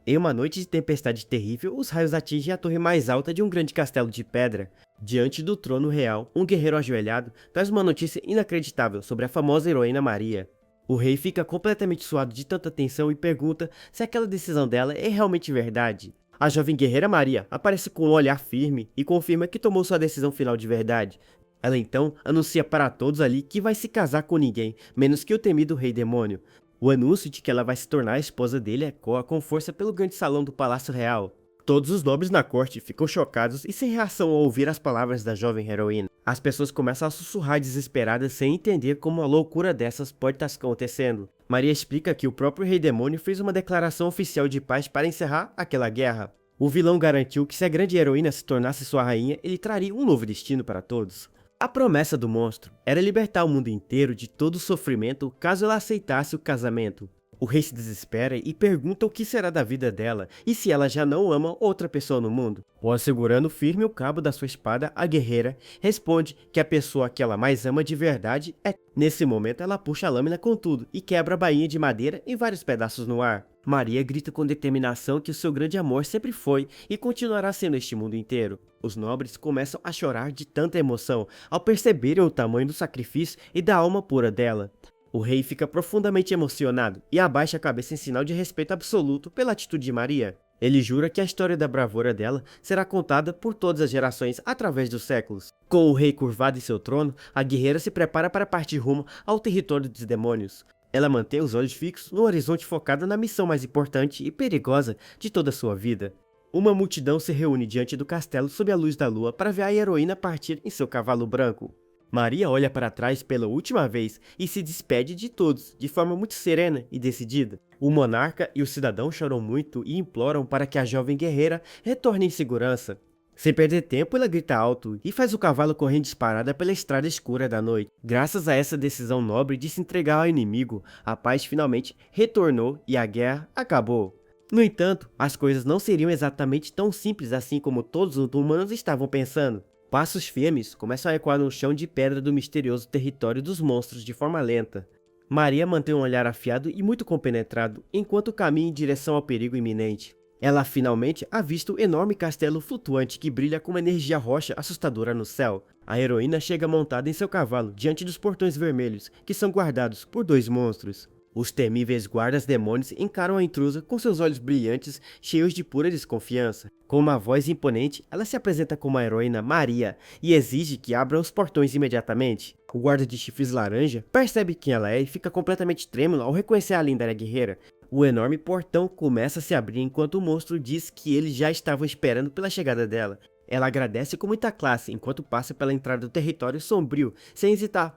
Em uma noite de tempestade terrível, os raios atingem a torre mais alta de um grande castelo de pedra. Diante do trono real, um guerreiro ajoelhado traz uma notícia inacreditável sobre a famosa heroína Maria. O rei fica completamente suado de tanta tensão e pergunta se aquela decisão dela é realmente verdade. A jovem guerreira Maria aparece com um olhar firme e confirma que tomou sua decisão final de verdade. Ela então anuncia para todos ali que vai se casar com ninguém, menos que o temido rei demônio. O anúncio de que ela vai se tornar a esposa dele ecoa com força pelo grande salão do Palácio Real. Todos os nobres na corte ficam chocados e sem reação ao ouvir as palavras da jovem heroína. As pessoas começam a sussurrar desesperadas sem entender como uma loucura dessas pode estar acontecendo. Maria explica que o próprio rei demônio fez uma declaração oficial de paz para encerrar aquela guerra. O vilão garantiu que se a grande heroína se tornasse sua rainha, ele traria um novo destino para todos. A promessa do monstro era libertar o mundo inteiro de todo o sofrimento caso ela aceitasse o casamento. O rei se desespera e pergunta o que será da vida dela e se ela já não ama outra pessoa no mundo. Ou segurando firme o cabo da sua espada, a guerreira responde que a pessoa que ela mais ama de verdade é. Nesse momento ela puxa a lâmina com tudo e quebra a bainha de madeira em vários pedaços no ar. Maria grita com determinação que o seu grande amor sempre foi e continuará sendo este mundo inteiro. Os nobres começam a chorar de tanta emoção ao perceberem o tamanho do sacrifício e da alma pura dela. O rei fica profundamente emocionado e abaixa a cabeça em sinal de respeito absoluto pela atitude de Maria. Ele jura que a história da bravura dela será contada por todas as gerações através dos séculos. Com o rei curvado em seu trono, a guerreira se prepara para partir rumo ao território dos demônios. Ela mantém os olhos fixos no horizonte focada na missão mais importante e perigosa de toda a sua vida. Uma multidão se reúne diante do castelo sob a luz da lua para ver a heroína partir em seu cavalo branco. Maria olha para trás pela última vez e se despede de todos de forma muito serena e decidida. O monarca e o cidadão choram muito e imploram para que a jovem guerreira retorne em segurança. Sem perder tempo, ela grita alto e faz o cavalo correr disparada pela estrada escura da noite. Graças a essa decisão nobre de se entregar ao inimigo, a paz finalmente retornou e a guerra acabou. No entanto, as coisas não seriam exatamente tão simples assim como todos os humanos estavam pensando. Passos firmes começam a ecoar no chão de pedra do misterioso território dos monstros de forma lenta. Maria mantém um olhar afiado e muito compenetrado enquanto caminha em direção ao perigo iminente. Ela finalmente avista o enorme castelo flutuante que brilha com uma energia roxa assustadora no céu. A heroína chega montada em seu cavalo diante dos portões vermelhos, que são guardados por dois monstros. Os temíveis guardas demônios encaram a intrusa com seus olhos brilhantes, cheios de pura desconfiança. Com uma voz imponente, ela se apresenta como a heroína Maria e exige que abram os portões imediatamente. O guarda de chifres laranja percebe quem ela é e fica completamente trêmulo ao reconhecer a lendária guerreira. O enorme portão começa a se abrir enquanto o monstro diz que eles já estavam esperando pela chegada dela. Ela agradece com muita classe enquanto passa pela entrada do território sombrio, sem hesitar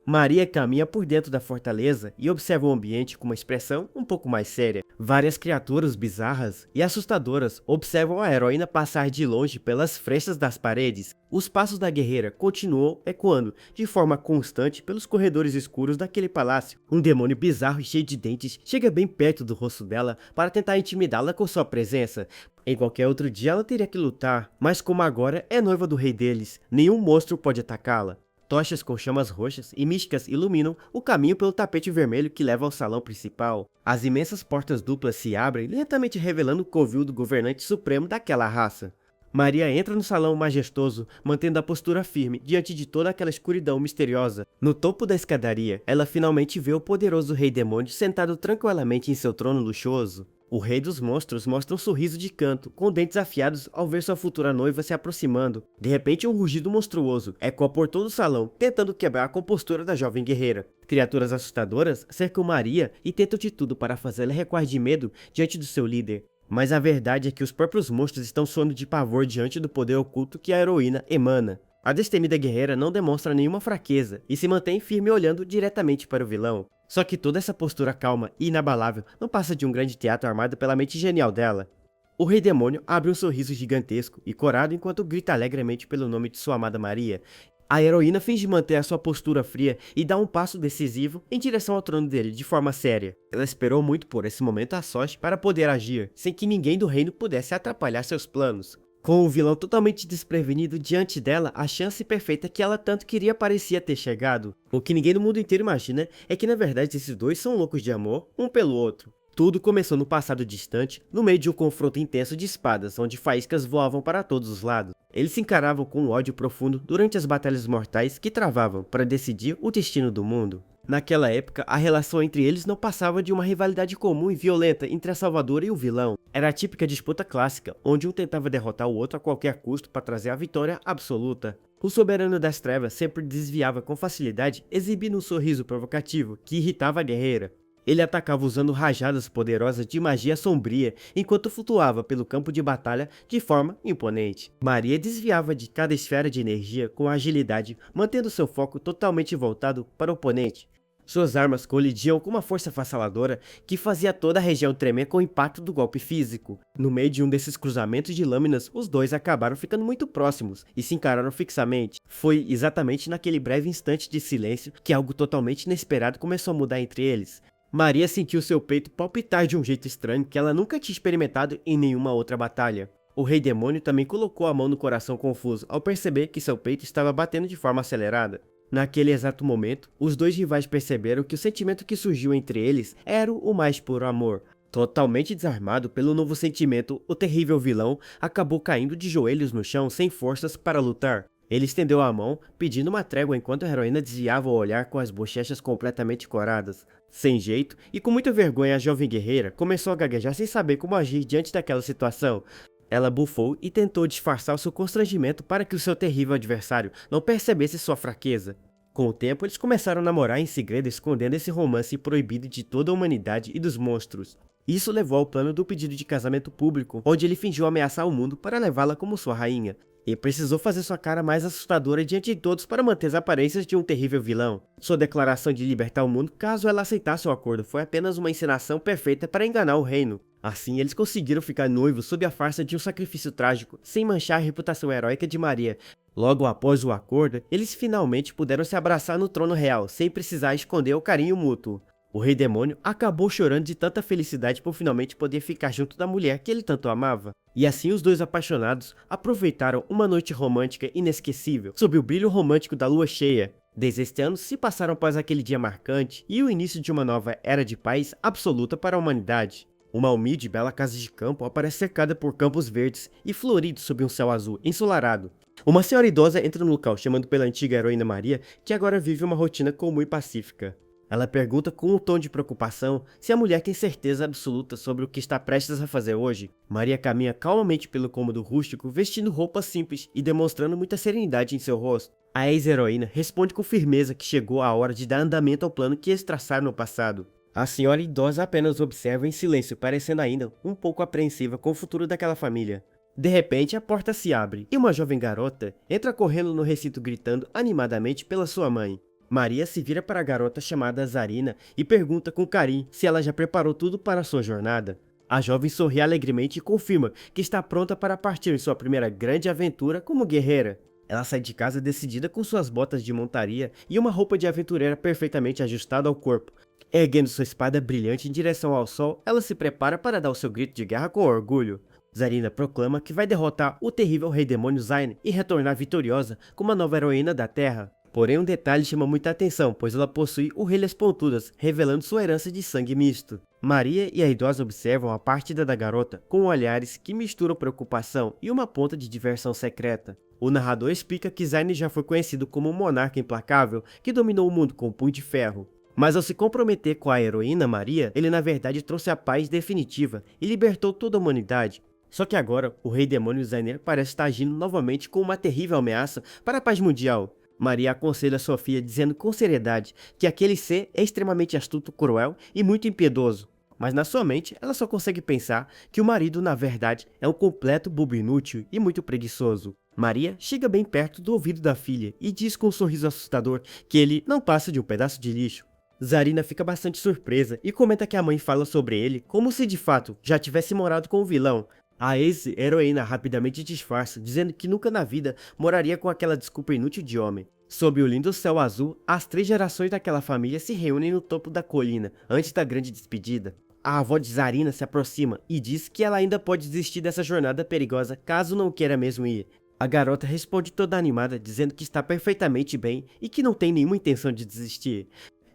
Maria caminha por dentro da fortaleza e observa o ambiente com uma expressão um pouco mais séria. Várias criaturas bizarras e assustadoras observam a heroína passar de longe pelas frestas das paredes. Os passos da guerreira continuam ecoando de forma constante pelos corredores escuros daquele palácio. Um demônio bizarro e cheio de dentes chega bem perto do rosto dela para tentar intimidá-la com sua presença. Em qualquer outro dia ela teria que lutar, mas como agora é noiva do rei deles, nenhum monstro pode atacá-la. Tochas com chamas roxas e místicas iluminam o caminho pelo tapete vermelho que leva ao salão principal. As imensas portas duplas se abrem, lentamente revelando o covil do governante supremo daquela raça. Maria entra no salão majestoso, mantendo a postura firme diante de toda aquela escuridão misteriosa. No topo da escadaria, ela finalmente vê o poderoso rei demônio sentado tranquilamente em seu trono luxuoso. O rei dos monstros mostra um sorriso de canto, com dentes afiados ao ver sua futura noiva se aproximando. De repente, um rugido monstruoso ecoa por todo o salão, tentando quebrar a compostura da jovem guerreira. Criaturas assustadoras cercam Maria e tentam de tudo para fazê-la recuar de medo diante do seu líder. Mas a verdade é que os próprios monstros estão suando de pavor diante do poder oculto que a heroína emana. A destemida guerreira não demonstra nenhuma fraqueza e se mantém firme olhando diretamente para o vilão. Só que toda essa postura calma e inabalável não passa de um grande teatro armado pela mente genial dela. O rei demônio abre um sorriso gigantesco e corado enquanto grita alegremente pelo nome de sua amada Maria. A heroína finge manter a sua postura fria e dá um passo decisivo em direção ao trono dele de forma séria. Ela esperou muito por esse momento a sorte para poder agir, sem que ninguém do reino pudesse atrapalhar seus planos. Com o vilão totalmente desprevenido diante dela, a chance perfeita que ela tanto queria parecia ter chegado. O que ninguém no mundo inteiro imagina é que na verdade esses dois são loucos de amor, um pelo outro. Tudo começou no passado distante, no meio de um confronto intenso de espadas, onde faíscas voavam para todos os lados. Eles se encaravam com um ódio profundo durante as batalhas mortais que travavam para decidir o destino do mundo. Naquela época, a relação entre eles não passava de uma rivalidade comum e violenta entre a salvadora e o vilão. Era a típica disputa clássica, onde um tentava derrotar o outro a qualquer custo para trazer a vitória absoluta. O soberano das trevas sempre desviava com facilidade, exibindo um sorriso provocativo que irritava a guerreira. Ele atacava usando rajadas poderosas de magia sombria, enquanto flutuava pelo campo de batalha de forma imponente. Maria desviava de cada esfera de energia com agilidade, mantendo seu foco totalmente voltado para o oponente. Suas armas colidiam com uma força avassaladora que fazia toda a região tremer com o impacto do golpe físico. No meio de um desses cruzamentos de lâminas, os dois acabaram ficando muito próximos e se encararam fixamente. Foi exatamente naquele breve instante de silêncio que algo totalmente inesperado começou a mudar entre eles. Maria sentiu seu peito palpitar de um jeito estranho que ela nunca tinha experimentado em nenhuma outra batalha. O Rei Demônio também colocou a mão no coração confuso ao perceber que seu peito estava batendo de forma acelerada. Naquele exato momento, os dois rivais perceberam que o sentimento que surgiu entre eles era o mais puro amor. Totalmente desarmado pelo novo sentimento, o terrível vilão acabou caindo de joelhos no chão sem forças para lutar. Ele estendeu a mão, pedindo uma trégua enquanto a heroína desviava o olhar com as bochechas completamente coradas. Sem jeito, e com muita vergonha, a jovem guerreira começou a gaguejar sem saber como agir diante daquela situação. Ela bufou e tentou disfarçar o seu constrangimento para que o seu terrível adversário não percebesse sua fraqueza. Com o tempo, eles começaram a namorar em segredo, escondendo esse romance proibido de toda a humanidade e dos monstros. Isso levou ao plano do pedido de casamento público, onde ele fingiu ameaçar o mundo para levá-la como sua rainha. E precisou fazer sua cara mais assustadora diante de todos para manter as aparências de um terrível vilão. Sua declaração de libertar o mundo caso ela aceitasse o acordo foi apenas uma encenação perfeita para enganar o reino. Assim, eles conseguiram ficar noivos sob a farsa de um sacrifício trágico, sem manchar a reputação heróica de Maria. Logo após o acordo, eles finalmente puderam se abraçar no trono real, sem precisar esconder o carinho mútuo. O Rei Demônio acabou chorando de tanta felicidade por finalmente poder ficar junto da mulher que ele tanto amava. E assim os dois apaixonados aproveitaram uma noite romântica inesquecível, sob o brilho romântico da lua cheia. 16 anos se passaram após aquele dia marcante e o início de uma nova era de paz absoluta para a humanidade. Uma humilde e bela casa de campo aparece cercada por campos verdes e floridos sob um céu azul ensolarado. Uma senhora idosa entra no local chamando pela antiga heroína Maria, que agora vive uma rotina comum e pacífica. Ela pergunta com um tom de preocupação se a mulher tem certeza absoluta sobre o que está prestes a fazer hoje. Maria caminha calmamente pelo cômodo rústico, vestindo roupas simples e demonstrando muita serenidade em seu rosto. A ex-heroína responde com firmeza que chegou a hora de dar andamento ao plano que eles traçaram no passado. A senhora idosa apenas observa em silêncio, parecendo ainda um pouco apreensiva com o futuro daquela família. De repente, a porta se abre e uma jovem garota entra correndo no recinto gritando animadamente pela sua mãe. Maria se vira para a garota chamada Zarina e pergunta com carinho se ela já preparou tudo para sua jornada. A jovem sorri alegremente e confirma que está pronta para partir em sua primeira grande aventura como guerreira. Ela sai de casa decidida com suas botas de montaria e uma roupa de aventureira perfeitamente ajustada ao corpo. Erguendo sua espada brilhante em direção ao sol, ela se prepara para dar o seu grito de guerra com orgulho. Zarina proclama que vai derrotar o terrível Rei Demônio Zayn e retornar vitoriosa como a nova heroína da Terra. Porém, um detalhe chama muita atenção, pois ela possui orelhas pontudas, revelando sua herança de sangue misto. Maria e a idosa observam a partida da garota com olhares que misturam preocupação e uma ponta de diversão secreta. O narrador explica que Zayn já foi conhecido como um monarca implacável que dominou o mundo com um punho de ferro. Mas ao se comprometer com a heroína Maria, ele na verdade trouxe a paz definitiva e libertou toda a humanidade. Só que agora, o Rei Demônio Zayn parece estar agindo novamente com uma terrível ameaça para a paz mundial. Maria aconselha sua filha dizendo com seriedade que aquele ser é extremamente astuto, cruel e muito impiedoso. Mas na sua mente, ela só consegue pensar que o marido, na verdade, é um completo bobo inútil e muito preguiçoso. Maria chega bem perto do ouvido da filha e diz com um sorriso assustador que ele não passa de um pedaço de lixo. Zarina fica bastante surpresa e comenta que a mãe fala sobre ele como se de fato já tivesse morado com o vilão. A ex-heroína rapidamente disfarça, dizendo que nunca na vida moraria com aquela desculpa inútil de homem. Sob o lindo céu azul, as 3 gerações daquela família se reúnem no topo da colina, antes da grande despedida. A avó de Zarina se aproxima e diz que ela ainda pode desistir dessa jornada perigosa caso não queira mesmo ir. A garota responde toda animada, dizendo que está perfeitamente bem e que não tem nenhuma intenção de desistir.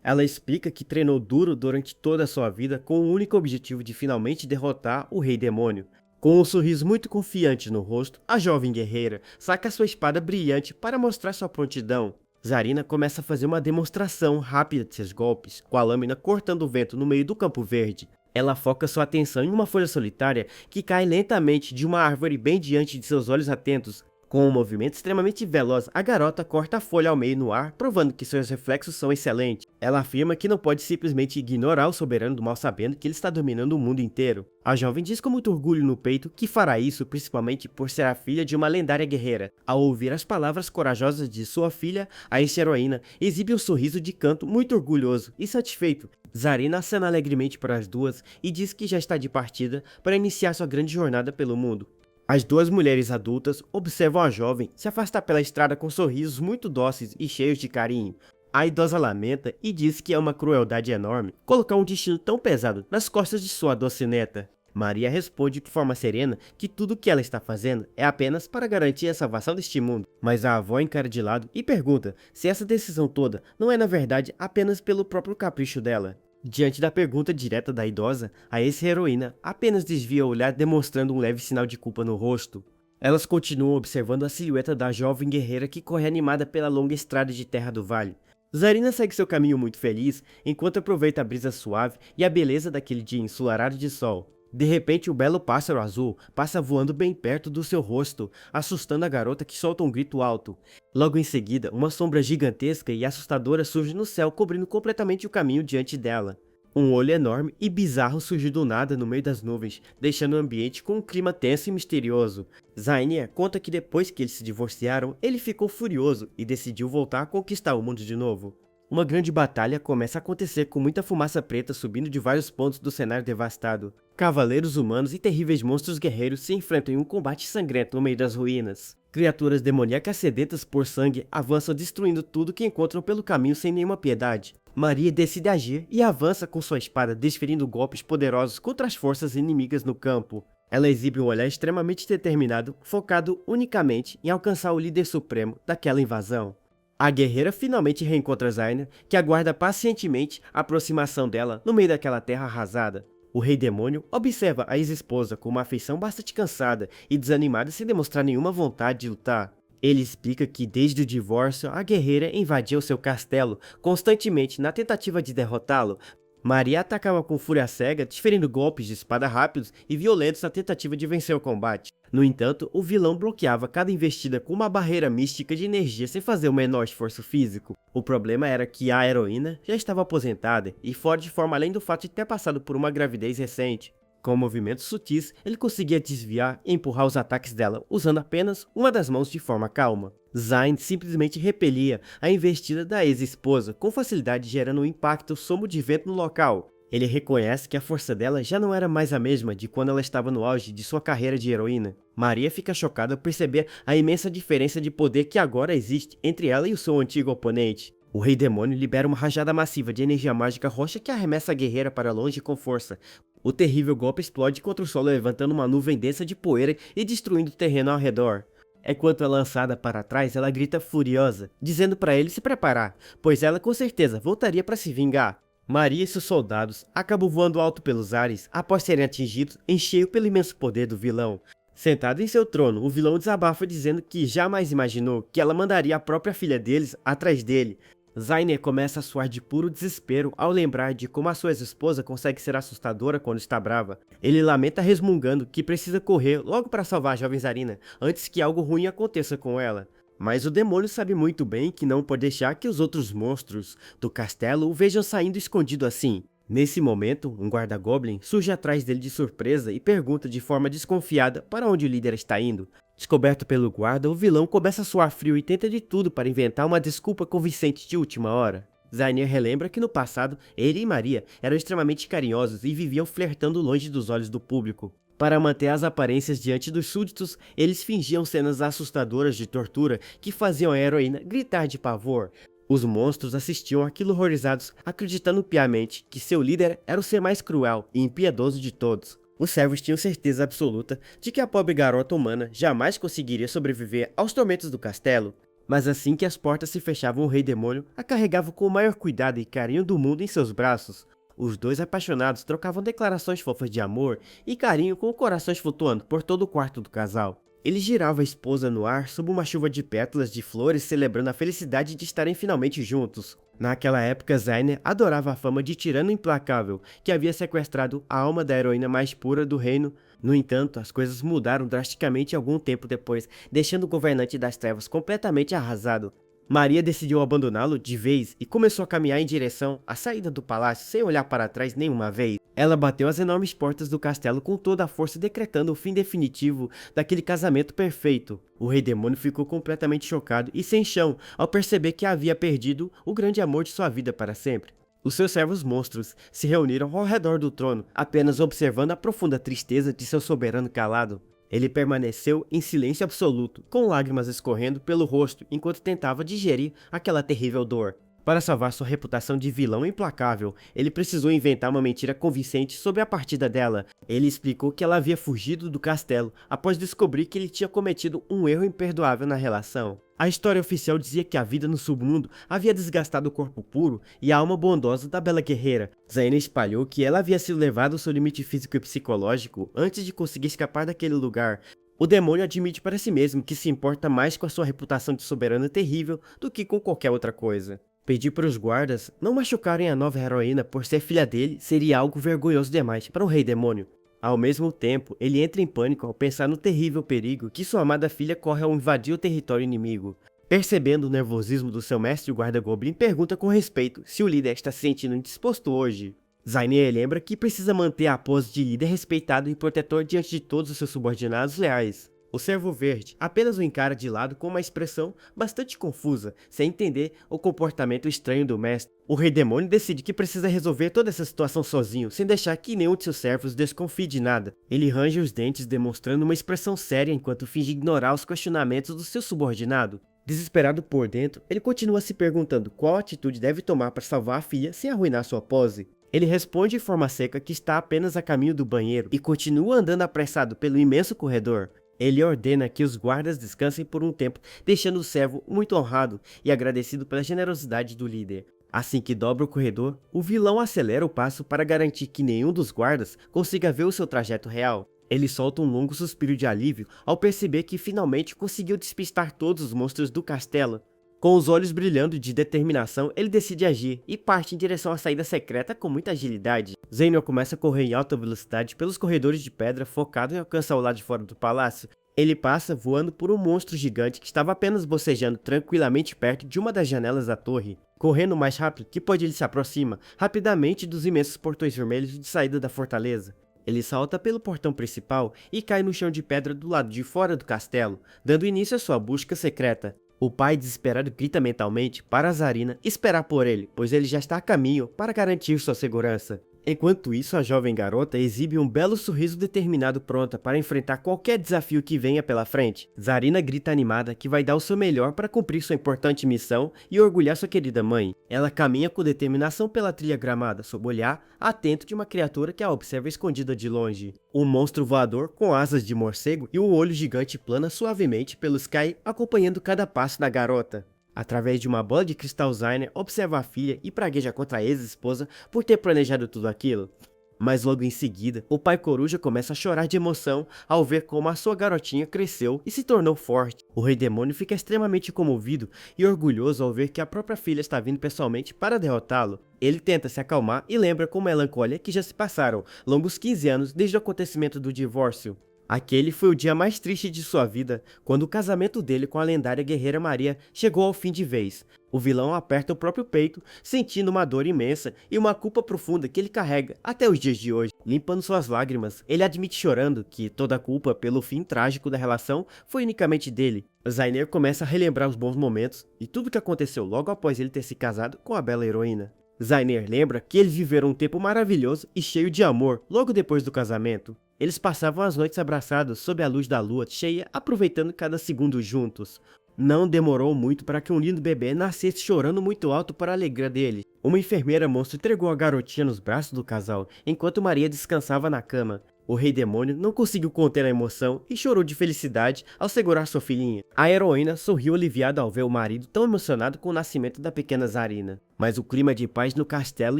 Ela explica que treinou duro durante toda a sua vida com o único objetivo de finalmente derrotar o Rei Demônio. Com um sorriso muito confiante no rosto, a jovem guerreira saca sua espada brilhante para mostrar sua prontidão. Zarina começa a fazer uma demonstração rápida de seus golpes, com a lâmina cortando o vento no meio do campo verde. Ela foca sua atenção em uma folha solitária que cai lentamente de uma árvore bem diante de seus olhos atentos. Com um movimento extremamente veloz, a garota corta a folha ao meio no ar, provando que seus reflexos são excelentes. Ela afirma que não pode simplesmente ignorar o soberano do mal sabendo que ele está dominando o mundo inteiro. A jovem diz com muito orgulho no peito que fará isso principalmente por ser a filha de uma lendária guerreira. Ao ouvir as palavras corajosas de sua filha, a ex-heroína exibe um sorriso de canto muito orgulhoso e satisfeito. Zarina acena alegremente para as duas e diz que já está de partida para iniciar sua grande jornada pelo mundo. As duas mulheres adultas observam a jovem se afastar pela estrada com sorrisos muito dóceis e cheios de carinho. A idosa lamenta e diz que é uma crueldade enorme colocar um destino tão pesado nas costas de sua doce neta. Maria responde de forma serena que tudo o que ela está fazendo é apenas para garantir a salvação deste mundo. Mas a avó encara de lado e pergunta se essa decisão toda não é na verdade apenas pelo próprio capricho dela. Diante da pergunta direta da idosa, a ex-heroína apenas desvia o olhar demonstrando um leve sinal de culpa no rosto. Elas continuam observando a silhueta da jovem guerreira que corre animada pela longa estrada de terra do vale. Zarina segue seu caminho muito feliz, enquanto aproveita a brisa suave e a beleza daquele dia ensolarado de sol. De repente, um belo pássaro azul passa voando bem perto do seu rosto, assustando a garota que solta um grito alto. Logo em seguida, uma sombra gigantesca e assustadora surge no céu, cobrindo completamente o caminho diante dela. Um olho enorme e bizarro surge do nada no meio das nuvens, deixando o ambiente com um clima tenso e misterioso. Zainier conta que depois que eles se divorciaram, ele ficou furioso e decidiu voltar a conquistar o mundo de novo. Uma grande batalha começa a acontecer com muita fumaça preta subindo de vários pontos do cenário devastado. Cavaleiros humanos e terríveis monstros guerreiros se enfrentam em um combate sangrento no meio das ruínas. Criaturas demoníacas sedentas por sangue avançam destruindo tudo que encontram pelo caminho sem nenhuma piedade. Maria decide agir e avança com sua espada desferindo golpes poderosos contra as forças inimigas no campo. Ela exibe um olhar extremamente determinado, focado unicamente em alcançar o líder supremo daquela invasão. A guerreira finalmente reencontra Zainier, que aguarda pacientemente a aproximação dela no meio daquela terra arrasada. O Rei Demônio observa a ex-esposa com uma afeição bastante cansada e desanimada sem demonstrar nenhuma vontade de lutar. Ele explica que desde o divórcio, a guerreira invadia o seu castelo constantemente na tentativa de derrotá-lo. Maria atacava com fúria cega, desferindo golpes de espada rápidos e violentos na tentativa de vencer o combate. No entanto, o vilão bloqueava cada investida com uma barreira mística de energia sem fazer o menor esforço físico. O problema era que a heroína já estava aposentada e fora de forma além do fato de ter passado por uma gravidez recente. Com movimentos sutis, ele conseguia desviar e empurrar os ataques dela, usando apenas uma das mãos de forma calma. Zain simplesmente repelia a investida da ex-esposa, com facilidade gerando um impacto sombrio de vento no local. Ele reconhece que a força dela já não era mais a mesma de quando ela estava no auge de sua carreira de heroína. Maria fica chocada ao perceber a imensa diferença de poder que agora existe entre ela e o seu antigo oponente. O Rei Demônio libera uma rajada massiva de energia mágica roxa que arremessa a guerreira para longe com força. O terrível golpe explode contra o solo, levantando uma nuvem densa de poeira e destruindo o terreno ao redor. Enquanto é lançada para trás, ela grita furiosa, dizendo para ele se preparar, pois ela com certeza voltaria para se vingar. Maria e seus soldados acabam voando alto pelos ares após serem atingidos em cheio pelo imenso poder do vilão. Sentado em seu trono, o vilão desabafa dizendo que jamais imaginou que ela mandaria a própria filha deles atrás dele. Zainier começa a suar de puro desespero ao lembrar de como a sua ex-esposa consegue ser assustadora quando está brava. Ele lamenta resmungando que precisa correr logo para salvar a jovem Zarina, antes que algo ruim aconteça com ela. Mas o demônio sabe muito bem que não pode deixar que os outros monstros do castelo o vejam saindo escondido assim. Nesse momento, um guarda-goblin surge atrás dele de surpresa e pergunta de forma desconfiada para onde o líder está indo. Descoberto pelo guarda, o vilão começa a suar frio e tenta de tudo para inventar uma desculpa convincente de última hora. Zainier relembra que no passado, ele e Maria eram extremamente carinhosos e viviam flertando longe dos olhos do público. Para manter as aparências diante dos súditos, eles fingiam cenas assustadoras de tortura que faziam a heroína gritar de pavor. Os monstros assistiam aquilo horrorizados, acreditando piamente que seu líder era o ser mais cruel e impiedoso de todos. Os servos tinham certeza absoluta de que a pobre garota humana jamais conseguiria sobreviver aos tormentos do castelo. Mas assim que as portas se fechavam, o Rei Demônio a carregava com o maior cuidado e carinho do mundo em seus braços. Os dois apaixonados trocavam declarações fofas de amor e carinho com corações flutuando por todo o quarto do casal. Ele girava a esposa no ar sob uma chuva de pétalas de flores, celebrando a felicidade de estarem finalmente juntos. Naquela época, Zaynab adorava a fama de tirano implacável, que havia sequestrado a alma da heroína mais pura do reino. No entanto, as coisas mudaram drasticamente algum tempo depois, deixando o governante das trevas completamente arrasado. Maria decidiu abandoná-lo de vez e começou a caminhar em direção à saída do palácio sem olhar para trás nenhuma vez. Ela bateu as enormes portas do castelo com toda a força, decretando o fim definitivo daquele casamento perfeito. O Rei Demônio ficou completamente chocado e sem chão ao perceber que havia perdido o grande amor de sua vida para sempre. Os seus servos monstros se reuniram ao redor do trono, apenas observando a profunda tristeza de seu soberano calado. Ele permaneceu em silêncio absoluto, com lágrimas escorrendo pelo rosto enquanto tentava digerir aquela terrível dor. Para salvar sua reputação de vilão implacável, ele precisou inventar uma mentira convincente sobre a partida dela. Ele explicou que ela havia fugido do castelo após descobrir que ele tinha cometido um erro imperdoável na relação. A história oficial dizia que a vida no submundo havia desgastado o corpo puro e a alma bondosa da bela guerreira. Zaynab espalhou que ela havia sido levada ao seu limite físico e psicológico antes de conseguir escapar daquele lugar. O demônio admite para si mesmo que se importa mais com a sua reputação de soberano terrível do que com qualquer outra coisa. Pedir para os guardas não machucarem a nova heroína por ser filha dele seria algo vergonhoso demais para um rei demônio. Ao mesmo tempo, ele entra em pânico ao pensar no terrível perigo que sua amada filha corre ao invadir o território inimigo. Percebendo o nervosismo do seu mestre, o guarda-goblin pergunta com respeito se o líder está se sentindo indisposto hoje. Zaynab lembra que precisa manter a pose de líder respeitado e protetor diante de todos os seus subordinados leais. O Servo Verde apenas o encara de lado com uma expressão bastante confusa, sem entender o comportamento estranho do mestre. O Rei Demônio decide que precisa resolver toda essa situação sozinho, sem deixar que nenhum de seus servos desconfie de nada. Ele range os dentes, demonstrando uma expressão séria enquanto finge ignorar os questionamentos do seu subordinado. Desesperado por dentro, ele continua se perguntando qual atitude deve tomar para salvar a filha sem arruinar sua pose. Ele responde de forma seca que está apenas a caminho do banheiro e continua andando apressado pelo imenso corredor. Ele ordena que os guardas descansem por um tempo, deixando o servo muito honrado e agradecido pela generosidade do líder. Assim que dobra o corredor, o vilão acelera o passo para garantir que nenhum dos guardas consiga ver o seu trajeto real. Ele solta um longo suspiro de alívio ao perceber que finalmente conseguiu despistar todos os monstros do castelo. Com os olhos brilhando de determinação, ele decide agir e parte em direção à saída secreta com muita agilidade. Zaynab começa a correr em alta velocidade pelos corredores de pedra, focado em alcançar o lado de fora do palácio. Ele passa voando por um monstro gigante que estava apenas bocejando tranquilamente perto de uma das janelas da torre. Correndo o mais rápido que pode, ele se aproxima rapidamente dos imensos portões vermelhos de saída da fortaleza. Ele salta pelo portão principal e cai no chão de pedra do lado de fora do castelo, dando início à sua busca secreta. O pai, desesperado, grita mentalmente para Zarina esperar por ele, pois ele já está a caminho para garantir sua segurança. Enquanto isso, a jovem garota exibe um belo sorriso determinado, pronta para enfrentar qualquer desafio que venha pela frente. Zarina grita animada que vai dar o seu melhor para cumprir sua importante missão e orgulhar sua querida mãe. Ela caminha com determinação pela trilha gramada, sob o olhar atento de uma criatura que a observa escondida de longe. Um monstro voador com asas de morcego e um olho gigante plana suavemente pelo sky, acompanhando cada passo da garota. Através de uma bola de cristal, Zaynab observa a filha e pragueja contra a ex-esposa por ter planejado tudo aquilo. Mas logo em seguida, o pai coruja começa a chorar de emoção ao ver como a sua garotinha cresceu e se tornou forte. O Rei Demônio fica extremamente comovido e orgulhoso ao ver que a própria filha está vindo pessoalmente para derrotá-lo. Ele tenta se acalmar e lembra com melancólia que já se passaram longos 15 anos desde o acontecimento do divórcio. Aquele foi o dia mais triste de sua vida, quando o casamento dele com a lendária guerreira Maria chegou ao fim de vez. O vilão aperta o próprio peito, sentindo uma dor imensa e uma culpa profunda que ele carrega até os dias de hoje. Limpando suas lágrimas, ele admite chorando que toda a culpa pelo fim trágico da relação foi unicamente dele. Zaynab começa a relembrar os bons momentos e tudo o que aconteceu logo após ele ter se casado com a bela heroína. Zaynab lembra que eles viveram um tempo maravilhoso e cheio de amor logo depois do casamento. Eles passavam as noites abraçados sob a luz da lua cheia, aproveitando cada segundo juntos. Não demorou muito para que um lindo bebê nascesse chorando muito alto para a alegria dele. Uma enfermeira monstro entregou a garotinha nos braços do casal, enquanto Maria descansava na cama. O Rei Demônio não conseguiu conter a emoção e chorou de felicidade ao segurar sua filhinha. A heroína sorriu aliviada ao ver o marido tão emocionado com o nascimento da pequena Zarina. Mas o clima de paz no castelo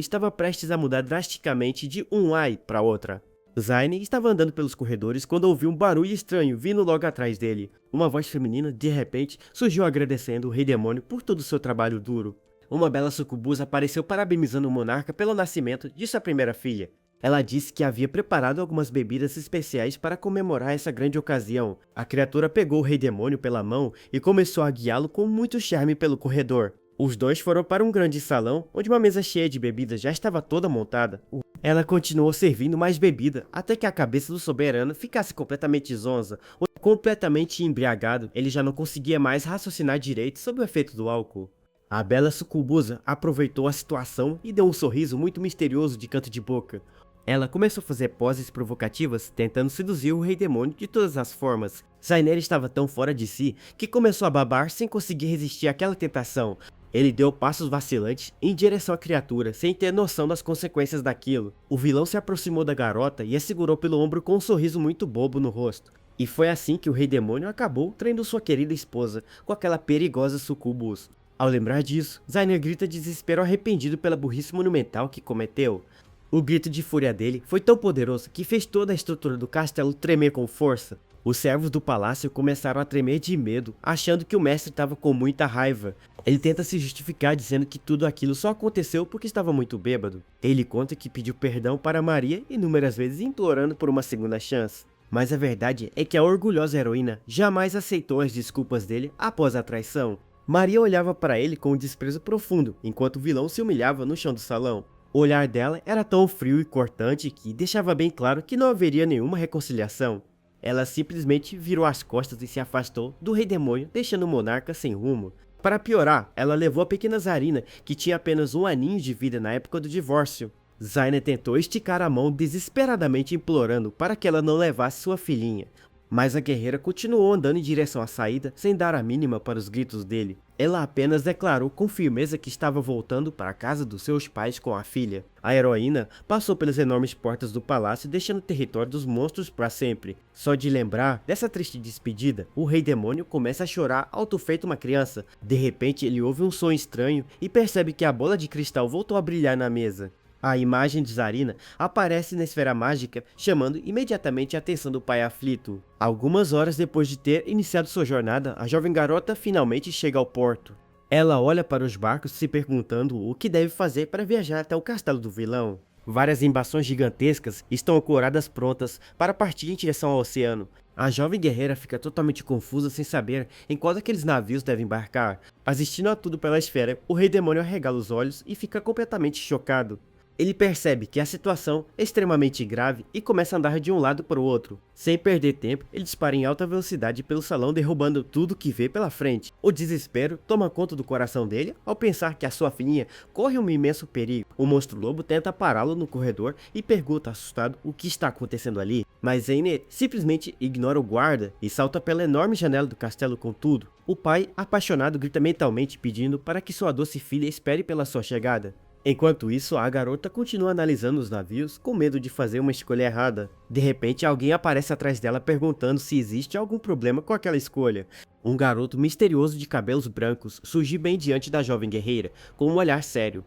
estava prestes a mudar drasticamente de um ai para outra. Zayn estava andando pelos corredores quando ouviu um barulho estranho vindo logo atrás dele. Uma voz feminina, de repente, surgiu agradecendo o Rei Demônio por todo o seu trabalho duro. Uma bela sucubus apareceu parabenizando o monarca pelo nascimento de sua primeira filha. Ela disse que havia preparado algumas bebidas especiais para comemorar essa grande ocasião. A criatura pegou o Rei Demônio pela mão e começou a guiá-lo com muito charme pelo corredor. Os dois foram para um grande salão, onde uma mesa cheia de bebidas já estava toda montada. Ela continuou servindo mais bebida, até que a cabeça do soberano ficasse completamente zonza. Completamente embriagado, ele já não conseguia mais raciocinar direito sobre o efeito do álcool. A bela sucubusa aproveitou a situação e deu um sorriso muito misterioso de canto de boca. Ela começou a fazer poses provocativas, tentando seduzir o Rei Demônio de todas as formas. Zayneri estava tão fora de si que começou a babar sem conseguir resistir àquela tentação. Ele deu passos vacilantes em direção à criatura, sem ter noção das consequências daquilo. O vilão se aproximou da garota e a segurou pelo ombro com um sorriso muito bobo no rosto. E foi assim que o Rei Demônio acabou traindo sua querida esposa com aquela perigosa sucubus. Ao lembrar disso, Zayneri grita de desespero arrependido pela burrice monumental que cometeu. O grito de fúria dele foi tão poderoso que fez toda a estrutura do castelo tremer com força. Os servos do palácio começaram a tremer de medo, achando que o mestre estava com muita raiva. Ele tenta se justificar dizendo que tudo aquilo só aconteceu porque estava muito bêbado. Ele conta que pediu perdão para Maria inúmeras vezes, implorando por uma segunda chance. Mas a verdade é que a orgulhosa heroína jamais aceitou as desculpas dele após a traição. Maria olhava para ele com um desprezo profundo, enquanto o vilão se humilhava no chão do salão. O olhar dela era tão frio e cortante que deixava bem claro que não haveria nenhuma reconciliação. Ela simplesmente virou as costas e se afastou do Rei Demônio, deixando o monarca sem rumo. Para piorar, ela levou a pequena Zarina, que tinha apenas 1 aninho de vida na época do divórcio. Zayn tentou esticar a mão desesperadamente implorando para que ela não levasse sua filhinha. Mas a guerreira continuou andando em direção à saída sem dar a mínima para os gritos dele. Ela apenas declarou com firmeza que estava voltando para a casa dos seus pais com a filha. A heroína passou pelas enormes portas do palácio, deixando o território dos monstros para sempre. Só de lembrar dessa triste despedida, o Rei Demônio começa a chorar alto feito uma criança. De repente ele ouve um som estranho e percebe que a bola de cristal voltou a brilhar na mesa. A imagem de Zarina aparece na esfera mágica, chamando imediatamente a atenção do pai aflito. Algumas horas depois de ter iniciado sua jornada, a jovem garota finalmente chega ao porto. Ela olha para os barcos se perguntando o que deve fazer para viajar até o castelo do vilão. Várias embarcações gigantescas estão ancoradas prontas para partir em direção ao oceano. A jovem guerreira fica totalmente confusa sem saber em qual daqueles navios deve embarcar. Assistindo a tudo pela esfera, o Rei Demônio arregala os olhos e fica completamente chocado. Ele percebe que a situação é extremamente grave e começa a andar de um lado para o outro. Sem perder tempo, ele dispara em alta velocidade pelo salão, derrubando tudo que vê pela frente. O desespero toma conta do coração dele ao pensar que a sua filhinha corre um imenso perigo. O monstro-lobo tenta pará-lo no corredor e pergunta assustado o que está acontecendo ali. Mas Zayn simplesmente ignora o guarda e salta pela enorme janela do castelo com tudo. O pai, apaixonado, grita mentalmente pedindo para que sua doce filha espere pela sua chegada. Enquanto isso, a garota continua analisando os navios com medo de fazer uma escolha errada. De repente, alguém aparece atrás dela perguntando se existe algum problema com aquela escolha. Um garoto misterioso de cabelos brancos surge bem diante da jovem guerreira, com um olhar sério.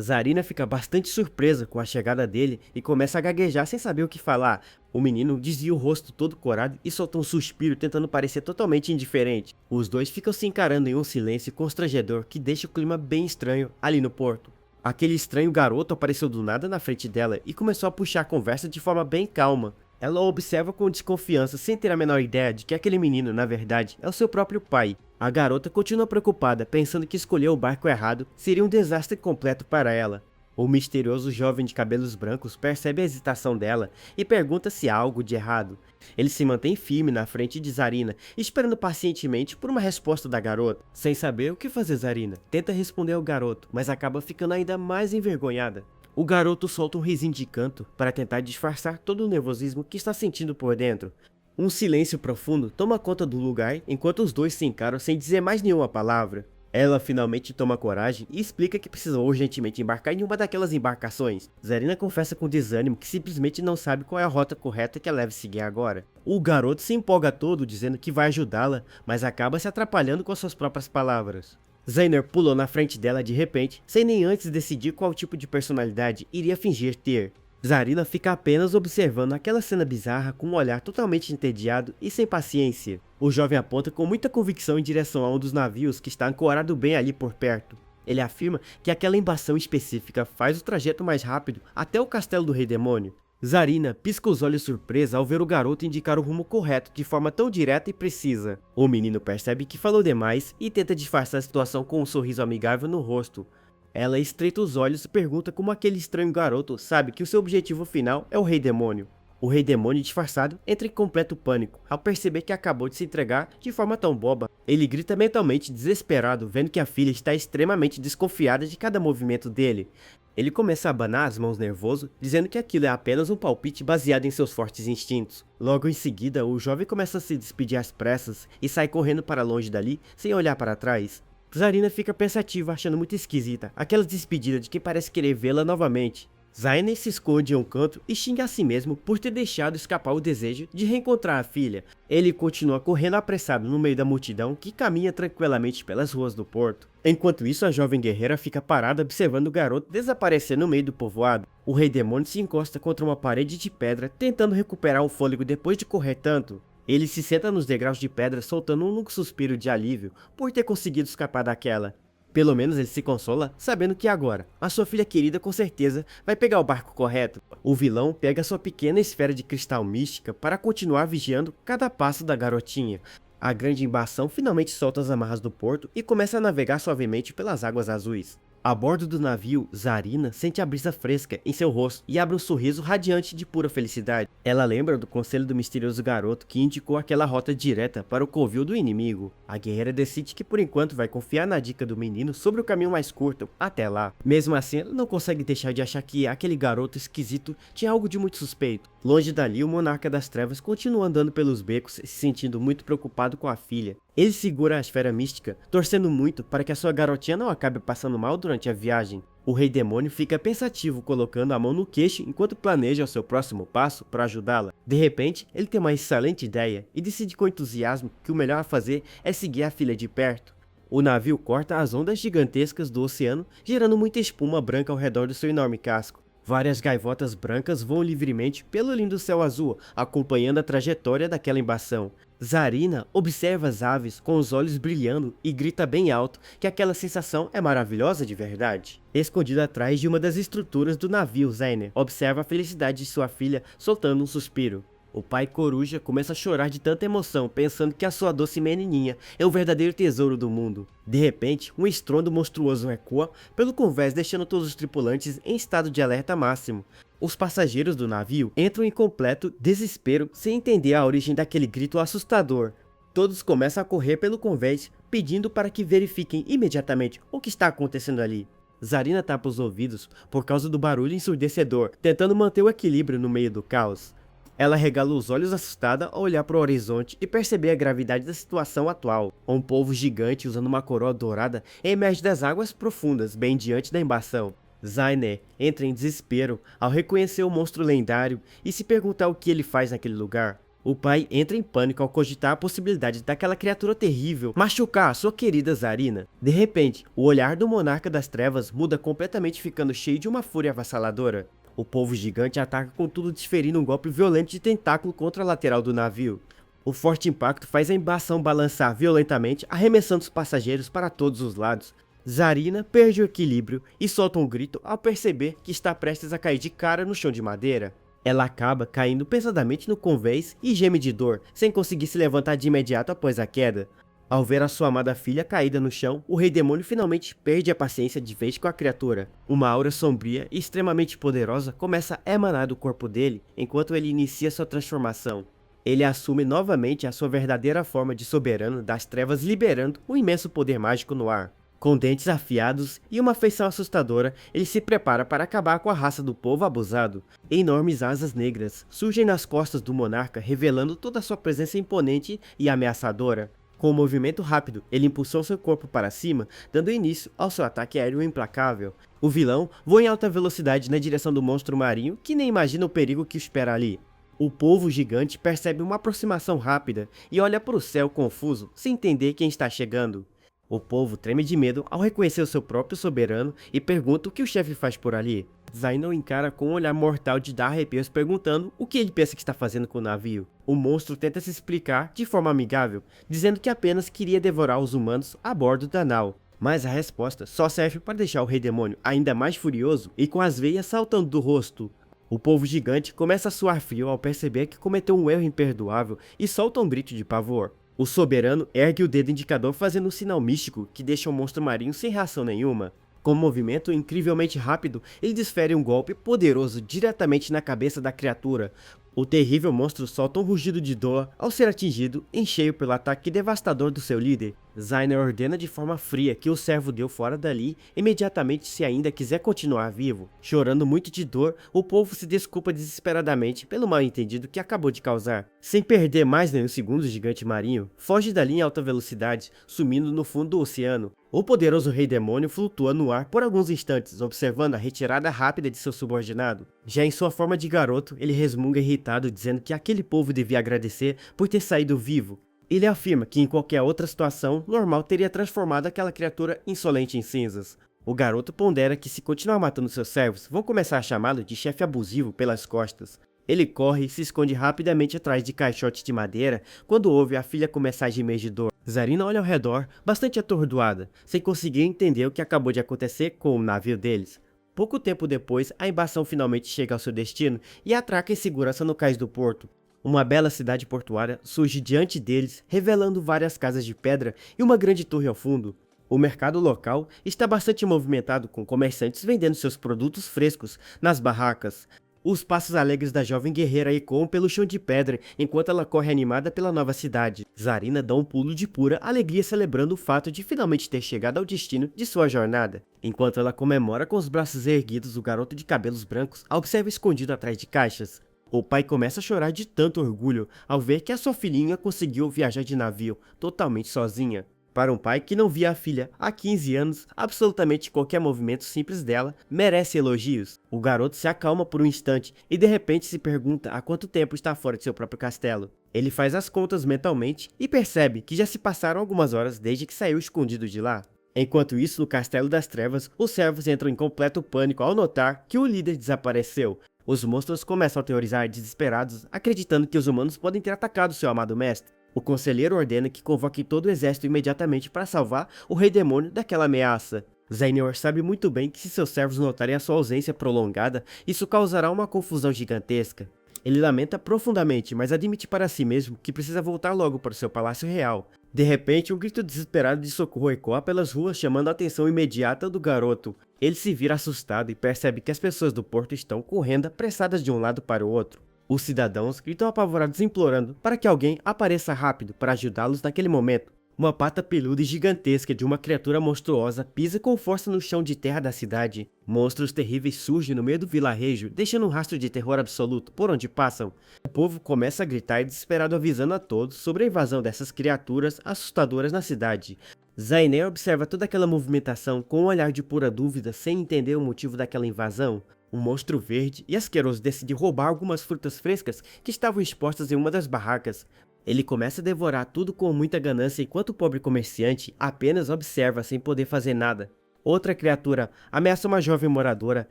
Zarina fica bastante surpresa com a chegada dele e começa a gaguejar sem saber o que falar. O menino desvia o rosto todo corado e solta um suspiro tentando parecer totalmente indiferente. Os dois ficam se encarando em um silêncio constrangedor que deixa o clima bem estranho ali no porto. Aquele estranho garoto apareceu do nada na frente dela e começou a puxar a conversa de forma bem calma. Ela o observa com desconfiança, sem ter a menor ideia de que aquele menino, na verdade, é o seu próprio pai. A garota continua preocupada, pensando que escolher o barco errado seria um desastre completo para ela. O misterioso jovem de cabelos brancos percebe a hesitação dela e pergunta se há algo de errado. Ele se mantém firme na frente de Zarina, esperando pacientemente por uma resposta da garota. Sem saber o que fazer, Zarina tenta responder ao garoto, mas acaba ficando ainda mais envergonhada. O garoto solta um risinho de canto para tentar disfarçar todo o nervosismo que está sentindo por dentro. Um silêncio profundo toma conta do lugar enquanto os dois se encaram sem dizer mais nenhuma palavra. Ela finalmente toma coragem e explica que precisa urgentemente embarcar em uma daquelas embarcações. Zarina confessa com desânimo que simplesmente não sabe qual é a rota correta que ela deve seguir agora. O garoto se empolga todo dizendo que vai ajudá-la, mas acaba se atrapalhando com suas próprias palavras. Zainer pulou na frente dela de repente, sem nem antes decidir qual tipo de personalidade iria fingir ter. Zarina fica apenas observando aquela cena bizarra com um olhar totalmente entediado e sem paciência. O jovem aponta com muita convicção em direção a um dos navios que está ancorado bem ali por perto. Ele afirma que aquela embarcação específica faz o trajeto mais rápido até o castelo do Rei Demônio. Zarina pisca os olhos surpresa ao ver o garoto indicar o rumo correto de forma tão direta e precisa. O menino percebe que falou demais e tenta disfarçar a situação com um sorriso amigável no rosto. Ela estreita os olhos e pergunta como aquele estranho garoto sabe que o seu objetivo final é o Rei Demônio. O Rei Demônio disfarçado entra em completo pânico ao perceber que acabou de se entregar de forma tão boba. Ele grita mentalmente desesperado vendo que a filha está extremamente desconfiada de cada movimento dele. Ele começa a abanar as mãos nervoso, dizendo que aquilo é apenas um palpite baseado em seus fortes instintos. Logo em seguida, o jovem começa a se despedir às pressas e sai correndo para longe dali sem olhar para trás. Zarina fica pensativa, achando muito esquisita aquela despedida de quem parece querer vê-la novamente. Zainer se esconde em um canto e xinga a si mesmo por ter deixado escapar o desejo de reencontrar a filha. Ele continua correndo apressado no meio da multidão que caminha tranquilamente pelas ruas do porto. Enquanto isso, a jovem guerreira fica parada observando o garoto desaparecer no meio do povoado. O Rei Demônio se encosta contra uma parede de pedra, tentando recuperar o fôlego depois de correr tanto. Ele se senta nos degraus de pedra soltando um longo suspiro de alívio por ter conseguido escapar daquela. Pelo menos ele se consola sabendo que agora, a sua filha querida com certeza vai pegar o barco correto. O vilão pega sua pequena esfera de cristal mística para continuar vigiando cada passo da garotinha. A grande embarcação finalmente solta as amarras do porto e começa a navegar suavemente pelas águas azuis. A bordo do navio, Zarina sente a brisa fresca em seu rosto e abre um sorriso radiante de pura felicidade. Ela lembra do conselho do misterioso garoto que indicou aquela rota direta para o covil do inimigo. A guerreira decide que por enquanto vai confiar na dica do menino sobre o caminho mais curto até lá. Mesmo assim, ela não consegue deixar de achar que aquele garoto esquisito tinha algo de muito suspeito. Longe dali, o monarca das trevas continua andando pelos becos, se sentindo muito preocupado com a filha. Ele segura a esfera mística, torcendo muito para que a sua garotinha não acabe passando mal durante a viagem. O Rei Demônio fica pensativo, colocando a mão no queixo enquanto planeja o seu próximo passo para ajudá-la. De repente, ele tem uma excelente ideia e decide com entusiasmo que o melhor a fazer é seguir a filha de perto. O navio corta as ondas gigantescas do oceano, gerando muita espuma branca ao redor do seu enorme casco. Várias gaivotas brancas voam livremente pelo lindo céu azul, acompanhando a trajetória daquela embarcação. Zarina observa as aves com os olhos brilhando e grita bem alto que aquela sensação é maravilhosa de verdade. Escondido atrás de uma das estruturas do navio, Zainer observa a felicidade de sua filha soltando um suspiro. O pai coruja começa a chorar de tanta emoção, pensando que a sua doce menininha é o verdadeiro tesouro do mundo. De repente, um estrondo monstruoso ecoa pelo convés, deixando todos os tripulantes em estado de alerta máximo. Os passageiros do navio entram em completo desespero, sem entender a origem daquele grito assustador. Todos começam a correr pelo convés, pedindo para que verifiquem imediatamente o que está acontecendo ali. Zarina tapa os ouvidos por causa do barulho ensurdecedor, tentando manter o equilíbrio no meio do caos. Ela regala os olhos assustada ao olhar para o horizonte e perceber a gravidade da situação atual. Um polvo gigante usando uma coroa dourada emerge das águas profundas, bem diante da embarcação. Zainer entra em desespero ao reconhecer o monstro lendário e se perguntar o que ele faz naquele lugar. O pai entra em pânico ao cogitar a possibilidade daquela criatura terrível machucar a sua querida Zarina. De repente, o olhar do monarca das trevas muda completamente, ficando cheio de uma fúria avassaladora. O polvo gigante ataca com tudo, desferindo um golpe violento de tentáculo contra a lateral do navio. O forte impacto faz a embarcação balançar violentamente, arremessando os passageiros para todos os lados. Zarina perde o equilíbrio e solta um grito ao perceber que está prestes a cair de cara no chão de madeira. Ela acaba caindo pesadamente no convés e geme de dor, sem conseguir se levantar de imediato após a queda. Ao ver a sua amada filha caída no chão, o Rei Demônio finalmente perde a paciência de vez com a criatura. Uma aura sombria e extremamente poderosa começa a emanar do corpo dele enquanto ele inicia sua transformação. Ele assume novamente a sua verdadeira forma de soberano das trevas, liberando um imenso poder mágico no ar. Com dentes afiados e uma feição assustadora, ele se prepara para acabar com a raça do povo abusado. Enormes asas negras surgem nas costas do monarca, revelando toda a sua presença imponente e ameaçadora. Com um movimento rápido, ele impulsou seu corpo para cima, dando início ao seu ataque aéreo implacável. O vilão voa em alta velocidade na direção do monstro marinho, que nem imagina o perigo que o espera ali. O polvo gigante percebe uma aproximação rápida e olha para o céu confuso, sem entender quem está chegando. O polvo treme de medo ao reconhecer o seu próprio soberano e pergunta o que o chefe faz por ali. Zaina o encara com um olhar mortal de dar arrepios, perguntando o que ele pensa que está fazendo com o navio. O monstro tenta se explicar de forma amigável, dizendo que apenas queria devorar os humanos a bordo da nau. Mas a resposta só serve para deixar o rei demônio ainda mais furioso e com as veias saltando do rosto. O polvo gigante começa a suar frio ao perceber que cometeu um erro imperdoável e solta um grito de pavor. O soberano ergue o dedo indicador fazendo um sinal místico que deixa o monstro marinho sem reação nenhuma. Com um movimento incrivelmente rápido, ele desfere um golpe poderoso diretamente na cabeça da criatura. O terrível monstro solta um rugido de dor ao ser atingido em cheio pelo ataque devastador do seu líder. Zaina ordena de forma fria que o servo deu fora dali imediatamente se ainda quiser continuar vivo. Chorando muito de dor, o povo se desculpa desesperadamente pelo mal-entendido que acabou de causar. Sem perder mais nenhum segundo, o gigante marinho foge dali em alta velocidade, sumindo no fundo do oceano. O poderoso rei demônio flutua no ar por alguns instantes, observando a retirada rápida de seu subordinado. Já em sua forma de garoto, ele resmunga irritado, dizendo que aquele povo devia agradecer por ter saído vivo. Ele afirma que em qualquer outra situação normal teria transformado aquela criatura insolente em cinzas. O garoto pondera que se continuar matando seus servos, vão começar a chamá-lo de chefe abusivo pelas costas. Ele corre e se esconde rapidamente atrás de caixotes de madeira quando ouve a filha começar a gemer de dor. Zarina olha ao redor, bastante atordoada, sem conseguir entender o que acabou de acontecer com o navio deles. Pouco tempo depois, a embarcação finalmente chega ao seu destino e atraca em segurança no cais do porto. Uma bela cidade portuária surge diante deles, revelando várias casas de pedra e uma grande torre ao fundo. O mercado local está bastante movimentado, com comerciantes vendendo seus produtos frescos nas barracas. Os passos alegres da jovem guerreira ecoam pelo chão de pedra enquanto ela corre animada pela nova cidade. Zarina dá um pulo de pura alegria celebrando o fato de finalmente ter chegado ao destino de sua jornada. Enquanto ela comemora com os braços erguidos, o garoto de cabelos brancos a observa escondido atrás de caixas. O pai começa a chorar de tanto orgulho ao ver que a sua filhinha conseguiu viajar de navio totalmente sozinha. Para um pai que não via a filha há 15 anos, absolutamente qualquer movimento simples dela merece elogios. O garoto se acalma por um instante e de repente se pergunta há quanto tempo está fora de seu próprio castelo. Ele faz as contas mentalmente e percebe que já se passaram algumas horas desde que saiu escondido de lá. Enquanto isso, no Castelo das Trevas, os servos entram em completo pânico ao notar que o líder desapareceu. Os monstros começam a teorizar desesperados, acreditando que os humanos podem ter atacado seu amado mestre. O conselheiro ordena que convoque todo o exército imediatamente para salvar o rei demônio daquela ameaça. Zainor sabe muito bem que se seus servos notarem a sua ausência prolongada, isso causará uma confusão gigantesca. Ele lamenta profundamente, mas admite para si mesmo que precisa voltar logo para o seu palácio real. De repente, um grito desesperado de socorro ecoa pelas ruas, chamando a atenção imediata do garoto. Ele se vira assustado e percebe que as pessoas do porto estão correndo apressadas de um lado para o outro. Os cidadãos gritam apavorados implorando para que alguém apareça rápido para ajudá-los naquele momento. Uma pata peluda e gigantesca de uma criatura monstruosa pisa com força no chão de terra da cidade. Monstros terríveis surgem no meio do vilarejo, deixando um rastro de terror absoluto por onde passam. O povo começa a gritar desesperado, avisando a todos sobre a invasão dessas criaturas assustadoras na cidade. Zainei observa toda aquela movimentação com um olhar de pura dúvida, sem entender o motivo daquela invasão. Um monstro verde e asqueroso decide roubar algumas frutas frescas que estavam expostas em uma das barracas. Ele começa a devorar tudo com muita ganância enquanto o pobre comerciante apenas observa sem poder fazer nada. Outra criatura ameaça uma jovem moradora,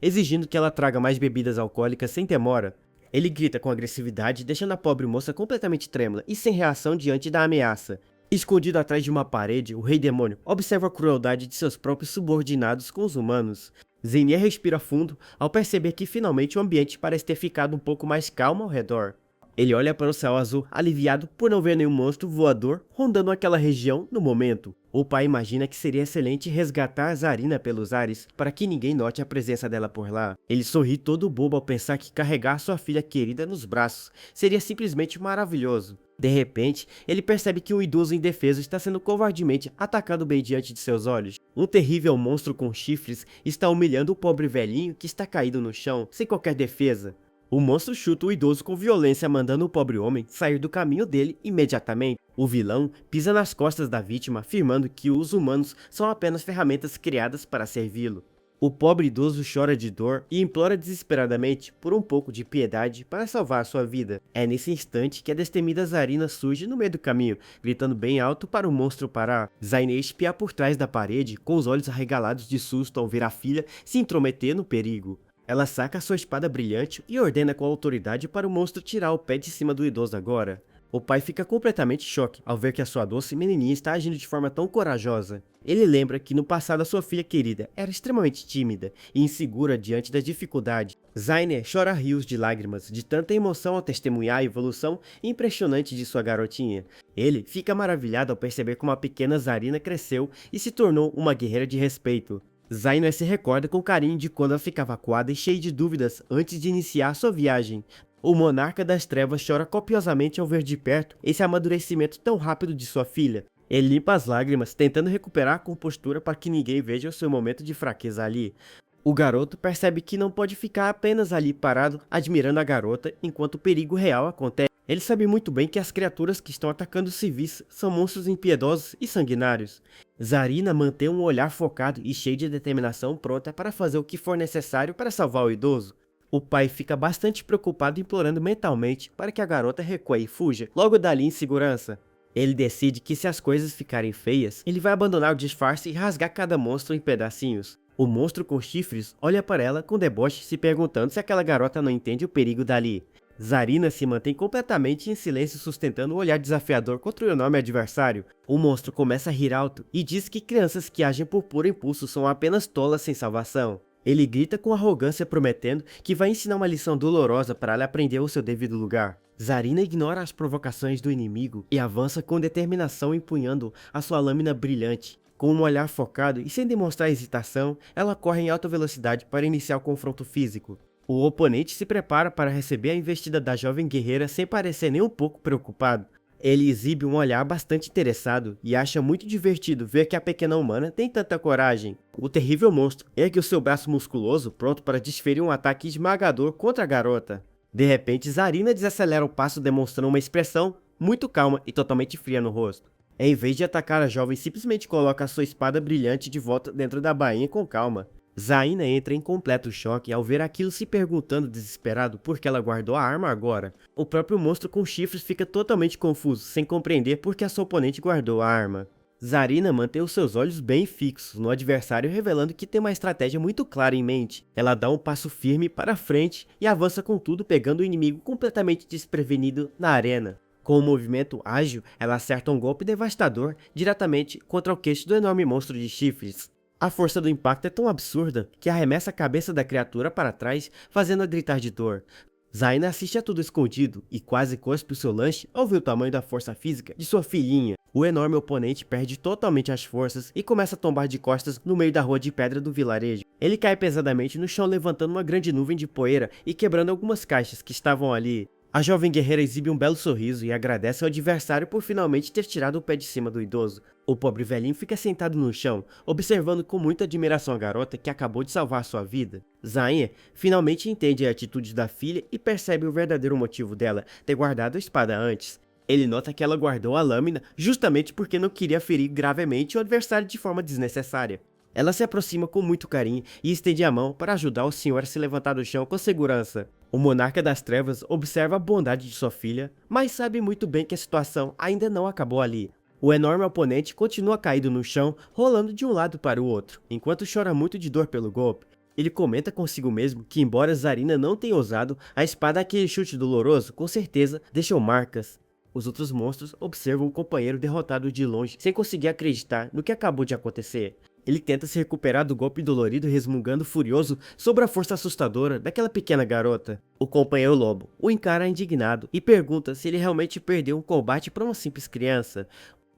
exigindo que ela traga mais bebidas alcoólicas sem demora. Ele grita com agressividade, deixando a pobre moça completamente trêmula e sem reação diante da ameaça. Escondido atrás de uma parede, o rei demônio observa a crueldade de seus próprios subordinados com os humanos. Zenier respira fundo ao perceber que finalmente o ambiente parece ter ficado um pouco mais calmo ao redor. Ele olha para o céu azul, aliviado por não ver nenhum monstro voador rondando aquela região no momento. O pai imagina que seria excelente resgatar Zarina pelos ares para que ninguém note a presença dela por lá. Ele sorri todo bobo ao pensar que carregar sua filha querida nos braços seria simplesmente maravilhoso. De repente, ele percebe que um idoso indefeso está sendo covardemente atacado bem diante de seus olhos. Um terrível monstro com chifres está humilhando o pobre velhinho que está caído no chão, sem qualquer defesa. O monstro chuta o idoso com violência, mandando o pobre homem sair do caminho dele imediatamente. O vilão pisa nas costas da vítima, afirmando que os humanos são apenas ferramentas criadas para servi-lo. O pobre idoso chora de dor e implora desesperadamente por um pouco de piedade para salvar sua vida. É nesse instante que a destemida Zarina surge no meio do caminho, gritando bem alto para o monstro parar. Zaina espia por trás da parede, com os olhos arregalados de susto ao ver a filha se intrometer no perigo. Ela saca sua espada brilhante e ordena com autoridade para o monstro tirar o pé de cima do idoso agora. O pai fica completamente em choque ao ver que a sua doce menininha está agindo de forma tão corajosa. Ele lembra que no passado a sua filha querida era extremamente tímida e insegura diante das dificuldades. Zaina chora rios de lágrimas de tanta emoção ao testemunhar a evolução impressionante de sua garotinha. Ele fica maravilhado ao perceber como a pequena Zarina cresceu e se tornou uma guerreira de respeito. Zaina se recorda com carinho de quando ela ficava acuada e cheia de dúvidas antes de iniciar sua viagem. O monarca das trevas chora copiosamente ao ver de perto esse amadurecimento tão rápido de sua filha. Ele limpa as lágrimas, tentando recuperar a compostura para que ninguém veja o seu momento de fraqueza ali. O garoto percebe que não pode ficar apenas ali parado, admirando a garota, enquanto o perigo real acontece. Ele sabe muito bem que as criaturas que estão atacando os civis são monstros impiedosos e sanguinários. Zarina mantém um olhar focado e cheio de determinação, pronta para fazer o que for necessário para salvar o idoso. O pai fica bastante preocupado, implorando mentalmente para que a garota recue e fuja logo dali em segurança. Ele decide que se as coisas ficarem feias, ele vai abandonar o disfarce e rasgar cada monstro em pedacinhos. O monstro com chifres olha para ela com deboche, se perguntando se aquela garota não entende o perigo dali. Zarina se mantém completamente em silêncio, sustentando um olhar desafiador contra o enorme adversário. O monstro começa a rir alto e diz que crianças que agem por puro impulso são apenas tolas sem salvação. Ele grita com arrogância, prometendo que vai ensinar uma lição dolorosa para ela aprender o seu devido lugar. Zarina ignora as provocações do inimigo e avança com determinação, empunhando a sua lâmina brilhante. Com um olhar focado e sem demonstrar hesitação, ela corre em alta velocidade para iniciar o confronto físico. O oponente se prepara para receber a investida da jovem guerreira sem parecer nem um pouco preocupado. Ele exibe um olhar bastante interessado e acha muito divertido ver que a pequena humana tem tanta coragem. O terrível monstro ergue o seu braço musculoso, pronto para desferir um ataque esmagador contra a garota. De repente, Zarina desacelera o passo, demonstrando uma expressão muito calma e totalmente fria no rosto. Em vez de atacar a jovem, simplesmente coloca a sua espada brilhante de volta dentro da bainha com calma. Zaina entra em completo choque ao ver aquilo, se perguntando desesperado por que ela guardou a arma agora. O próprio monstro com chifres fica totalmente confuso, sem compreender por que a sua oponente guardou a arma. Zarina mantém os seus olhos bem fixos no adversário, revelando que tem uma estratégia muito clara em mente. Ela dá um passo firme para frente e avança com tudo, pegando o inimigo completamente desprevenido na arena. Com um movimento ágil, ela acerta um golpe devastador diretamente contra o queixo do enorme monstro de chifres. A força do impacto é tão absurda que arremessa a cabeça da criatura para trás, fazendo-a gritar de dor. Zaina assiste a tudo escondido e quase cospe o seu lanche ao ver o tamanho da força física de sua filhinha. O enorme oponente perde totalmente as forças e começa a tombar de costas no meio da rua de pedra do vilarejo. Ele cai pesadamente no chão, levantando uma grande nuvem de poeira e quebrando algumas caixas que estavam ali. A jovem guerreira exibe um belo sorriso e agradece ao adversário por finalmente ter tirado o pé de cima do idoso. O pobre velhinho fica sentado no chão, observando com muita admiração a garota que acabou de salvar sua vida. Zaina finalmente entende a atitude da filha e percebe o verdadeiro motivo dela ter guardado a espada antes. Ele nota que ela guardou a lâmina justamente porque não queria ferir gravemente o adversário de forma desnecessária. Ela se aproxima com muito carinho e estende a mão para ajudar o senhor a se levantar do chão com segurança. O monarca das trevas observa a bondade de sua filha, mas sabe muito bem que a situação ainda não acabou ali. O enorme oponente continua caído no chão, rolando de um lado para o outro, enquanto chora muito de dor pelo golpe. Ele comenta consigo mesmo que, embora Zarina não tenha usado a espada, aquele chute doloroso com certeza deixou marcas. Os outros monstros observam o companheiro derrotado de longe, sem conseguir acreditar no que acabou de acontecer. Ele tenta se recuperar do golpe dolorido, resmungando furioso sobre a força assustadora daquela pequena garota. O companheiro lobo o encara indignado e pergunta se ele realmente perdeu um combate para uma simples criança.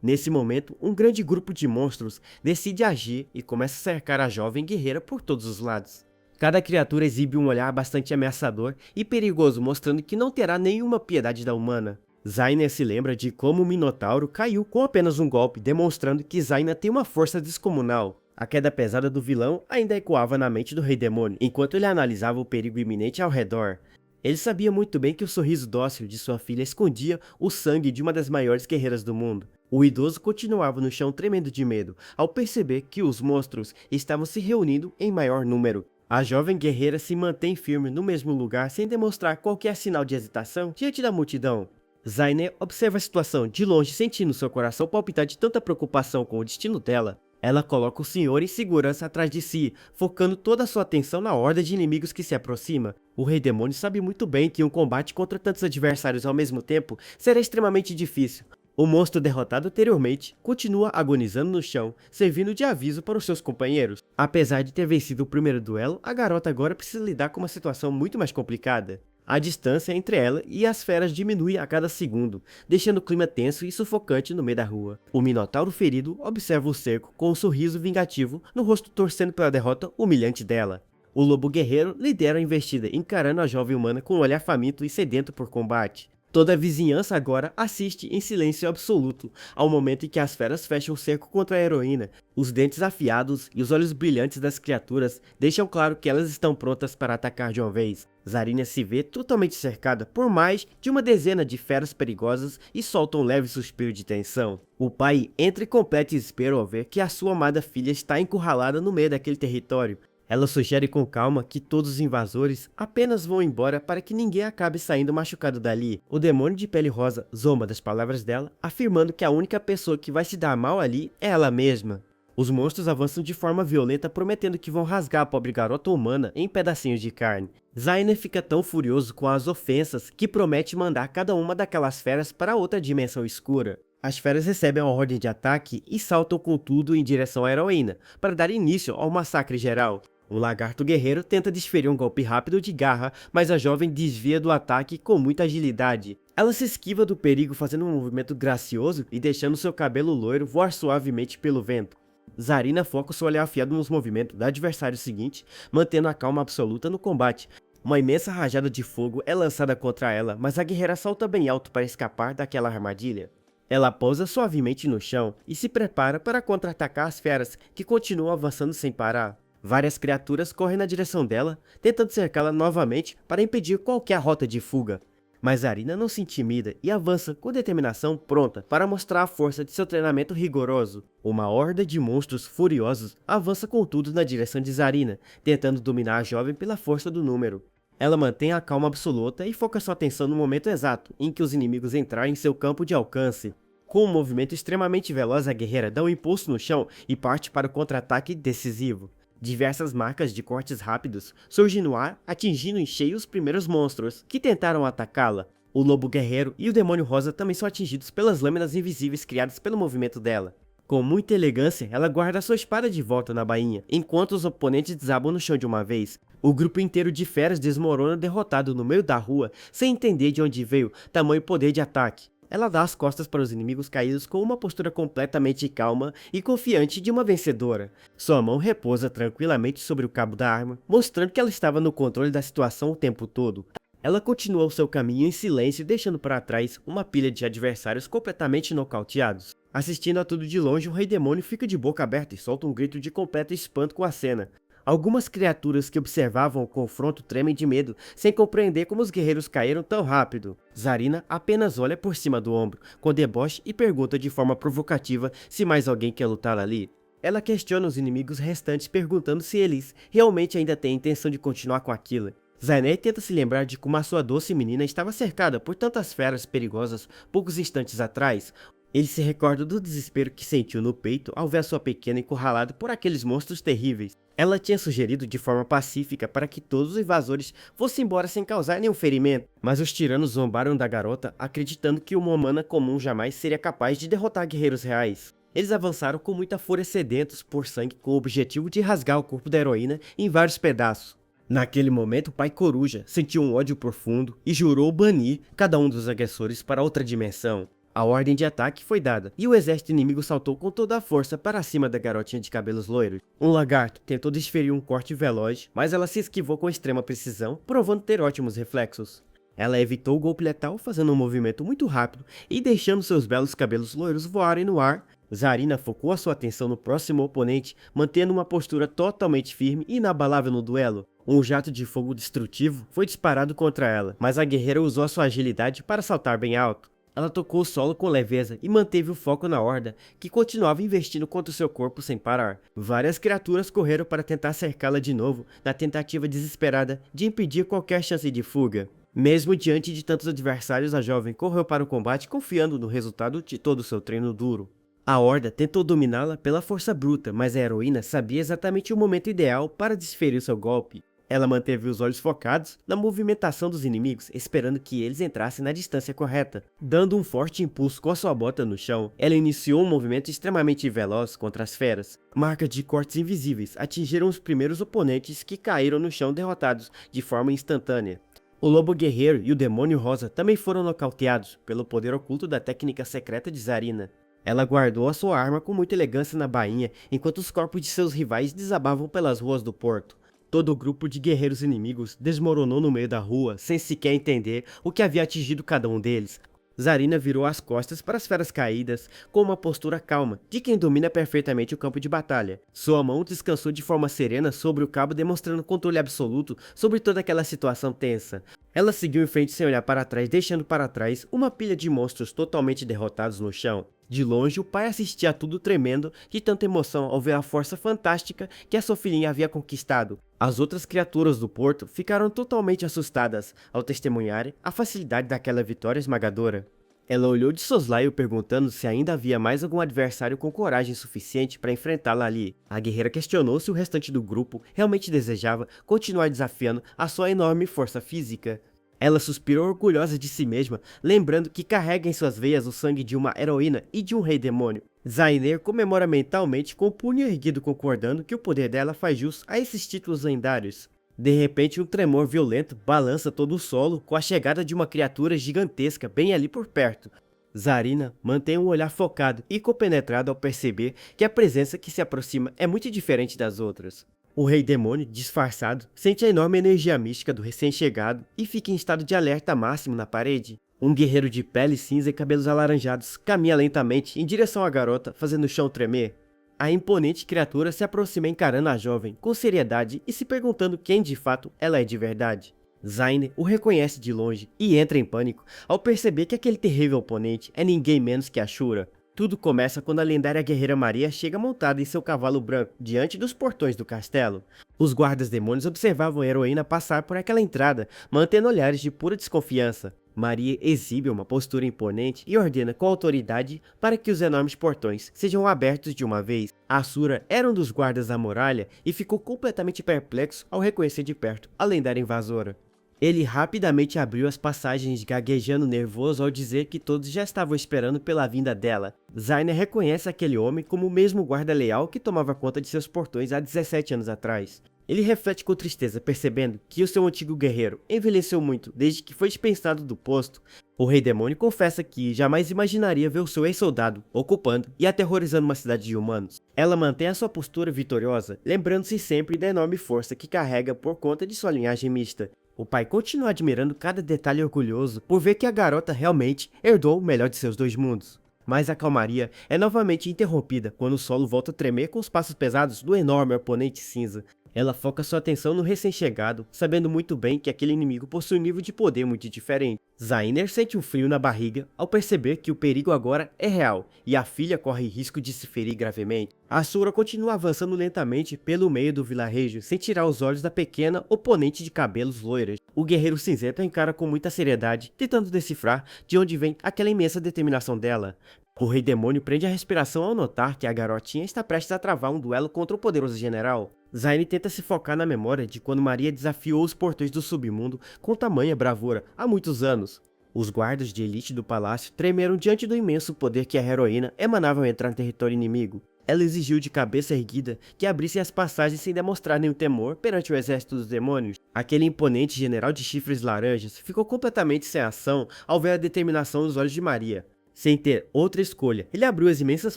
Nesse momento, um grande grupo de monstros decide agir e começa a cercar a jovem guerreira por todos os lados. Cada criatura exibe um olhar bastante ameaçador e perigoso, mostrando que não terá nenhuma piedade da humana. Zaina se lembra de como o Minotauro caiu com apenas um golpe, demonstrando que Zaina tem uma força descomunal. A queda pesada do vilão ainda ecoava na mente do Rei Demônio, enquanto ele analisava o perigo iminente ao redor. Ele sabia muito bem que o sorriso dócil de sua filha escondia o sangue de uma das maiores guerreiras do mundo. O idoso continuava no chão tremendo de medo, ao perceber que os monstros estavam se reunindo em maior número. A jovem guerreira se mantém firme no mesmo lugar sem demonstrar qualquer sinal de hesitação diante da multidão. Zaine observa a situação de longe, sentindo seu coração palpitar de tanta preocupação com o destino dela. Ela coloca o senhor em segurança atrás de si, focando toda a sua atenção na horda de inimigos que se aproxima. O Rei Demônio sabe muito bem que um combate contra tantos adversários ao mesmo tempo será extremamente difícil. O monstro derrotado anteriormente continua agonizando no chão, servindo de aviso para os seus companheiros. Apesar de ter vencido o primeiro duelo, a garota agora precisa lidar com uma situação muito mais complicada. A distância entre ela e as feras diminui a cada segundo, deixando o clima tenso e sufocante no meio da rua. O Minotauro ferido observa o cerco com um sorriso vingativo no rosto, torcendo pela derrota humilhante dela. O lobo guerreiro lidera a investida, encarando a jovem humana com um olhar faminto e sedento por combate. Toda a vizinhança agora assiste em silêncio absoluto ao momento em que as feras fecham o cerco contra a heroína. Os dentes afiados e os olhos brilhantes das criaturas deixam claro que elas estão prontas para atacar de uma vez. Zarina se vê totalmente cercada por mais de uma dezena de feras perigosas e solta um leve suspiro de tensão. O pai entra em completo desespero ao ver que a sua amada filha está encurralada no meio daquele território. Ela sugere com calma que todos os invasores apenas vão embora para que ninguém acabe saindo machucado dali. O demônio de pele rosa zomba das palavras dela, afirmando que a única pessoa que vai se dar mal ali é ela mesma. Os monstros avançam de forma violenta, prometendo que vão rasgar a pobre garota humana em pedacinhos de carne. Zaine fica tão furioso com as ofensas que promete mandar cada uma daquelas feras para outra dimensão escura. As feras recebem a ordem de ataque e saltam com tudo em direção à heroína, para dar início ao massacre geral. O lagarto guerreiro tenta desferir um golpe rápido de garra, mas a jovem desvia do ataque com muita agilidade. Ela se esquiva do perigo fazendo um movimento gracioso e deixando seu cabelo loiro voar suavemente pelo vento. Zarina foca seu olhar afiado nos movimentos do adversário seguinte, mantendo a calma absoluta no combate. Uma imensa rajada de fogo é lançada contra ela, mas a guerreira salta bem alto para escapar daquela armadilha. Ela pousa suavemente no chão e se prepara para contra-atacar as feras, que continuam avançando sem parar. Várias criaturas correm na direção dela, tentando cercá-la novamente para impedir qualquer rota de fuga. Mas Zarina não se intimida e avança com determinação, pronta para mostrar a força de seu treinamento rigoroso. Uma horda de monstros furiosos avança com tudo na direção de Zarina, tentando dominar a jovem pela força do número. Ela mantém a calma absoluta e foca sua atenção no momento exato em que os inimigos entrarem em seu campo de alcance. Com um movimento extremamente veloz, a guerreira dá um impulso no chão e parte para o contra-ataque decisivo. Diversas marcas de cortes rápidos surgem no ar, atingindo em cheio os primeiros monstros que tentaram atacá-la. O lobo guerreiro e o demônio rosa também são atingidos pelas lâminas invisíveis criadas pelo movimento dela. Com muita elegância, ela guarda sua espada de volta na bainha, enquanto os oponentes desabam no chão de uma vez. O grupo inteiro de feras desmorona derrotado no meio da rua, sem entender de onde veio tamanho poder de ataque. Ela dá as costas para os inimigos caídos com uma postura completamente calma e confiante de uma vencedora. Sua mão repousa tranquilamente sobre o cabo da arma, mostrando que ela estava no controle da situação o tempo todo. Ela continua o seu caminho em silêncio, deixando para trás uma pilha de adversários completamente nocauteados. Assistindo a tudo de longe, o Rei Demônio fica de boca aberta e solta um grito de completo espanto com a cena. Algumas criaturas que observavam o confronto tremem de medo, sem compreender como os guerreiros caíram tão rápido. Zarina apenas olha por cima do ombro, com deboche, e pergunta de forma provocativa se mais alguém quer lutar ali. Ela questiona os inimigos restantes, perguntando se eles realmente ainda têm intenção de continuar com aquilo. Zaine tenta se lembrar de como a sua doce menina estava cercada por tantas feras perigosas poucos instantes atrás. Ele se recorda do desespero que sentiu no peito ao ver a sua pequena encurralada por aqueles monstros terríveis. Ela tinha sugerido de forma pacífica para que todos os invasores fossem embora sem causar nenhum ferimento, mas os tiranos zombaram da garota, acreditando que uma humana comum jamais seria capaz de derrotar guerreiros reais. Eles avançaram com muita fúria, sedentos por sangue, com o objetivo de rasgar o corpo da heroína em vários pedaços. Naquele momento, o pai Coruja sentiu um ódio profundo e jurou banir cada um dos agressores para outra dimensão. A ordem de ataque foi dada, e o exército inimigo saltou com toda a força para cima da garotinha de cabelos loiros. Um lagarto tentou desferir um corte veloz, mas ela se esquivou com extrema precisão, provando ter ótimos reflexos. Ela evitou o golpe letal, fazendo um movimento muito rápido e deixando seus belos cabelos loiros voarem no ar. Zarina focou a sua atenção no próximo oponente, mantendo uma postura totalmente firme e inabalável no duelo. Um jato de fogo destrutivo foi disparado contra ela, mas a guerreira usou a sua agilidade para saltar bem alto. Ela tocou o solo com leveza e manteve o foco na horda, que continuava investindo contra o seu corpo sem parar. Várias criaturas correram para tentar cercá-la de novo, na tentativa desesperada de impedir qualquer chance de fuga. Mesmo diante de tantos adversários, a jovem correu para o combate confiando no resultado de todo o seu treino duro. A horda tentou dominá-la pela força bruta, mas a heroína sabia exatamente o momento ideal para desferir seu golpe. Ela manteve os olhos focados na movimentação dos inimigos, esperando que eles entrassem na distância correta. Dando um forte impulso com a sua bota no chão, ela iniciou um movimento extremamente veloz contra as feras. Marcas de cortes invisíveis atingiram os primeiros oponentes que caíram no chão derrotados de forma instantânea. O lobo guerreiro e o demônio rosa também foram nocauteados pelo poder oculto da técnica secreta de Zarina. Ela guardou a sua arma com muita elegância na bainha, enquanto os corpos de seus rivais desabavam pelas ruas do porto. Todo o grupo de guerreiros inimigos desmoronou no meio da rua, sem sequer entender o que havia atingido cada um deles. Zarina virou as costas para as feras caídas, com uma postura calma, de quem domina perfeitamente o campo de batalha. Sua mão descansou de forma serena sobre o cabo, demonstrando controle absoluto sobre toda aquela situação tensa. Ela seguiu em frente sem olhar para trás, deixando para trás uma pilha de monstros totalmente derrotados no chão. De longe, o pai assistia a tudo tremendo de tanta emoção ao ver a força fantástica que a sua filhinha havia conquistado. As outras criaturas do porto ficaram totalmente assustadas ao testemunharem a facilidade daquela vitória esmagadora. Ela olhou de soslaio perguntando se ainda havia mais algum adversário com coragem suficiente para enfrentá-la ali. A guerreira questionou se o restante do grupo realmente desejava continuar desafiando a sua enorme força física. Ela suspirou orgulhosa de si mesma, lembrando que carrega em suas veias o sangue de uma heroína e de um rei demônio. Zainer comemora mentalmente com o punho erguido, concordando que o poder dela faz jus a esses títulos lendários. De repente, um tremor violento balança todo o solo com a chegada de uma criatura gigantesca bem ali por perto. Zarina mantém um olhar focado e compenetrado ao perceber que a presença que se aproxima é muito diferente das outras. O rei demônio, disfarçado, sente a enorme energia mística do recém-chegado e fica em estado de alerta máximo na parede. Um guerreiro de pele cinza e cabelos alaranjados caminha lentamente em direção à garota, fazendo o chão tremer. A imponente criatura se aproxima encarando a jovem com seriedade e se perguntando quem de fato ela é de verdade. Zaine o reconhece de longe e entra em pânico ao perceber que aquele terrível oponente é ninguém menos que Ashura. Tudo começa quando a lendária guerreira Maria chega montada em seu cavalo branco diante dos portões do castelo. Os guardas demônios observavam a heroína passar por aquela entrada, mantendo olhares de pura desconfiança. Maria exibe uma postura imponente e ordena com autoridade para que os enormes portões sejam abertos de uma vez. Ashura era um dos guardas da muralha e ficou completamente perplexo ao reconhecer de perto a lendária invasora. Ele rapidamente abriu as passagens, gaguejando nervoso ao dizer que todos já estavam esperando pela vinda dela. Zaina reconhece aquele homem como o mesmo guarda leal que tomava conta de seus portões há 17 anos atrás. Ele reflete com tristeza, percebendo que o seu antigo guerreiro envelheceu muito desde que foi dispensado do posto. O rei demônio confessa que jamais imaginaria ver o seu ex-soldado ocupando e aterrorizando uma cidade de humanos. Ela mantém a sua postura vitoriosa, lembrando-se sempre da enorme força que carrega por conta de sua linhagem mista. O pai continua admirando cada detalhe orgulhoso por ver que a garota realmente herdou o melhor de seus dois mundos. Mas a calmaria é novamente interrompida quando o solo volta a tremer com os passos pesados do enorme oponente cinza. Ela foca sua atenção no recém-chegado, sabendo muito bem que aquele inimigo possui um nível de poder muito diferente. Zainer sente um frio na barriga ao perceber que o perigo agora é real e a filha corre risco de se ferir gravemente. Ashura continua avançando lentamente pelo meio do vilarejo, sem tirar os olhos da pequena oponente de cabelos loiros. O guerreiro cinzento a encara com muita seriedade, tentando decifrar de onde vem aquela imensa determinação dela. O rei demônio prende a respiração ao notar que a garotinha está prestes a travar um duelo contra o poderoso general. Zaine tenta se focar na memória de quando Maria desafiou os portões do submundo com tamanha bravura há muitos anos. Os guardas de elite do palácio tremeram diante do imenso poder que a heroína emanava ao entrar no território inimigo. Ela exigiu de cabeça erguida que abrissem as passagens sem demonstrar nenhum temor perante o exército dos demônios. Aquele imponente general de chifres laranjas ficou completamente sem ação ao ver a determinação nos olhos de Maria. Sem ter outra escolha, ele abriu as imensas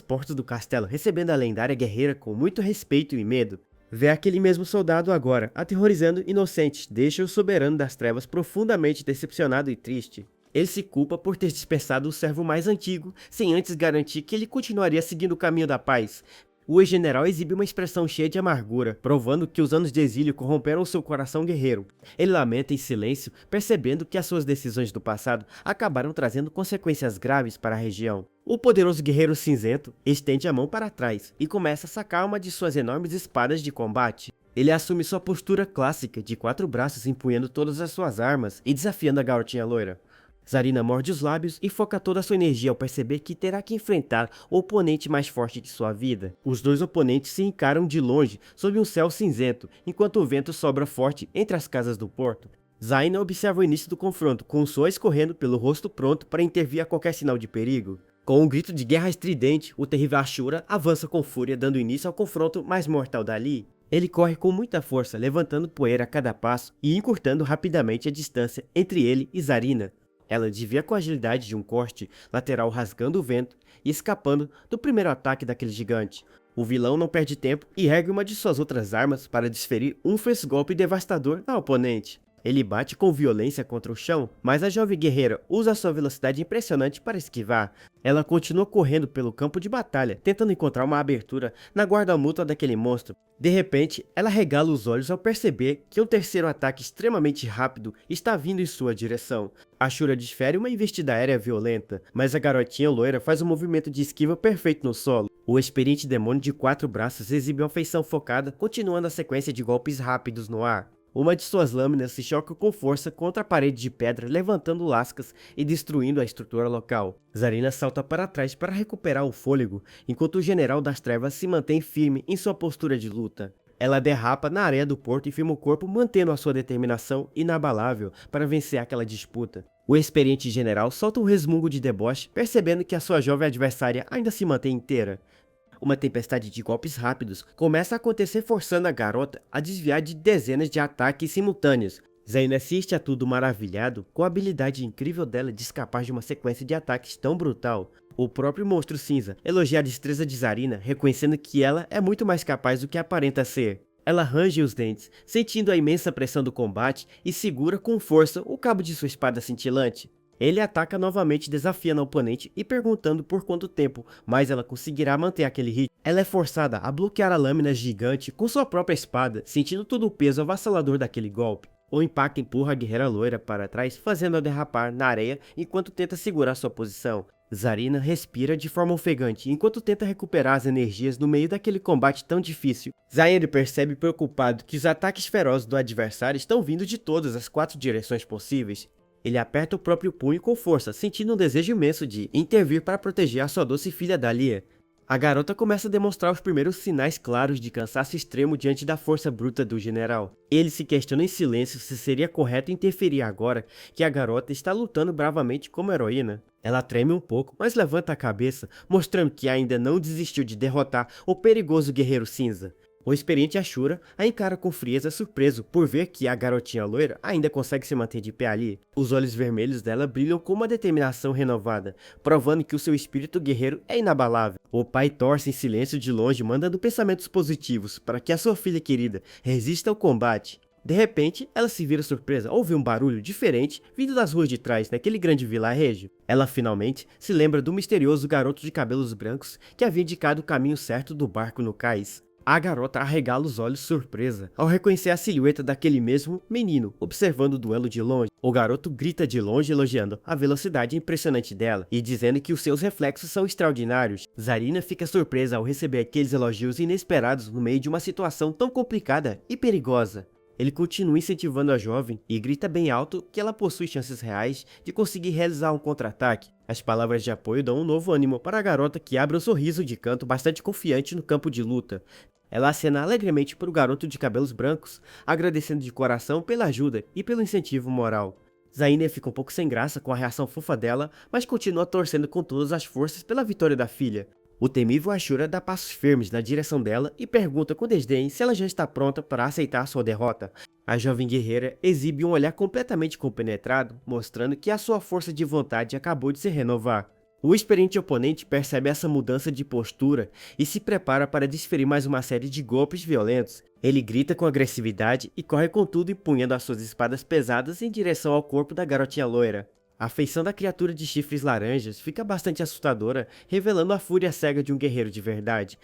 portas do castelo, recebendo a lendária guerreira com muito respeito e medo. Ver aquele mesmo soldado agora, aterrorizando inocentes, deixa o soberano das trevas profundamente decepcionado e triste. Ele se culpa por ter dispersado o servo mais antigo, sem antes garantir que ele continuaria seguindo o caminho da paz. O ex-general exibe uma expressão cheia de amargura, provando que os anos de exílio corromperam seu coração guerreiro. Ele lamenta em silêncio, percebendo que as suas decisões do passado acabaram trazendo consequências graves para a região. O poderoso guerreiro cinzento estende a mão para trás e começa a sacar uma de suas enormes espadas de combate. Ele assume sua postura clássica de 4 braços empunhando todas as suas armas e desafiando a garotinha loira. Zarina morde os lábios e foca toda a sua energia ao perceber que terá que enfrentar o oponente mais forte de sua vida. Os dois oponentes se encaram de longe sob um céu cinzento, enquanto o vento sobra forte entre as casas do porto. Zaina observa o início do confronto, com o suor escorrendo pelo rosto pronto para intervir a qualquer sinal de perigo. Com um grito de guerra estridente, o terrível Ashura avança com fúria, dando início ao confronto mais mortal dali. Ele corre com muita força, levantando poeira a cada passo e encurtando rapidamente a distância entre ele e Zarina. Ela desvia com a agilidade de um corte lateral rasgando o vento e escapando do primeiro ataque daquele gigante. O vilão não perde tempo e ergue uma de suas outras armas para desferir um fez golpe devastador na oponente. Ele bate com violência contra o chão, mas a jovem guerreira usa sua velocidade impressionante para esquivar. Ela continua correndo pelo campo de batalha, tentando encontrar uma abertura na guarda mútua daquele monstro. De repente, ela regala os olhos ao perceber que um terceiro ataque extremamente rápido está vindo em sua direção. Ashura desfere uma investida aérea violenta, mas a garotinha loira faz um movimento de esquiva perfeito no solo. O experiente demônio de 4 braços exibe uma feição focada, continuando a sequência de golpes rápidos no ar. Uma de suas lâminas se choca com força contra a parede de pedra, levantando lascas e destruindo a estrutura local. Zarina salta para trás para recuperar o fôlego, enquanto o General das Trevas se mantém firme em sua postura de luta. Ela derrapa na areia do porto e firma o corpo, mantendo a sua determinação inabalável para vencer aquela disputa. O experiente general solta um resmungo de deboche, percebendo que a sua jovem adversária ainda se mantém inteira. Uma tempestade de golpes rápidos começa a acontecer, forçando a garota a desviar de dezenas de ataques simultâneos. Zaina assiste a tudo maravilhado com a habilidade incrível dela de escapar de uma sequência de ataques tão brutal. O próprio monstro cinza elogia a destreza de Zarina, reconhecendo que ela é muito mais capaz do que aparenta ser. Ela range os dentes, sentindo a imensa pressão do combate e segura com força o cabo de sua espada cintilante. Ele ataca novamente, desafiando a oponente e perguntando por quanto tempo mais ela conseguirá manter aquele ritmo. Ela é forçada a bloquear a lâmina gigante com sua própria espada, sentindo todo o peso avassalador daquele golpe. O impacto empurra a guerreira loira para trás, fazendo-a derrapar na areia enquanto tenta segurar sua posição. Zarina respira de forma ofegante enquanto tenta recuperar as energias no meio daquele combate tão difícil. Zaina percebe preocupado que os ataques ferozes do adversário estão vindo de todas as 4 direções possíveis. Ele aperta o próprio punho com força, sentindo um desejo imenso de intervir para proteger a sua doce filha Dalia. A garota começa a demonstrar os primeiros sinais claros de cansaço extremo diante da força bruta do general. Ele se questiona em silêncio se seria correto interferir agora que a garota está lutando bravamente como heroína. Ela treme um pouco, mas levanta a cabeça, mostrando que ainda não desistiu de derrotar o perigoso guerreiro cinza. O experiente Ashura a encara com frieza, surpreso por ver que a garotinha loira ainda consegue se manter de pé ali. Os olhos vermelhos dela brilham com uma determinação renovada, provando que o seu espírito guerreiro é inabalável. O pai torce em silêncio de longe, mandando pensamentos positivos para que a sua filha querida resista ao combate. De repente, ela se vira surpresa ao ouvir um barulho diferente vindo das ruas de trás daquele grande vilarejo. Ela finalmente se lembra do misterioso garoto de cabelos brancos que havia indicado o caminho certo do barco no cais. A garota arregala os olhos surpresa ao reconhecer a silhueta daquele mesmo menino observando o duelo de longe. O garoto grita de longe elogiando a velocidade impressionante dela e dizendo que os seus reflexos são extraordinários. Zarina fica surpresa ao receber aqueles elogios inesperados no meio de uma situação tão complicada e perigosa. Ele continua incentivando a jovem e grita bem alto que ela possui chances reais de conseguir realizar um contra-ataque. As palavras de apoio dão um novo ânimo para a garota, que abre um sorriso de canto bastante confiante no campo de luta. Ela acena alegremente para o garoto de cabelos brancos, agradecendo de coração pela ajuda e pelo incentivo moral. Zaina fica um pouco sem graça com a reação fofa dela, mas continua torcendo com todas as forças pela vitória da filha. O temível Ashura dá passos firmes na direção dela e pergunta com desdém se ela já está pronta para aceitar sua derrota. A jovem guerreira exibe um olhar completamente compenetrado, mostrando que a sua força de vontade acabou de se renovar. O experiente oponente percebe essa mudança de postura e se prepara para desferir mais uma série de golpes violentos. Ele grita com agressividade e corre com tudo, empunhando as suas espadas pesadas em direção ao corpo da garotinha loira. A feição da criatura de chifres laranjas fica bastante assustadora, revelando a fúria cega de um guerreiro de verdade.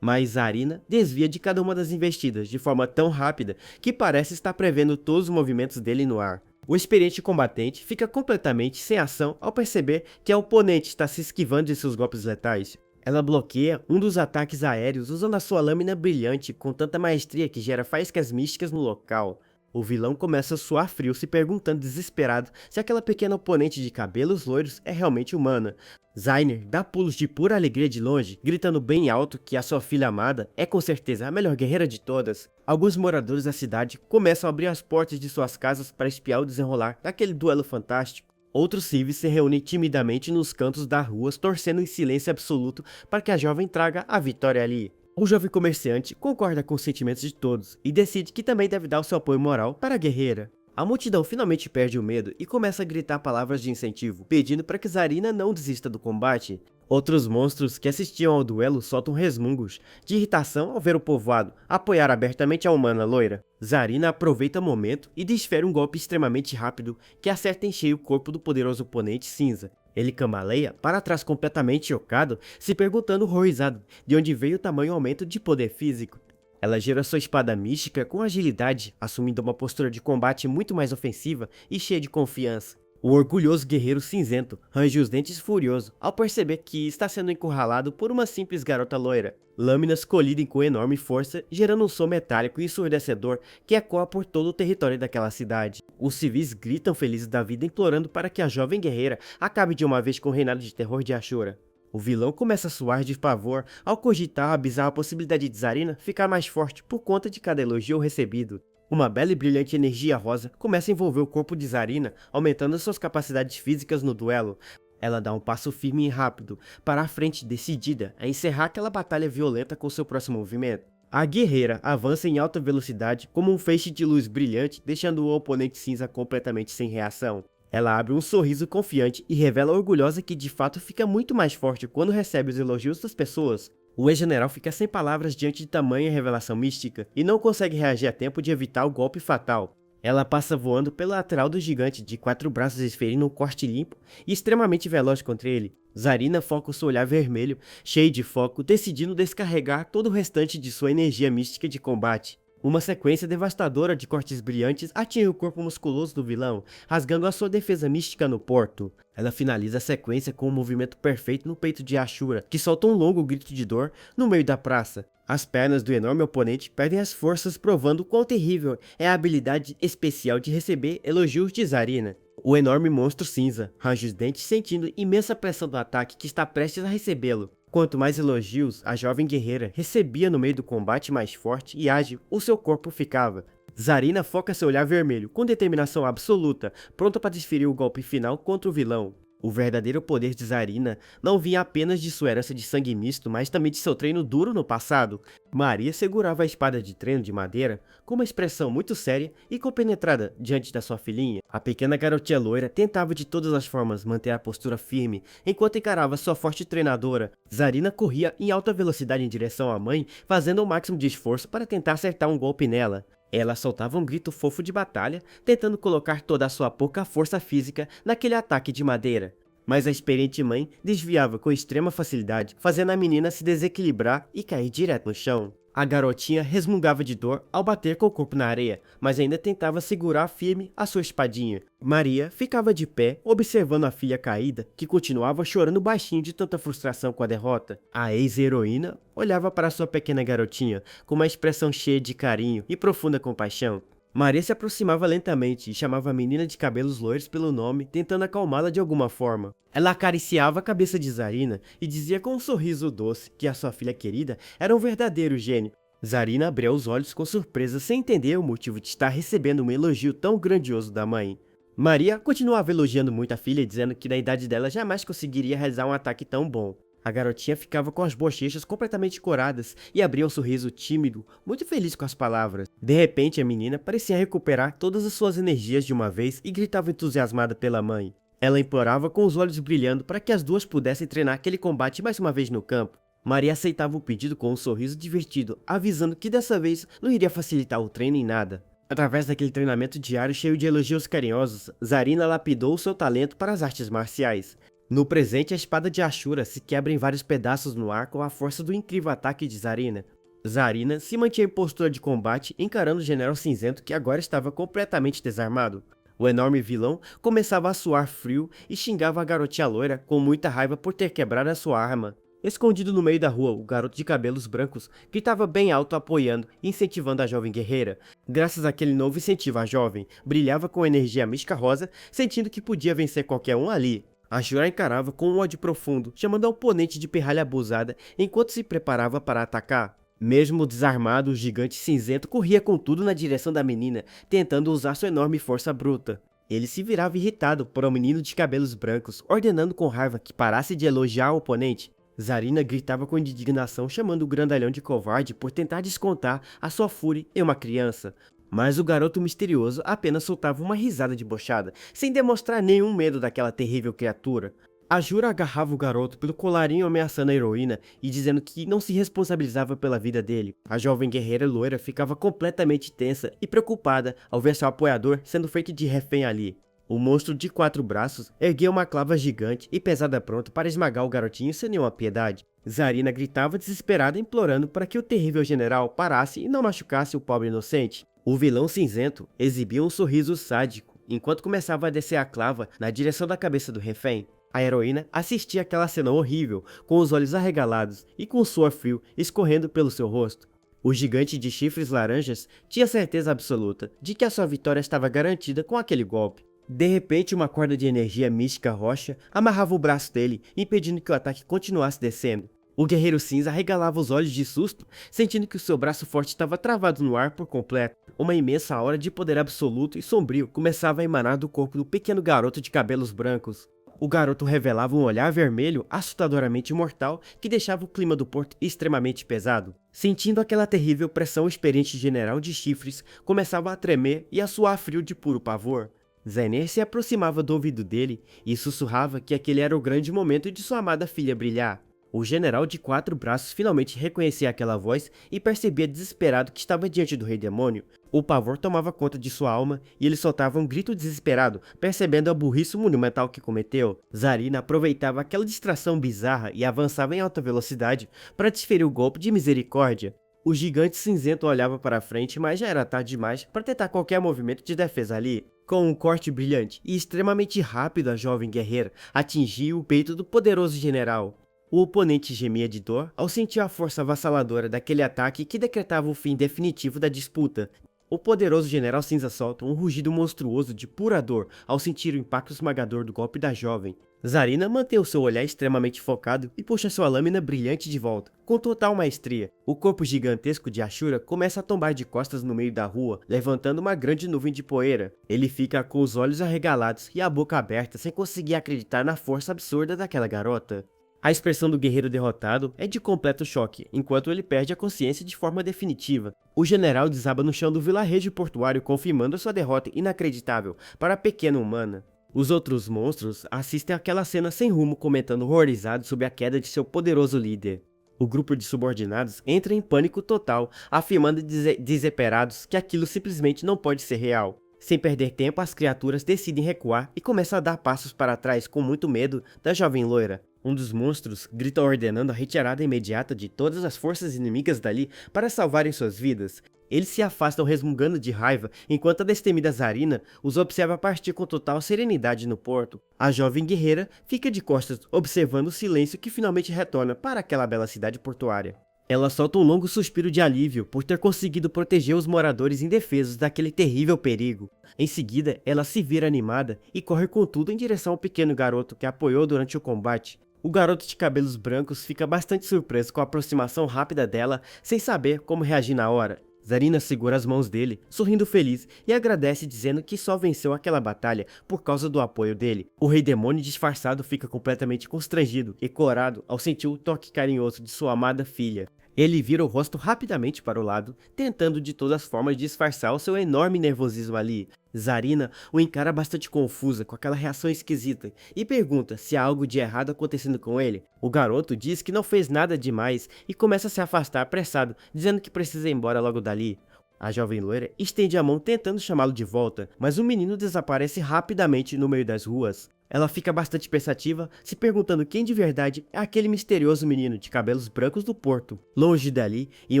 Mas Zarina desvia de cada uma das investidas de forma tão rápida que parece estar prevendo todos os movimentos dele no ar. O experiente combatente fica completamente sem ação ao perceber que a oponente está se esquivando de seus golpes letais. Ela bloqueia um dos ataques aéreos usando a sua lâmina brilhante com tanta maestria que gera faíscas místicas no local. O vilão começa a suar frio, se perguntando desesperado se aquela pequena oponente de cabelos loiros é realmente humana. Zainer dá pulos de pura alegria de longe, gritando bem alto que a sua filha amada é com certeza a melhor guerreira de todas. Alguns moradores da cidade começam a abrir as portas de suas casas para espiar o desenrolar daquele duelo fantástico. Outros civis se reúnem timidamente nos cantos das ruas, torcendo em silêncio absoluto para que a jovem traga a vitória ali. O jovem comerciante concorda com os sentimentos de todos e decide que também deve dar o seu apoio moral para a guerreira. A multidão finalmente perde o medo e começa a gritar palavras de incentivo, pedindo para que Zarina não desista do combate. Outros monstros que assistiam ao duelo soltam resmungos de irritação ao ver o povoado apoiar abertamente a humana loira. Zarina aproveita o momento e desfere um golpe extremamente rápido que acerta em cheio o corpo do poderoso oponente cinza. Ele cambaleia para trás completamente chocado, se perguntando horrorizado de onde veio o tamanho aumento de poder físico. Ela gira sua espada mística com agilidade, assumindo uma postura de combate muito mais ofensiva e cheia de confiança. O orgulhoso guerreiro cinzento range os dentes furioso ao perceber que está sendo encurralado por uma simples garota loira. Lâminas colidem com enorme força, gerando um som metálico e ensurdecedor que ecoa por todo o território daquela cidade. Os civis gritam felizes da vida, implorando para que a jovem guerreira acabe de uma vez com o reinado de terror de Ashura. O vilão começa a suar de pavor ao cogitar a bizarra possibilidade de Zarina ficar mais forte por conta de cada elogio recebido. Uma bela e brilhante energia rosa começa a envolver o corpo de Zarina, aumentando suas capacidades físicas no duelo. Ela dá um passo firme e rápido para a frente, decidida a encerrar aquela batalha violenta com seu próximo movimento. A guerreira avança em alta velocidade como um feixe de luz brilhante, deixando o oponente cinza completamente sem reação. Ela abre um sorriso confiante e revela orgulhosa que de fato fica muito mais forte quando recebe os elogios das pessoas. O ex-general fica sem palavras diante de tamanha revelação mística e não consegue reagir a tempo de evitar o golpe fatal. Ela passa voando pela lateral do gigante de 4 braços, esferindo um corte limpo e extremamente veloz contra ele. Zarina foca o seu olhar vermelho, cheio de foco, decidindo descarregar todo o restante de sua energia mística de combate. Uma sequência devastadora de cortes brilhantes atinge o corpo musculoso do vilão, rasgando a sua defesa mística no porto. Ela finaliza a sequência com um movimento perfeito no peito de Ashura, que solta um longo grito de dor no meio da praça. As pernas do enorme oponente perdem as forças, provando quão terrível é a habilidade especial de receber elogios de Zarina. O enorme monstro cinza range os dentes, sentindo imensa pressão do ataque que está prestes a recebê-lo. Quanto mais elogios a jovem guerreira recebia no meio do combate, mais forte e ágil o seu corpo ficava. Zarina foca seu olhar vermelho com determinação absoluta, pronta para desferir o golpe final contra o vilão. O verdadeiro poder de Zarina não vinha apenas de sua herança de sangue misto, mas também de seu treino duro no passado. Maria segurava a espada de treino de madeira com uma expressão muito séria e compenetrada diante da sua filhinha. A pequena garotinha loira tentava de todas as formas manter a postura firme enquanto encarava sua forte treinadora. Zarina corria em alta velocidade em direção à mãe, fazendo o máximo de esforço para tentar acertar um golpe nela. Ela soltava um grito fofo de batalha, tentando colocar toda a sua pouca força física naquele ataque de madeira. Mas a experiente mãe desviava com extrema facilidade, fazendo a menina se desequilibrar e cair direto no chão. A garotinha resmungava de dor ao bater com o corpo na areia, mas ainda tentava segurar firme a sua espadinha. Maria ficava de pé, observando a filha caída, que continuava chorando baixinho de tanta frustração com a derrota. A ex-heroína olhava para sua pequena garotinha com uma expressão cheia de carinho e profunda compaixão. Maria se aproximava lentamente e chamava a menina de cabelos loiros pelo nome, tentando acalmá-la de alguma forma. Ela acariciava a cabeça de Zarina e dizia com um sorriso doce que a sua filha querida era um verdadeiro gênio. Zarina abriu os olhos com surpresa, sem entender o motivo de estar recebendo um elogio tão grandioso da mãe. Maria continuava elogiando muito a filha, dizendo que na idade dela jamais conseguiria realizar um ataque tão bom. A garotinha ficava com as bochechas completamente coradas e abria um sorriso tímido, muito feliz com as palavras. De repente, a menina parecia recuperar todas as suas energias de uma vez e gritava entusiasmada pela mãe. Ela implorava com os olhos brilhando para que as duas pudessem treinar aquele combate mais uma vez no campo. Maria aceitava o pedido com um sorriso divertido, avisando que dessa vez não iria facilitar o treino em nada. Através daquele treinamento diário cheio de elogios carinhosos, Zarina lapidou seu talento para as artes marciais. No presente, a espada de Ashura se quebra em vários pedaços no ar com a força do incrível ataque de Zarina. Zarina se mantinha em postura de combate, encarando o General Cinzento, que agora estava completamente desarmado. O enorme vilão começava a suar frio e xingava a garotinha loira com muita raiva por ter quebrado a sua arma. Escondido no meio da rua, o garoto de cabelos brancos gritava bem alto, apoiando e incentivando a jovem guerreira. Graças àquele novo incentivo, a jovem brilhava com energia mística rosa, sentindo que podia vencer qualquer um ali. A Ashura encarava com um ódio profundo, chamando a oponente de pirralha abusada enquanto se preparava para atacar. Mesmo desarmado, o gigante cinzento corria com tudo na direção da menina, tentando usar sua enorme força bruta. Ele se virava irritado por um menino de cabelos brancos, ordenando com raiva que parasse de elogiar o oponente. Zarina gritava com indignação, chamando o grandalhão de covarde por tentar descontar a sua fúria em uma criança. Mas o garoto misterioso apenas soltava uma risada debochada, sem demonstrar nenhum medo daquela terrível criatura. A Jura agarrava o garoto pelo colarinho, ameaçando a heroína e dizendo que não se responsabilizava pela vida dele. A jovem guerreira loira ficava completamente tensa e preocupada ao ver seu apoiador sendo feito de refém ali. O monstro de 4 braços erguia uma clava gigante e pesada pronta para esmagar o garotinho sem nenhuma piedade. Zarina gritava desesperada, implorando para que o terrível general parasse e não machucasse o pobre inocente. O vilão cinzento exibia um sorriso sádico enquanto começava a descer a clava na direção da cabeça do refém. A heroína assistia àquela cena horrível, com os olhos arregalados e com suor frio escorrendo pelo seu rosto. O gigante de chifres laranjas tinha certeza absoluta de que a sua vitória estava garantida com aquele golpe. De repente, uma corda de energia mística roxa amarrava o braço dele, impedindo que o ataque continuasse descendo. O guerreiro cinza arregalava os olhos de susto, sentindo que o seu braço forte estava travado no ar por completo. Uma imensa aura de poder absoluto e sombrio começava a emanar do corpo do pequeno garoto de cabelos brancos. O garoto revelava um olhar vermelho assustadoramente mortal que deixava o clima do porto extremamente pesado. Sentindo aquela terrível pressão, o experiente general de chifres começava a tremer e a suar frio de puro pavor. Zener se aproximava do ouvido dele e sussurrava que aquele era o grande momento de sua amada filha brilhar. O general de 4 braços finalmente reconhecia aquela voz e percebia desesperado que estava diante do rei demônio. O pavor tomava conta de sua alma e ele soltava um grito desesperado, percebendo a burrice monumental que cometeu. Zarina aproveitava aquela distração bizarra e avançava em alta velocidade para desferir o golpe de misericórdia. O gigante cinzento olhava para frente, mas já era tarde demais para tentar qualquer movimento de defesa ali. Com um corte brilhante e extremamente rápido, a jovem guerreira atingia o peito do poderoso general. O oponente gemia de dor ao sentir a força avassaladora daquele ataque que decretava o fim definitivo da disputa. O poderoso general cinza solta um rugido monstruoso de pura dor ao sentir o impacto esmagador do golpe da jovem. Zarina mantém o seu olhar extremamente focado e puxa sua lâmina brilhante de volta. Com total maestria, o corpo gigantesco de Ashura começa a tombar de costas no meio da rua, levantando uma grande nuvem de poeira. Ele fica com os olhos arregalados e a boca aberta, sem conseguir acreditar na força absurda daquela garota. A expressão do guerreiro derrotado é de completo choque, enquanto ele perde a consciência de forma definitiva. O general desaba no chão do vilarejo portuário, confirmando sua derrota inacreditável para a pequena humana. Os outros monstros assistem àquela cena sem rumo, comentando horrorizados sobre a queda de seu poderoso líder. O grupo de subordinados entra em pânico total, afirmando desesperados que aquilo simplesmente não pode ser real. Sem perder tempo, as criaturas decidem recuar e começam a dar passos para trás com muito medo da jovem loira. Um dos monstros grita ordenando a retirada imediata de todas as forças inimigas dali para salvarem suas vidas. Eles se afastam resmungando de raiva, enquanto a destemida Zarina os observa partir com total serenidade no porto. A jovem guerreira fica de costas, observando o silêncio que finalmente retorna para aquela bela cidade portuária. Ela solta um longo suspiro de alívio por ter conseguido proteger os moradores indefesos daquele terrível perigo. Em seguida, ela se vira animada e corre com tudo em direção ao pequeno garoto que a apoiou durante o combate. O garoto de cabelos brancos fica bastante surpreso com a aproximação rápida dela, sem saber como reagir na hora. Zarina segura as mãos dele, sorrindo feliz, e agradece dizendo que só venceu aquela batalha por causa do apoio dele. O rei demônio disfarçado fica completamente constrangido e corado ao sentir o toque carinhoso de sua amada filha. Ele vira o rosto rapidamente para o lado, tentando de todas as formas disfarçar o seu enorme nervosismo ali. Zarina o encara bastante confusa com aquela reação esquisita e pergunta se há algo de errado acontecendo com ele. O garoto diz que não fez nada demais e começa a se afastar apressado, dizendo que precisa ir embora logo dali. A jovem loira estende a mão tentando chamá-lo de volta, mas o menino desaparece rapidamente no meio das ruas. Ela fica bastante pensativa, se perguntando quem de verdade é aquele misterioso menino de cabelos brancos do porto. Longe dali, em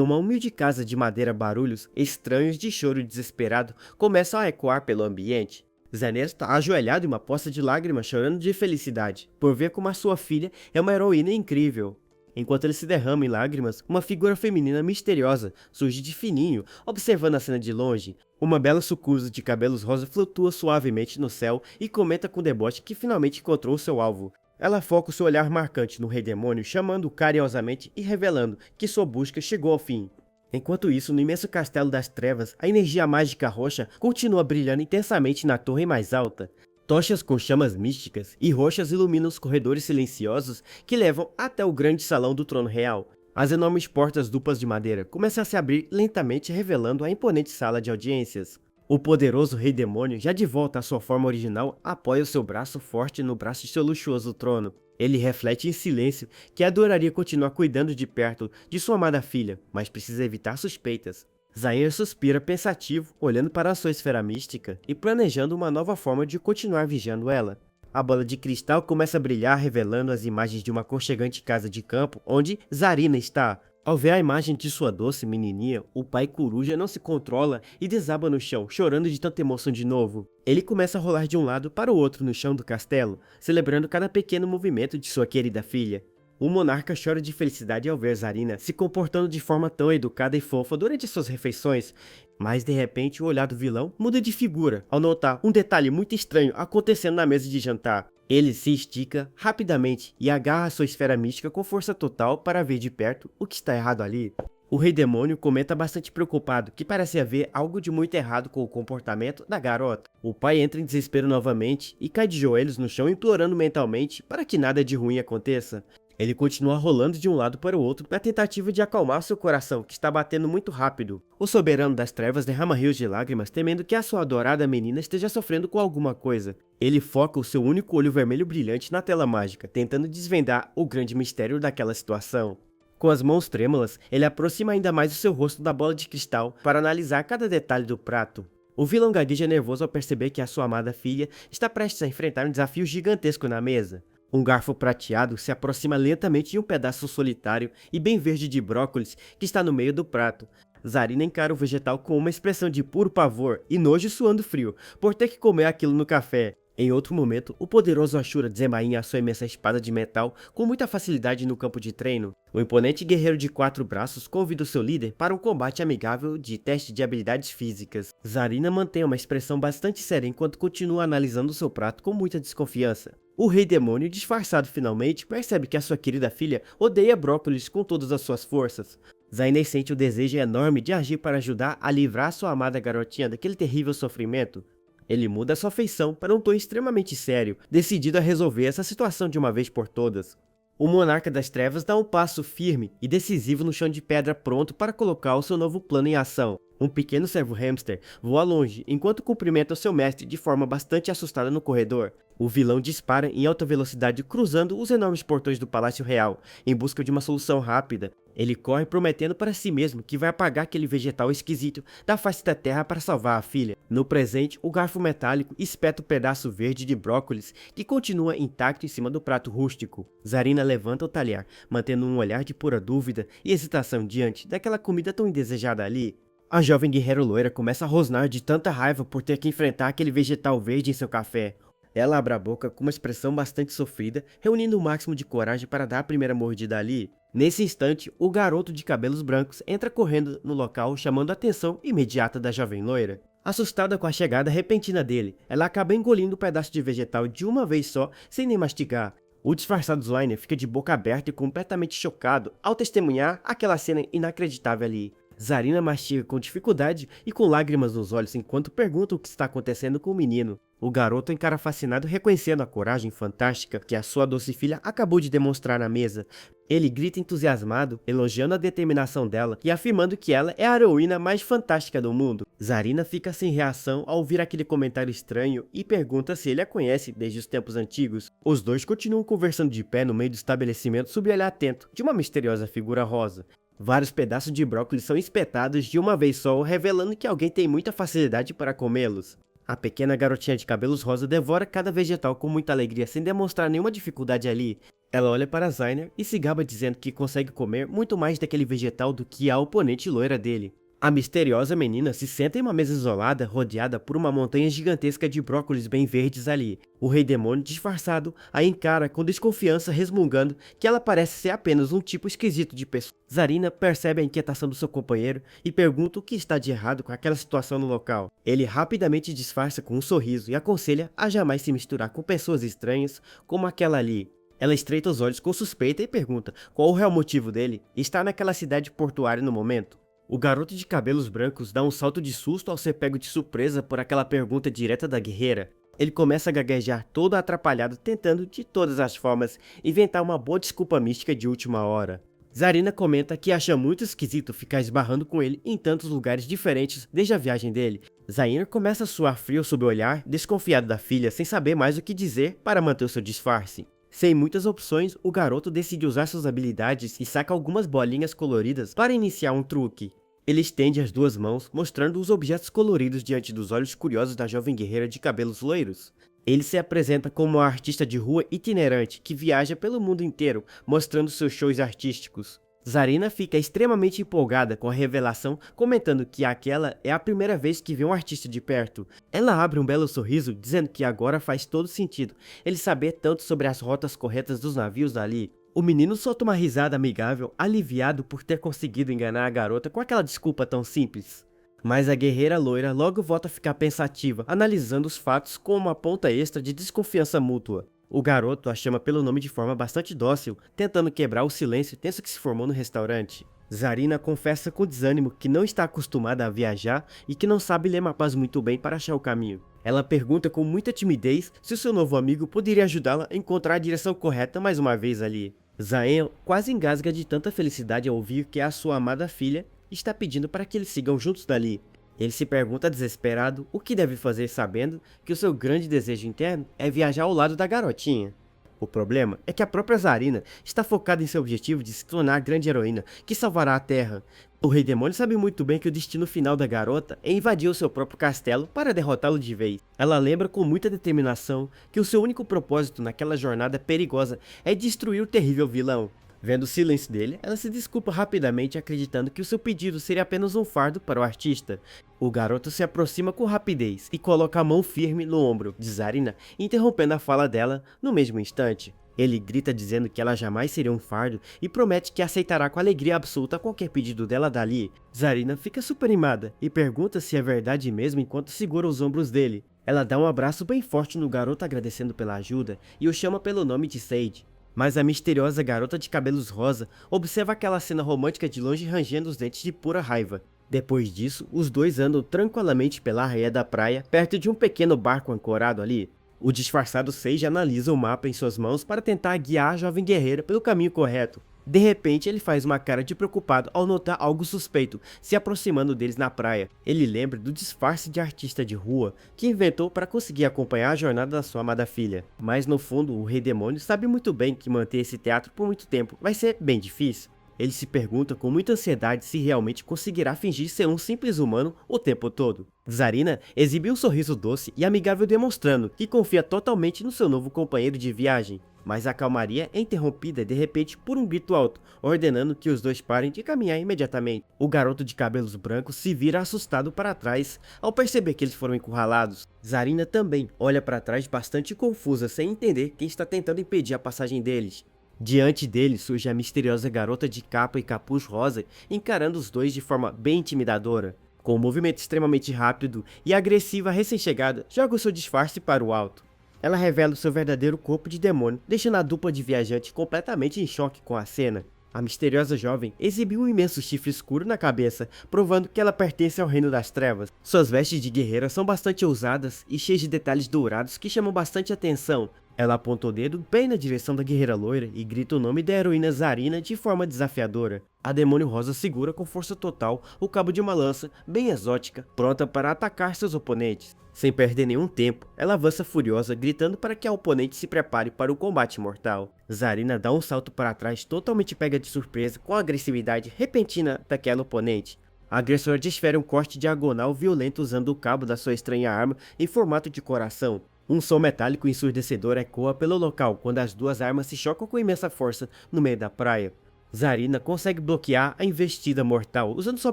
uma humilde casa de madeira, barulhos estranhos de choro desesperado começam a ecoar pelo ambiente. Zanetti está ajoelhado em uma poça de lágrimas, chorando de felicidade, por ver como a sua filha é uma heroína incrível. Enquanto ele se derrama em lágrimas, uma figura feminina misteriosa surge de fininho, observando a cena de longe. Uma bela sucusa de cabelos rosa flutua suavemente no céu e comenta com deboche que finalmente encontrou seu alvo. Ela foca o seu olhar marcante no Rei Demônio, chamando-o carinhosamente e revelando que sua busca chegou ao fim. Enquanto isso, no imenso castelo das trevas, a energia mágica roxa continua brilhando intensamente na torre mais alta. Tochas com chamas místicas e roxas iluminam os corredores silenciosos que levam até o grande salão do trono real. As enormes portas duplas de madeira começam a se abrir lentamente, revelando a imponente sala de audiências. O poderoso Rei Demônio, já de volta à sua forma original, apoia o seu braço forte no braço de seu luxuoso trono. Ele reflete em silêncio que adoraria continuar cuidando de perto de sua amada filha, mas precisa evitar suspeitas. Zaire suspira pensativo, olhando para a sua esfera mística e planejando uma nova forma de continuar vigiando ela. A bola de cristal começa a brilhar, revelando as imagens de uma aconchegante casa de campo onde Zarina está. Ao ver a imagem de sua doce menininha, o pai coruja não se controla e desaba no chão, chorando de tanta emoção de novo. Ele começa a rolar de um lado para o outro no chão do castelo, celebrando cada pequeno movimento de sua querida filha. O monarca chora de felicidade ao ver Zarina se comportando de forma tão educada e fofa durante suas refeições, mas de repente o olhar do vilão muda de figura ao notar um detalhe muito estranho acontecendo na mesa de jantar. Ele se estica rapidamente e agarra sua esfera mística com força total para ver de perto o que está errado ali. O Rei Demônio comenta bastante preocupado que parece haver algo de muito errado com o comportamento da garota. O pai entra em desespero novamente e cai de joelhos no chão implorando mentalmente para que nada de ruim aconteça. Ele continua rolando de um lado para o outro na tentativa de acalmar seu coração, que está batendo muito rápido. O soberano das trevas derrama rios de lágrimas, temendo que a sua adorada menina esteja sofrendo com alguma coisa. Ele foca o seu único olho vermelho brilhante na tela mágica, tentando desvendar o grande mistério daquela situação. Com as mãos trêmulas, ele aproxima ainda mais o seu rosto da bola de cristal para analisar cada detalhe do prato. O vilão gagueja nervoso ao perceber que a sua amada filha está prestes a enfrentar um desafio gigantesco na mesa. Um garfo prateado se aproxima lentamente de um pedaço solitário e bem verde de brócolis que está no meio do prato. Zarina encara o vegetal com uma expressão de puro pavor e nojo suando frio, por ter que comer aquilo no café. Em outro momento, o poderoso Ashura desembainha a sua imensa espada de metal com muita facilidade no campo de treino. O imponente guerreiro de 4 braços convida o seu líder para um combate amigável de teste de habilidades físicas. Zarina mantém uma expressão bastante séria enquanto continua analisando seu prato com muita desconfiança. O Rei Demônio, disfarçado finalmente, percebe que a sua querida filha odeia brócolis com todas as suas forças. Zaine sente o desejo enorme de agir para ajudar a livrar sua amada garotinha daquele terrível sofrimento. Ele muda sua feição para um tom extremamente sério, decidido a resolver essa situação de uma vez por todas. O monarca das trevas dá um passo firme e decisivo no chão de pedra, pronto para colocar o seu novo plano em ação. Um pequeno servo hamster voa longe enquanto cumprimenta o seu mestre de forma bastante assustada no corredor. O vilão dispara em alta velocidade cruzando os enormes portões do Palácio Real, em busca de uma solução rápida. Ele corre prometendo para si mesmo que vai apagar aquele vegetal esquisito da face da terra para salvar a filha. No presente, o garfo metálico espeta o pedaço verde de brócolis que continua intacto em cima do prato rústico. Zarina levanta o talher, mantendo um olhar de pura dúvida e hesitação diante daquela comida tão indesejada ali. A jovem guerreira loira começa a rosnar de tanta raiva por ter que enfrentar aquele vegetal verde em seu café. Ela abre a boca com uma expressão bastante sofrida, reunindo o máximo de coragem para dar a primeira mordida ali. Nesse instante, o garoto de cabelos brancos entra correndo no local, chamando a atenção imediata da jovem loira. Assustada com a chegada repentina dele, ela acaba engolindo o pedaço de vegetal de uma vez só, sem nem mastigar. O disfarçado Zwiner fica de boca aberta e completamente chocado ao testemunhar aquela cena inacreditável ali. Zarina mastiga com dificuldade e com lágrimas nos olhos enquanto pergunta o que está acontecendo com o menino. O garoto encara fascinado, reconhecendo a coragem fantástica que a sua doce filha acabou de demonstrar na mesa. Ele grita entusiasmado, elogiando a determinação dela e afirmando que ela é a heroína mais fantástica do mundo. Zarina fica sem reação ao ouvir aquele comentário estranho e pergunta se ele a conhece desde os tempos antigos. Os dois continuam conversando de pé no meio do estabelecimento sob o olhar atento de uma misteriosa figura rosa. Vários pedaços de brócolis são espetados de uma vez só, revelando que alguém tem muita facilidade para comê-los. A pequena garotinha de cabelos rosa devora cada vegetal com muita alegria, sem demonstrar nenhuma dificuldade ali. Ela olha para Zainer e se gaba dizendo que consegue comer muito mais daquele vegetal do que a oponente loira dele. A misteriosa menina se senta em uma mesa isolada, rodeada por uma montanha gigantesca de brócolis bem verdes ali. O rei demônio, disfarçado, a encara com desconfiança, resmungando que ela parece ser apenas um tipo esquisito de pessoa. Zarina percebe a inquietação do seu companheiro e pergunta o que está de errado com aquela situação no local. Ele rapidamente disfarça com um sorriso e aconselha a jamais se misturar com pessoas estranhas como aquela ali. Ela estreita os olhos com suspeita e pergunta qual o real motivo dele estar naquela cidade portuária no momento. O garoto de cabelos brancos dá um salto de susto ao ser pego de surpresa por aquela pergunta direta da guerreira. Ele começa a gaguejar todo atrapalhado, tentando de todas as formas inventar uma boa desculpa mística de última hora. Zarina comenta que acha muito esquisito ficar esbarrando com ele em tantos lugares diferentes desde a viagem dele. Zainer começa a suar frio sob o olhar, desconfiado da filha, sem saber mais o que dizer para manter o seu disfarce. Sem muitas opções, o garoto decide usar suas habilidades e saca algumas bolinhas coloridas para iniciar um truque. Ele estende as duas mãos, mostrando os objetos coloridos diante dos olhos curiosos da jovem guerreira de cabelos loiros. Ele se apresenta como uma artista de rua itinerante que viaja pelo mundo inteiro, mostrando seus shows artísticos. Zarina fica extremamente empolgada com a revelação, comentando que aquela é a primeira vez que vê um artista de perto. Ela abre um belo sorriso, dizendo que agora faz todo sentido ele saber tanto sobre as rotas corretas dos navios ali. O menino solta uma risada amigável, aliviado por ter conseguido enganar a garota com aquela desculpa tão simples. Mas a guerreira loira logo volta a ficar pensativa, analisando os fatos com uma ponta extra de desconfiança mútua. O garoto a chama pelo nome de forma bastante dócil, tentando quebrar o silêncio tenso que se formou no restaurante. Zarina confessa com desânimo que não está acostumada a viajar e que não sabe ler mapas muito bem para achar o caminho. Ela pergunta com muita timidez se o seu novo amigo poderia ajudá-la a encontrar a direção correta mais uma vez ali. Zaen quase engasga de tanta felicidade ao ouvir que a sua amada filha está pedindo para que eles sigam juntos dali. Ele se pergunta desesperado o que deve fazer, sabendo que o seu grande desejo interno é viajar ao lado da garotinha. O problema é que a própria Zarina está focada em seu objetivo de se tornar grande heroína que salvará a Terra. O Rei Demônio sabe muito bem que o destino final da garota é invadir o seu próprio castelo para derrotá-lo de vez. Ela lembra com muita determinação que o seu único propósito naquela jornada perigosa é destruir o terrível vilão. Vendo o silêncio dele, ela se desculpa rapidamente, acreditando que o seu pedido seria apenas um fardo para o artista. O garoto se aproxima com rapidez e coloca a mão firme no ombro de Zarina, interrompendo a fala dela no mesmo instante. Ele grita dizendo que ela jamais seria um fardo e promete que aceitará com alegria absoluta qualquer pedido dela dali. Zarina fica super animada e pergunta se é verdade mesmo enquanto segura os ombros dele. Ela dá um abraço bem forte no garoto agradecendo pela ajuda e o chama pelo nome de Sage. Mas a misteriosa garota de cabelos rosa observa aquela cena romântica de longe, rangendo os dentes de pura raiva. Depois disso, os dois andam tranquilamente pela areia da praia, perto de um pequeno barco ancorado ali. O disfarçado Sage analisa o mapa em suas mãos para tentar guiar a jovem guerreira pelo caminho correto. De repente, ele faz uma cara de preocupado ao notar algo suspeito se aproximando deles na praia. Ele lembra do disfarce de artista de rua que inventou para conseguir acompanhar a jornada da sua amada filha. Mas no fundo, o Rei Demônio sabe muito bem que manter esse teatro por muito tempo vai ser bem difícil. Ele se pergunta com muita ansiedade se realmente conseguirá fingir ser um simples humano o tempo todo. Zarina exibe um sorriso doce e amigável, demonstrando que confia totalmente no seu novo companheiro de viagem. Mas a calmaria é interrompida de repente por um grito alto, ordenando que os dois parem de caminhar imediatamente. O garoto de cabelos brancos se vira assustado para trás ao perceber que eles foram encurralados. Zarina também olha para trás bastante confusa, sem entender quem está tentando impedir a passagem deles. Diante dele surge a misteriosa garota de capa e capuz rosa, encarando os dois de forma bem intimidadora. Com um movimento extremamente rápido e agressiva, recém-chegada joga o seu disfarce para o alto. Ela revela o seu verdadeiro corpo de demônio, deixando a dupla de viajante completamente em choque com a cena. A misteriosa jovem exibiu um imenso chifre escuro na cabeça, provando que ela pertence ao reino das trevas. Suas vestes de guerreira são bastante ousadas e cheias de detalhes dourados que chamam bastante atenção. Ela aponta o dedo bem na direção da guerreira loira e grita o nome da heroína Zarina de forma desafiadora. A demônio rosa segura com força total o cabo de uma lança bem exótica, pronta para atacar seus oponentes. Sem perder nenhum tempo, ela avança furiosa, gritando para que a oponente se prepare para o combate mortal. Zarina dá um salto para trás, totalmente pega de surpresa com a agressividade repentina daquela oponente. A agressora desfere um corte diagonal violento usando o cabo da sua estranha arma em formato de coração. Um som metálico ensurdecedor ecoa pelo local quando as duas armas se chocam com imensa força no meio da praia. Zarina consegue bloquear a investida mortal usando sua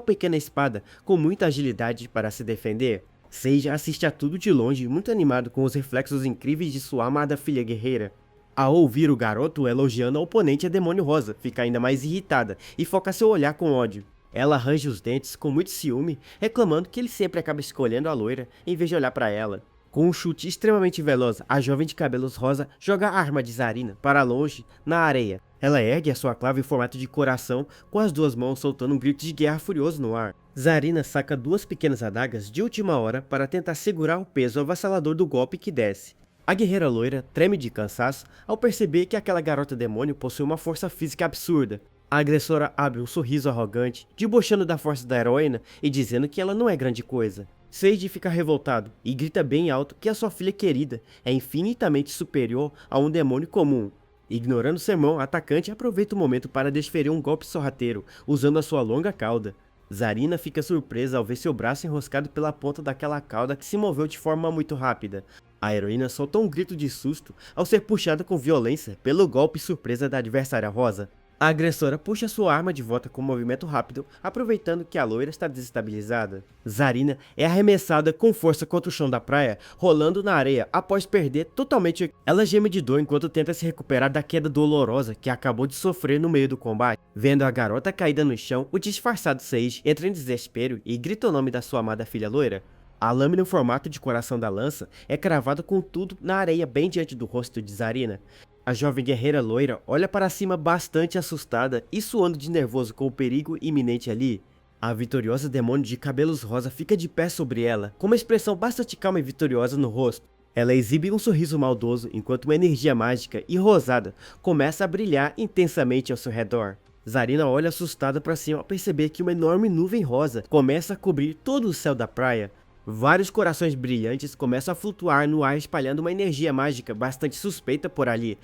pequena espada com muita agilidade para se defender. Sage assiste a tudo de longe, muito animado com os reflexos incríveis de sua amada filha guerreira. Ao ouvir o garoto elogiando a oponente, a Demônio Rosa fica ainda mais irritada e foca seu olhar com ódio. Ela arranja os dentes com muito ciúme, reclamando que ele sempre acaba escolhendo a loira em vez de olhar para ela. Com um chute extremamente veloz, a jovem de cabelos rosa joga a arma de Zarina para longe, na areia. Ela ergue a sua clava em formato de coração, com as duas mãos soltando um grito de guerra furioso no ar. Zarina saca duas pequenas adagas de última hora para tentar segurar o peso avassalador do golpe que desce. A guerreira loira treme de cansaço ao perceber que aquela garota demônio possui uma força física absurda. A agressora abre um sorriso arrogante, debochando da força da heroína e dizendo que ela não é grande coisa. Sage fica revoltado e grita bem alto que a sua filha querida é infinitamente superior a um demônio comum. Ignorando o sermão, a atacante aproveita o momento para desferir um golpe sorrateiro, usando a sua longa cauda. Zarina fica surpresa ao ver seu braço enroscado pela ponta daquela cauda que se moveu de forma muito rápida. A heroína solta um grito de susto ao ser puxada com violência pelo golpe surpresa da adversária rosa. A agressora puxa sua arma de volta com um movimento rápido, aproveitando que a loira está desestabilizada. Zarina é arremessada com força contra o chão da praia, rolando na areia após perder totalmente. Ela geme de dor enquanto tenta se recuperar da queda dolorosa que acabou de sofrer no meio do combate. Vendo a garota caída no chão, o disfarçado Sage entra em desespero e grita o nome da sua amada filha loira. A lâmina em formato de coração da lança é cravada com tudo na areia bem diante do rosto de Zarina. A jovem guerreira loira olha para cima bastante assustada e suando de nervoso com o perigo iminente ali. A vitoriosa demônio de cabelos rosa fica de pé sobre ela, com uma expressão bastante calma e vitoriosa no rosto. Ela exibe um sorriso maldoso enquanto uma energia mágica e rosada começa a brilhar intensamente ao seu redor. Zarina olha assustada para cima ao perceber que uma enorme nuvem rosa começa a cobrir todo o céu da praia. Vários corações brilhantes começam a flutuar no ar espalhando uma energia mágica bastante suspeita por ali.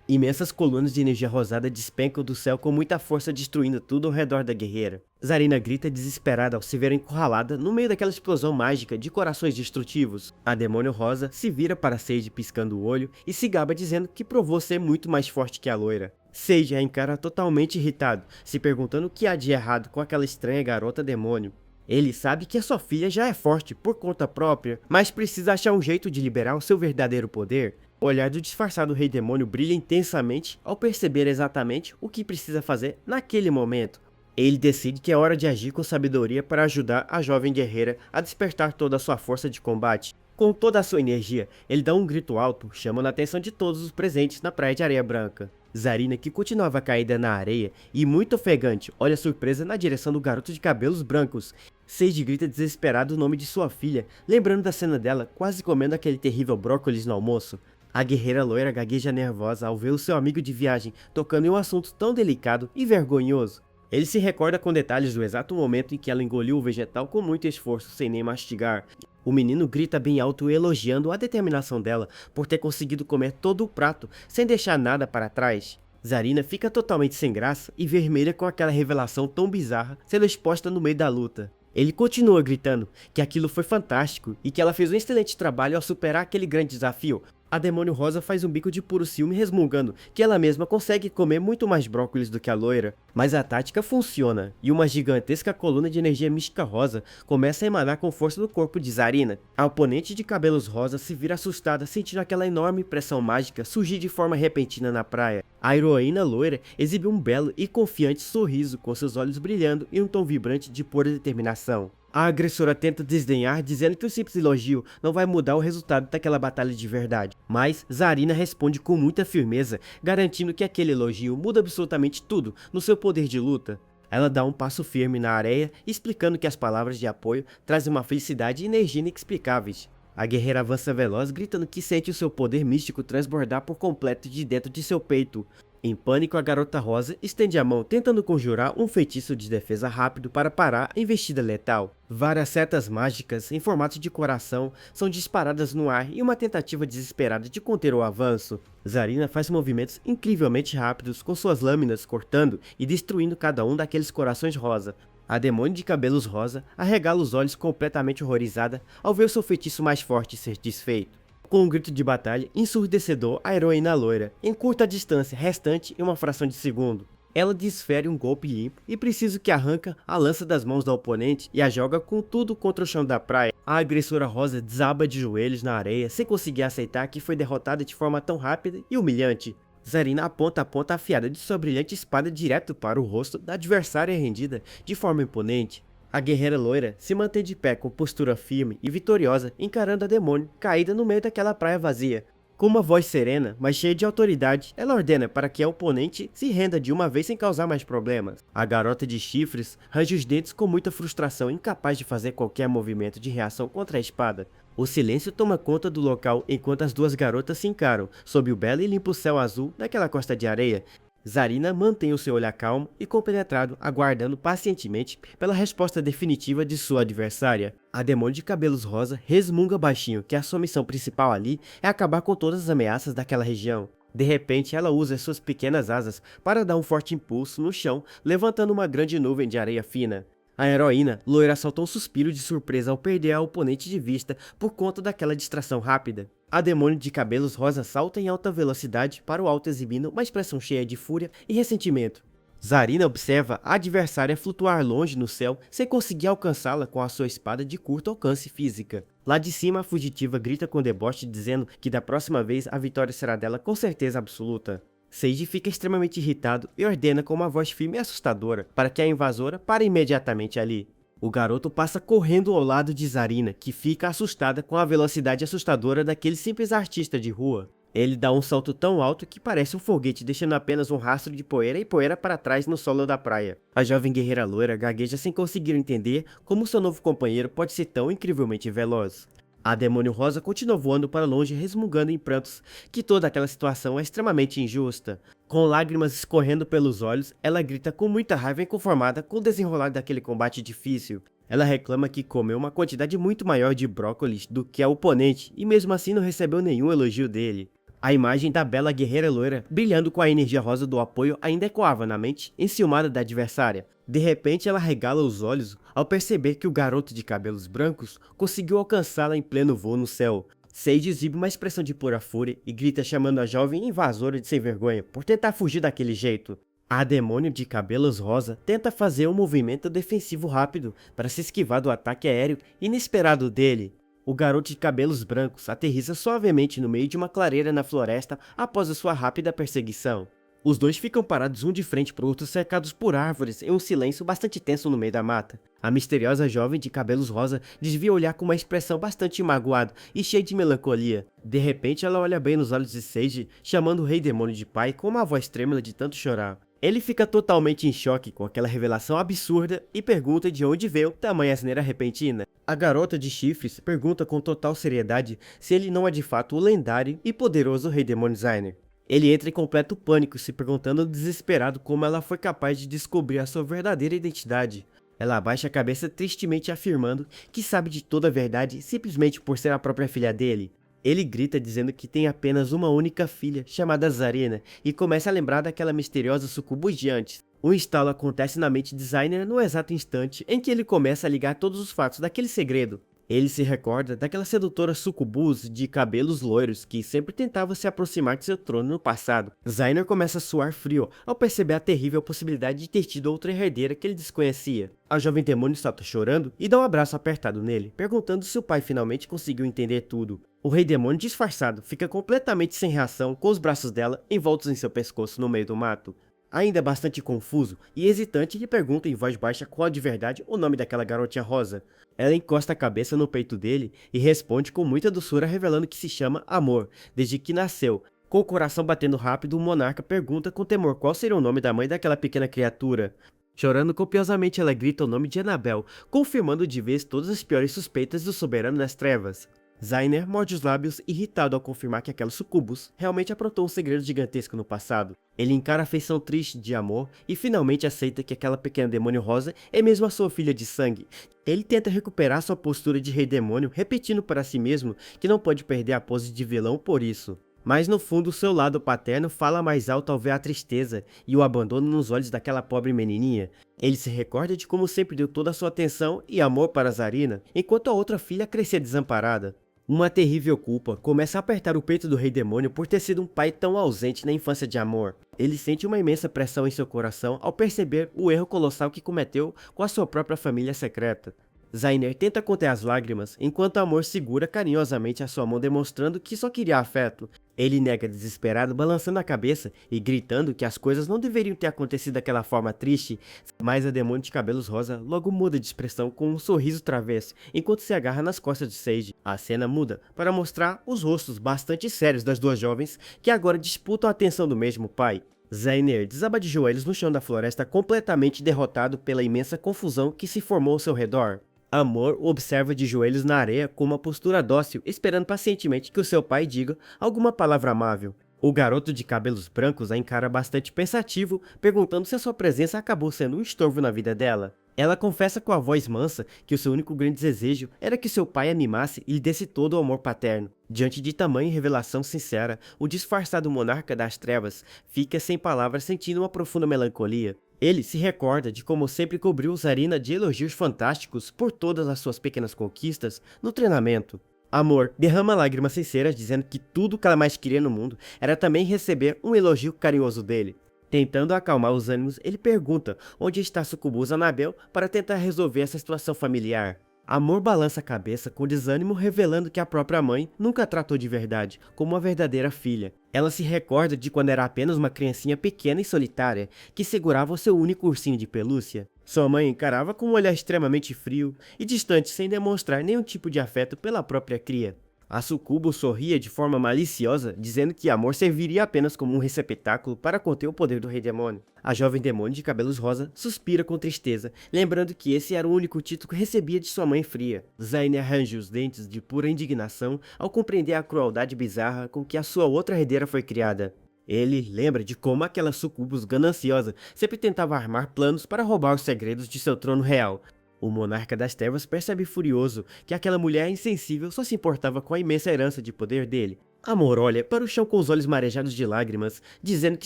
Imensas colunas de energia rosada despencam do céu com muita força destruindo tudo ao redor da guerreira. Zarina grita desesperada ao se ver encurralada no meio daquela explosão mágica de corações destrutivos. A demônio rosa se vira para Sage piscando o olho e se gaba dizendo que provou ser muito mais forte que a loira. Sage a encara totalmente irritado, se perguntando o que há de errado com aquela estranha garota demônio. Ele sabe que a sua filha já é forte por conta própria, mas precisa achar um jeito de liberar o seu verdadeiro poder. O olhar do disfarçado rei demônio brilha intensamente ao perceber exatamente o que precisa fazer naquele momento. Ele decide que é hora de agir com sabedoria para ajudar a jovem guerreira a despertar toda a sua força de combate. Com toda a sua energia, ele dá um grito alto, chamando a atenção de todos os presentes na praia de areia branca. Zarina, que continuava caída na areia e muito ofegante, olha surpresa na direção do garoto de cabelos brancos. Sage grita desesperado o nome de sua filha, lembrando da cena dela quase comendo aquele terrível brócolis no almoço. A guerreira loira gagueja nervosa ao ver o seu amigo de viagem tocando em um assunto tão delicado e vergonhoso. Ele se recorda com detalhes do exato momento em que ela engoliu o vegetal com muito esforço sem nem mastigar. O menino grita bem alto elogiando a determinação dela por ter conseguido comer todo o prato sem deixar nada para trás. Zarina fica totalmente sem graça e vermelha com aquela revelação tão bizarra sendo exposta no meio da luta. Ele continua gritando que aquilo foi fantástico e que ela fez um excelente trabalho ao superar aquele grande desafio. A demônio rosa faz um bico de puro ciúme resmungando que ela mesma consegue comer muito mais brócolis do que a loira. Mas a tática funciona e uma gigantesca coluna de energia mística rosa começa a emanar com força do corpo de Zarina. A oponente de cabelos rosa se vira assustada sentindo aquela enorme pressão mágica surgir de forma repentina na praia. A heroína loira exibe um belo e confiante sorriso com seus olhos brilhando em um tom vibrante de pura determinação. A agressora tenta desdenhar, dizendo que o simples elogio não vai mudar o resultado daquela batalha de verdade. Mas Zarina responde com muita firmeza, garantindo que aquele elogio muda absolutamente tudo no seu poder de luta. Ela dá um passo firme na areia, explicando que as palavras de apoio trazem uma felicidade e energia inexplicáveis. A guerreira avança veloz, gritando que sente o seu poder místico transbordar por completo de dentro de seu peito. Em pânico, a garota rosa estende a mão tentando conjurar um feitiço de defesa rápido para parar a investida letal. Várias setas mágicas em formato de coração são disparadas no ar em uma tentativa desesperada de conter o avanço. Zarina faz movimentos incrivelmente rápidos com suas lâminas cortando e destruindo cada um daqueles corações rosa. A demônio de cabelos rosa arregala os olhos completamente horrorizada ao ver seu feitiço mais forte ser desfeito. Com um grito de batalha ensurdecedor, a heroína loira encurta a distância restante em uma fração de segundo. Ela desfere um golpe limpo e preciso que arranca a lança das mãos da oponente e a joga com tudo contra o chão da praia. A agressora rosa desaba de joelhos na areia sem conseguir aceitar que foi derrotada de forma tão rápida e humilhante. Zarina aponta a ponta afiada de sua brilhante espada direto para o rosto da adversária rendida de forma imponente. A guerreira loira se mantém de pé com postura firme e vitoriosa, encarando a demônio caída no meio daquela praia vazia. Com uma voz serena, mas cheia de autoridade, ela ordena para que a oponente se renda de uma vez sem causar mais problemas. A garota de chifres range os dentes com muita frustração, incapaz de fazer qualquer movimento de reação contra a espada. O silêncio toma conta do local enquanto as duas garotas se encaram, sob o belo e limpo céu azul daquela costa de areia. Zarina mantém o seu olhar calmo e compenetrado, aguardando pacientemente pela resposta definitiva de sua adversária. A demônio de cabelos rosa resmunga baixinho que a sua missão principal ali é acabar com todas as ameaças daquela região. De repente, ela usa suas pequenas asas para dar um forte impulso no chão, levantando uma grande nuvem de areia fina. A heroína loira soltou um suspiro de surpresa ao perder a oponente de vista por conta daquela distração rápida. A demônio de cabelos rosa salta em alta velocidade para o alto, exibindo uma expressão cheia de fúria e ressentimento. Zarina observa a adversária flutuar longe no céu sem conseguir alcançá-la com a sua espada de curto alcance física. Lá de cima, a fugitiva grita com deboche, dizendo que da próxima vez a vitória será dela com certeza absoluta. Seiji fica extremamente irritado e ordena com uma voz firme e assustadora para que a invasora pare imediatamente ali. O garoto passa correndo ao lado de Zarina, que fica assustada com a velocidade assustadora daquele simples artista de rua. Ele dá um salto tão alto que parece um foguete, deixando apenas um rastro de poeira e poeira para trás no solo da praia. A jovem guerreira loira gagueja sem conseguir entender como seu novo companheiro pode ser tão incrivelmente veloz. A demônio rosa continua voando para longe, resmungando em prantos que toda aquela situação é extremamente injusta. Com lágrimas escorrendo pelos olhos, ela grita com muita raiva inconformada com o desenrolar daquele combate difícil. Ela reclama que comeu uma quantidade muito maior de brócolis do que a oponente e mesmo assim não recebeu nenhum elogio dele. A imagem da bela guerreira loira, brilhando com a energia rosa do apoio, ainda ecoava na mente, enciumada da adversária. De repente, ela regala os olhos ao perceber que o garoto de cabelos brancos conseguiu alcançá-la em pleno voo no céu. Seiji exibe uma expressão de pura fúria e grita chamando a jovem invasora de sem vergonha por tentar fugir daquele jeito. A demônio de cabelos rosa tenta fazer um movimento defensivo rápido para se esquivar do ataque aéreo inesperado dele. O garoto de cabelos brancos aterrissa suavemente no meio de uma clareira na floresta após a sua rápida perseguição. Os dois ficam parados um de frente para o outro, cercados por árvores em um silêncio bastante tenso no meio da mata. A misteriosa jovem de cabelos rosa desvia o olhar com uma expressão bastante magoada e cheia de melancolia. De repente ela olha bem nos olhos de Seiji, chamando o rei demônio de pai com uma voz trêmula de tanto chorar. Ele fica totalmente em choque com aquela revelação absurda e pergunta de onde veio tamanha asneira repentina. A garota de chifres pergunta com total seriedade se ele não é de fato o lendário e poderoso Rei Demon Designer. Ele entra em completo pânico, se perguntando desesperado como ela foi capaz de descobrir a sua verdadeira identidade. Ela abaixa a cabeça tristemente afirmando que sabe de toda a verdade simplesmente por ser a própria filha dele. Ele grita dizendo que tem apenas uma única filha, chamada Zarina, e começa a lembrar daquela misteriosa sucubus de antes. Um estalo acontece na mente de Designer no exato instante em que ele começa a ligar todos os fatos daquele segredo. Ele se recorda daquela sedutora sucubus de cabelos loiros que sempre tentava se aproximar de seu trono no passado. Zainer começa a suar frio ao perceber a terrível possibilidade de ter tido outra herdeira que ele desconhecia. A jovem demônio salta chorando e dá um abraço apertado nele, perguntando se o pai finalmente conseguiu entender tudo. O rei demônio disfarçado fica completamente sem reação com os braços dela envoltos em seu pescoço no meio do mato. Ainda bastante confuso e hesitante, ele pergunta em voz baixa qual de verdade o nome daquela garotinha rosa. Ela encosta a cabeça no peito dele e responde com muita doçura, revelando que se chama Amor, desde que nasceu. Com o coração batendo rápido, o monarca pergunta com temor qual seria o nome da mãe daquela pequena criatura. Chorando copiosamente, ela grita o nome de Annabel, confirmando de vez todas as piores suspeitas do soberano das trevas. Zainer morde os lábios, irritado ao confirmar que aquela sucubus realmente aprontou um segredo gigantesco no passado. Ele encara a feição triste de Amor e finalmente aceita que aquela pequena demônio rosa é mesmo a sua filha de sangue. Ele tenta recuperar sua postura de rei demônio, repetindo para si mesmo que não pode perder a pose de vilão por isso. Mas no fundo, seu lado paterno fala mais alto ao ver a tristeza e o abandono nos olhos daquela pobre menininha. Ele se recorda de como sempre deu toda a sua atenção e amor para Zarina, enquanto a outra filha crescia desamparada. Uma terrível culpa começa a apertar o peito do Rei Demônio por ter sido um pai tão ausente na infância de Amor. Ele sente uma imensa pressão em seu coração ao perceber o erro colossal que cometeu com a sua própria família secreta. Zainer tenta conter as lágrimas, enquanto Amor segura carinhosamente a sua mão demonstrando que só queria afeto. Ele nega desesperado, balançando a cabeça e gritando que as coisas não deveriam ter acontecido daquela forma triste, mas a demônio de cabelos rosa logo muda de expressão com um sorriso travesso, enquanto se agarra nas costas de Sage. A cena muda para mostrar os rostos bastante sérios das duas jovens, que agora disputam a atenção do mesmo pai. Zainer desaba de joelhos no chão da floresta, completamente derrotado pela imensa confusão que se formou ao seu redor. Amor o observa de joelhos na areia com uma postura dócil, esperando pacientemente que o seu pai diga alguma palavra amável. O garoto de cabelos brancos a encara bastante pensativo, perguntando se a sua presença acabou sendo um estorvo na vida dela. Ela confessa com a voz mansa que o seu único grande desejo era que seu pai a mimasse e lhe desse todo o amor paterno. Diante de tamanha revelação sincera, o disfarçado monarca das trevas fica sem palavras, sentindo uma profunda melancolia. Ele se recorda de como sempre cobriu Zarina de elogios fantásticos por todas as suas pequenas conquistas no treinamento. Amor derrama lágrimas sinceras dizendo que tudo que ela mais queria no mundo era também receber um elogio carinhoso dele. Tentando acalmar os ânimos, ele pergunta onde está a sucubus Anabel para tentar resolver essa situação familiar. Amor balança a cabeça com desânimo, revelando que a própria mãe nunca a tratou de verdade, como uma verdadeira filha. Ela se recorda de quando era apenas uma criancinha pequena e solitária, que segurava o seu único ursinho de pelúcia. Sua mãe encarava com um olhar extremamente frio e distante, sem demonstrar nenhum tipo de afeto pela própria cria. A sucubo sorria de forma maliciosa, dizendo que Amor serviria apenas como um receptáculo para conter o poder do Rei Demônio. A jovem demônio de cabelos rosa suspira com tristeza, lembrando que esse era o único título que recebia de sua mãe fria. Zainer arranja os dentes de pura indignação ao compreender a crueldade bizarra com que a sua outra herdeira foi criada. Ele lembra de como aquela sucubus gananciosa sempre tentava armar planos para roubar os segredos de seu trono real. O monarca das trevas percebe furioso que aquela mulher insensível só se importava com a imensa herança de poder dele. Amor olha para o chão com os olhos marejados de lágrimas, dizendo que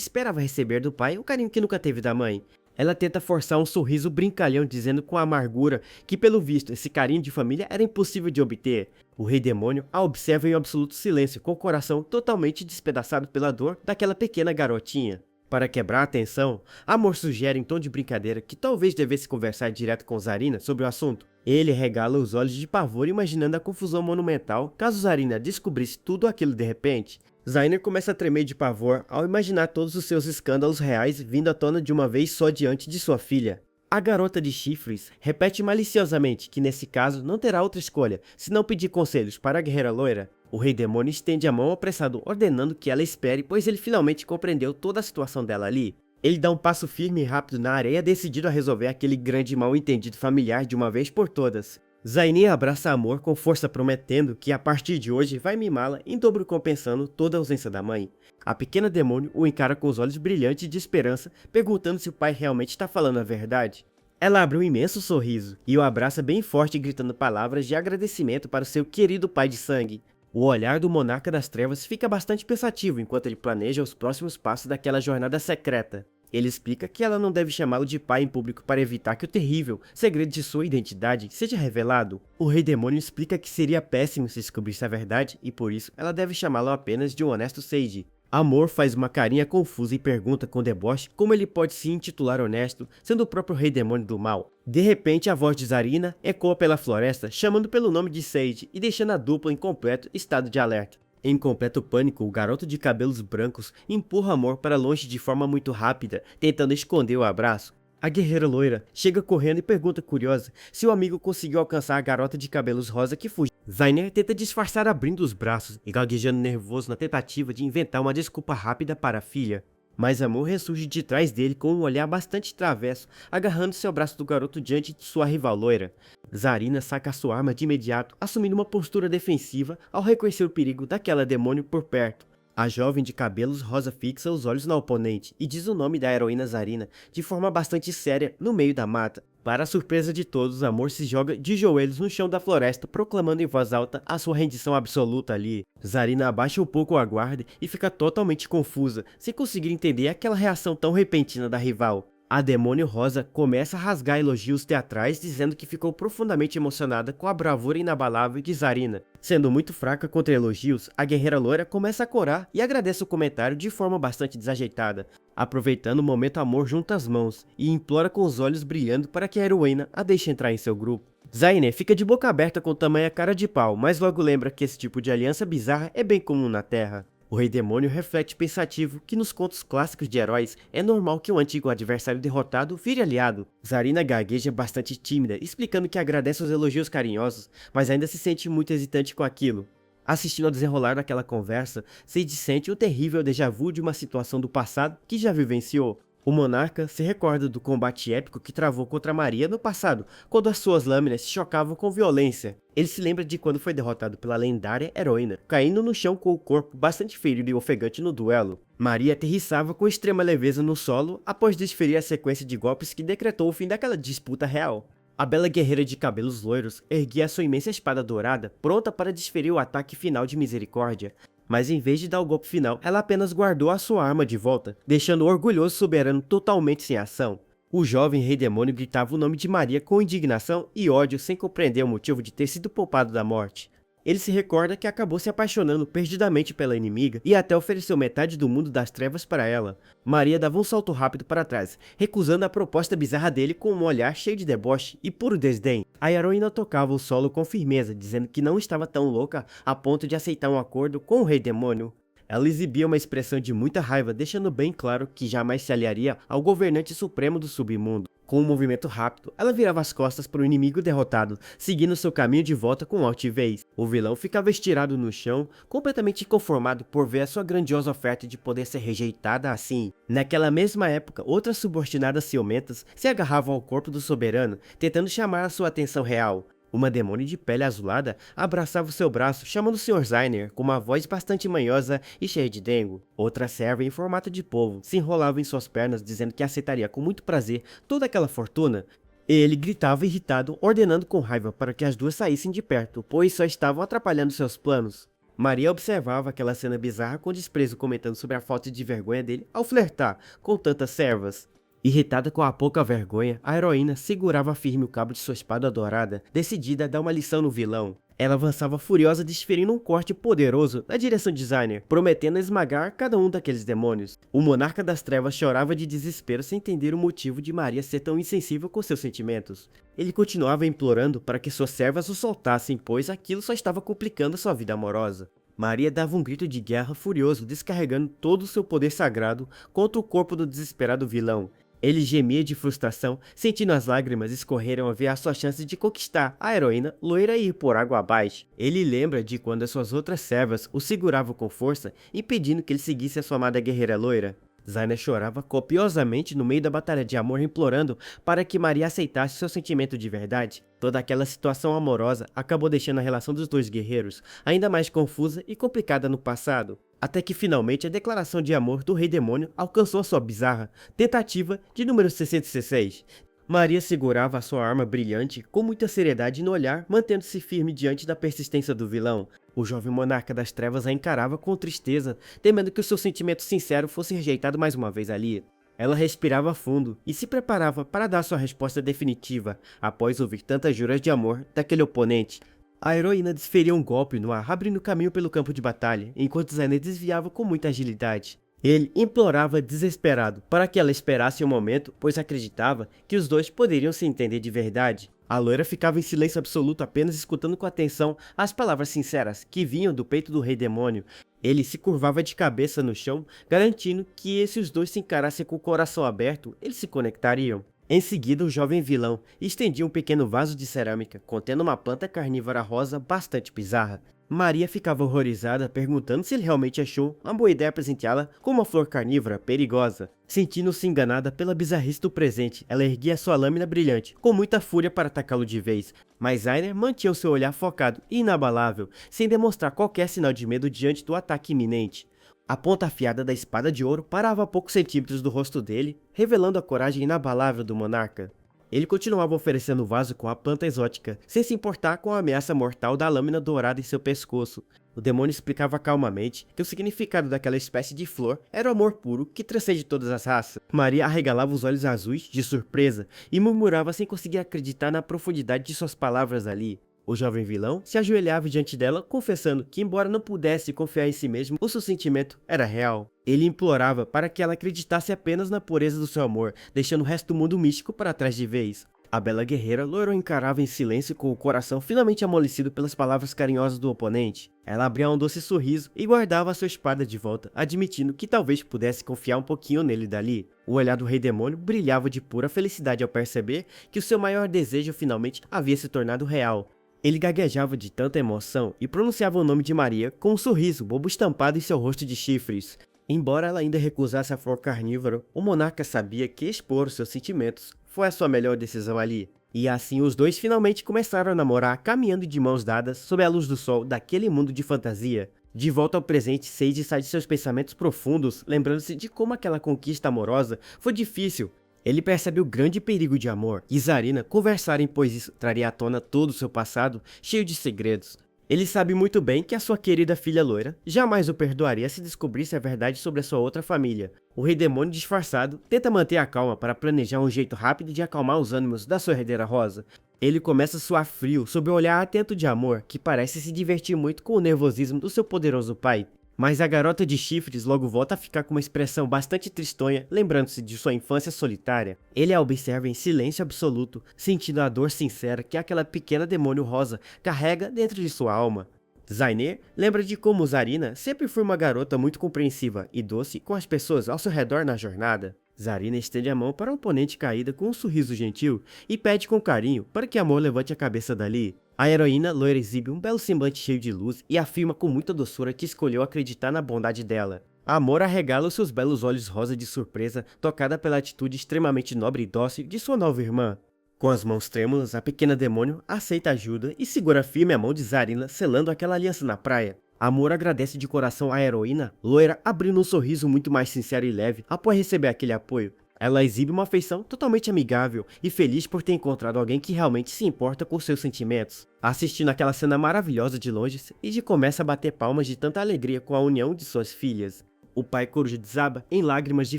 esperava receber do pai o carinho que nunca teve da mãe. Ela tenta forçar um sorriso brincalhão, dizendo com amargura que, pelo visto, esse carinho de família era impossível de obter. O Rei Demônio a observa em absoluto silêncio, com o coração totalmente despedaçado pela dor daquela pequena garotinha. Para quebrar a tensão, Amor sugere em tom de brincadeira que talvez devesse conversar direto com Zarina sobre o assunto. Ele regala os olhos de pavor, imaginando a confusão monumental caso Zarina descobrisse tudo aquilo de repente. Zainer começa a tremer de pavor ao imaginar todos os seus escândalos reais vindo à tona de uma vez só diante de sua filha. A garota de chifres repete maliciosamente que nesse caso não terá outra escolha, senão pedir conselhos para a guerreira loira. O Rei Demônio estende a mão apressado, ordenando que ela espere, pois ele finalmente compreendeu toda a situação dela ali. Ele dá um passo firme e rápido na areia, decidido a resolver aquele grande mal-entendido familiar de uma vez por todas. Zainin abraça Amor com força, prometendo que a partir de hoje vai mimá-la em dobro, compensando toda a ausência da mãe. A pequena demônio o encara com os olhos brilhantes de esperança, perguntando se o pai realmente está falando a verdade. Ela abre um imenso sorriso e o abraça bem forte, gritando palavras de agradecimento para o seu querido pai de sangue. O olhar do monarca das trevas fica bastante pensativo enquanto ele planeja os próximos passos daquela jornada secreta. Ele explica que ela não deve chamá-lo de pai em público para evitar que o terrível segredo de sua identidade seja revelado. O Rei Demônio explica que seria péssimo se descobrisse a verdade e por isso ela deve chamá-lo apenas de um honesto Sage. Amor faz uma carinha confusa e pergunta com deboche como ele pode se intitular honesto, sendo o próprio Rei Demônio do Mal. De repente, a voz de Zarina ecoa pela floresta, chamando pelo nome de Sage e deixando a dupla em completo estado de alerta. Em completo pânico, o garoto de cabelos brancos empurra Amor para longe de forma muito rápida, tentando esconder o abraço. A guerreira loira chega correndo e pergunta curiosa se o amigo conseguiu alcançar a garota de cabelos rosa que fugiu. Zainer tenta disfarçar abrindo os braços e gaguejando nervoso na tentativa de inventar uma desculpa rápida para a filha. Mas Amor ressurge de trás dele com um olhar bastante travesso, agarrando-se ao braço do garoto diante de sua rival loira. Zarina saca sua arma de imediato, assumindo uma postura defensiva ao reconhecer o perigo daquela demônio por perto. A jovem de cabelos rosa fixa os olhos na oponente e diz o nome da heroína Zarina de forma bastante séria no meio da mata. Para a surpresa de todos, Amor se joga de joelhos no chão da floresta, proclamando em voz alta a sua rendição absoluta ali. Zarina abaixa um pouco a guarda e fica totalmente confusa, sem conseguir entender aquela reação tão repentina da rival. A Demônio Rosa começa a rasgar elogios teatrais, dizendo que ficou profundamente emocionada com a bravura inabalável de Zarina. Sendo muito fraca contra elogios, a guerreira loira começa a corar e agradece o comentário de forma bastante desajeitada. Aproveitando o momento, Amor junta as mãos e implora com os olhos brilhando para que a heroína a deixe entrar em seu grupo. Zaine fica de boca aberta com tamanha cara de pau, mas logo lembra que esse tipo de aliança bizarra é bem comum na Terra. O Rei Demônio reflete pensativo que nos contos clássicos de heróis é normal que o antigo adversário derrotado vire aliado. Zarina gagueja bastante tímida, explicando que agradece os elogios carinhosos, mas ainda se sente muito hesitante com aquilo. Assistindo ao desenrolar daquela conversa, Sage sente o terrível déjà vu de uma situação do passado que já vivenciou. O monarca se recorda do combate épico que travou contra Maria no passado, quando as suas lâminas se chocavam com violência. Ele se lembra de quando foi derrotado pela lendária heroína, caindo no chão com o corpo bastante ferido e ofegante no duelo. Maria aterrissava com extrema leveza no solo após desferir a sequência de golpes que decretou o fim daquela disputa real. A bela guerreira de cabelos loiros erguia sua imensa espada dourada, pronta para desferir o ataque final de misericórdia. Mas em vez de dar o golpe final, ela apenas guardou a sua arma de volta, deixando o orgulhoso soberano totalmente sem ação. O jovem rei demônio gritava o nome de Maria com indignação e ódio, sem compreender o motivo de ter sido poupado da morte. Ele se recorda que acabou se apaixonando perdidamente pela inimiga e até ofereceu metade do mundo das trevas para ela. Maria dava um salto rápido para trás, recusando a proposta bizarra dele com um olhar cheio de deboche e puro desdém. A heroína tocava o solo com firmeza, dizendo que não estava tão louca a ponto de aceitar um acordo com o Rei Demônio. Ela exibia uma expressão de muita raiva, deixando bem claro que jamais se aliaria ao governante supremo do submundo. Com um movimento rápido, ela virava as costas para o inimigo derrotado, seguindo seu caminho de volta com altivez. O vilão ficava estirado no chão, completamente inconformado por ver a sua grandiosa oferta de poder ser rejeitada assim. Naquela mesma época, outras subordinadas ciumentas se agarravam ao corpo do soberano, tentando chamar a sua atenção real. Uma demônio de pele azulada abraçava o seu braço, chamando o Sr. Zainer com uma voz bastante manhosa e cheia de dengo. Outra serva em formato de polvo se enrolava em suas pernas, dizendo que aceitaria com muito prazer toda aquela fortuna. Ele gritava irritado, ordenando com raiva para que as duas saíssem de perto, pois só estavam atrapalhando seus planos. Maria observava aquela cena bizarra com desprezo, comentando sobre a falta de vergonha dele ao flertar com tantas servas. Irritada com a pouca vergonha, a heroína segurava firme o cabo de sua espada dourada, decidida a dar uma lição no vilão. Ela avançava furiosa, desferindo um corte poderoso na direção de Zainer, prometendo esmagar cada um daqueles demônios. O monarca das trevas chorava de desespero sem entender o motivo de Maria ser tão insensível com seus sentimentos. Ele continuava implorando para que suas servas o soltassem, pois aquilo só estava complicando sua vida amorosa. Maria dava um grito de guerra furioso, descarregando todo o seu poder sagrado contra o corpo do desesperado vilão. Ele gemia de frustração, sentindo as lágrimas escorrerem ao ver as suas chances de conquistar a heroína loira e ir por água abaixo. Ele lembra de quando as suas outras servas o seguravam com força, impedindo que ele seguisse a sua amada guerreira loira. Zaina chorava copiosamente no meio da batalha de amor, implorando para que Maria aceitasse seu sentimento de verdade. Toda aquela situação amorosa acabou deixando a relação dos dois guerreiros ainda mais confusa e complicada no passado. Até que finalmente a declaração de amor do Rei Demônio alcançou a sua bizarra tentativa de número 666. Maria segurava a sua arma brilhante com muita seriedade no olhar, mantendo-se firme diante da persistência do vilão. O jovem monarca das trevas a encarava com tristeza, temendo que o seu sentimento sincero fosse rejeitado mais uma vez ali. Ela respirava fundo e se preparava para dar sua resposta definitiva, após ouvir tantas juras de amor daquele oponente. A heroína desferia um golpe no ar, abrindo caminho pelo campo de batalha, enquanto Zainer desviava com muita agilidade. Ele implorava desesperado para que ela esperasse um momento, pois acreditava que os dois poderiam se entender de verdade. A loira ficava em silêncio absoluto, apenas escutando com atenção as palavras sinceras que vinham do peito do Rei Demônio. Ele se curvava de cabeça no chão, garantindo que se os dois se encarassem com o coração aberto, eles se conectariam. Em seguida, o jovem vilão estendia um pequeno vaso de cerâmica, contendo uma planta carnívora rosa bastante bizarra. Maria ficava horrorizada, perguntando se ele realmente achou uma boa ideia presenteá-la com uma flor carnívora perigosa. Sentindo-se enganada pela bizarrice do presente, ela erguia sua lâmina brilhante, com muita fúria para atacá-lo de vez. Mas Zainer mantinha o seu olhar focado e inabalável, sem demonstrar qualquer sinal de medo diante do ataque iminente. A ponta afiada da espada de ouro parava a poucos centímetros do rosto dele, revelando a coragem inabalável do monarca. Ele continuava oferecendo o vaso com a planta exótica, sem se importar com a ameaça mortal da lâmina dourada em seu pescoço. O demônio explicava calmamente que o significado daquela espécie de flor era o amor puro que transcende todas as raças. Maria arregalava os olhos azuis de surpresa e murmurava sem conseguir acreditar na profundidade de suas palavras ali. O jovem vilão se ajoelhava diante dela, confessando que, embora não pudesse confiar em si mesmo, o seu sentimento era real. Ele implorava para que ela acreditasse apenas na pureza do seu amor, deixando o resto do mundo místico para trás de vez. A bela guerreira loira o encarava em silêncio, com o coração finalmente amolecido pelas palavras carinhosas do oponente. Ela abria um doce sorriso e guardava a sua espada de volta, admitindo que talvez pudesse confiar um pouquinho nele dali. O olhar do rei demônio brilhava de pura felicidade ao perceber que o seu maior desejo finalmente havia se tornado real. Ele gaguejava de tanta emoção e pronunciava o nome de Maria com um sorriso bobo estampado em seu rosto de chifres. Embora ela ainda recusasse a flor carnívora, o monarca sabia que expor os seus sentimentos foi a sua melhor decisão ali. E assim os dois finalmente começaram a namorar, caminhando de mãos dadas sob a luz do sol daquele mundo de fantasia. De volta ao presente, Sage sai de seus pensamentos profundos, lembrando-se de como aquela conquista amorosa foi difícil. Ele percebe o grande perigo de Amor e Zarina conversarem, pois isso traria à tona todo o seu passado, cheio de segredos. Ele sabe muito bem que a sua querida filha loira jamais o perdoaria se descobrisse a verdade sobre a sua outra família. O rei demônio disfarçado tenta manter a calma para planejar um jeito rápido de acalmar os ânimos da sua herdeira rosa. Ele começa a suar frio sob o olhar atento de Amor, que parece se divertir muito com o nervosismo do seu poderoso pai. Mas a garota de chifres logo volta a ficar com uma expressão bastante tristonha, lembrando-se de sua infância solitária. Ele a observa em silêncio absoluto, sentindo a dor sincera que aquela pequena demônio rosa carrega dentro de sua alma. Zainer lembra de como Zarina sempre foi uma garota muito compreensiva e doce com as pessoas ao seu redor na jornada. Zarina estende a mão para a oponente caída com um sorriso gentil e pede com carinho para que Amor levante a cabeça dali. A heroína loira exibe um belo semblante cheio de luz e afirma com muita doçura que escolheu acreditar na bondade dela. Amor arregala os seus belos olhos rosa de surpresa, tocada pela atitude extremamente nobre e dócil de sua nova irmã. Com as mãos trêmulas, a pequena demônio aceita ajuda e segura firme a mão de Zarina, selando aquela aliança na praia. Amor agradece de coração à heroína loira, abrindo um sorriso muito mais sincero e leve após receber aquele apoio. Ela exibe uma afeição totalmente amigável e feliz por ter encontrado alguém que realmente se importa com seus sentimentos. Assistindo aquela cena maravilhosa de longe, Iji começa a bater palmas de tanta alegria com a união de suas filhas. O pai coruja desaba em lágrimas de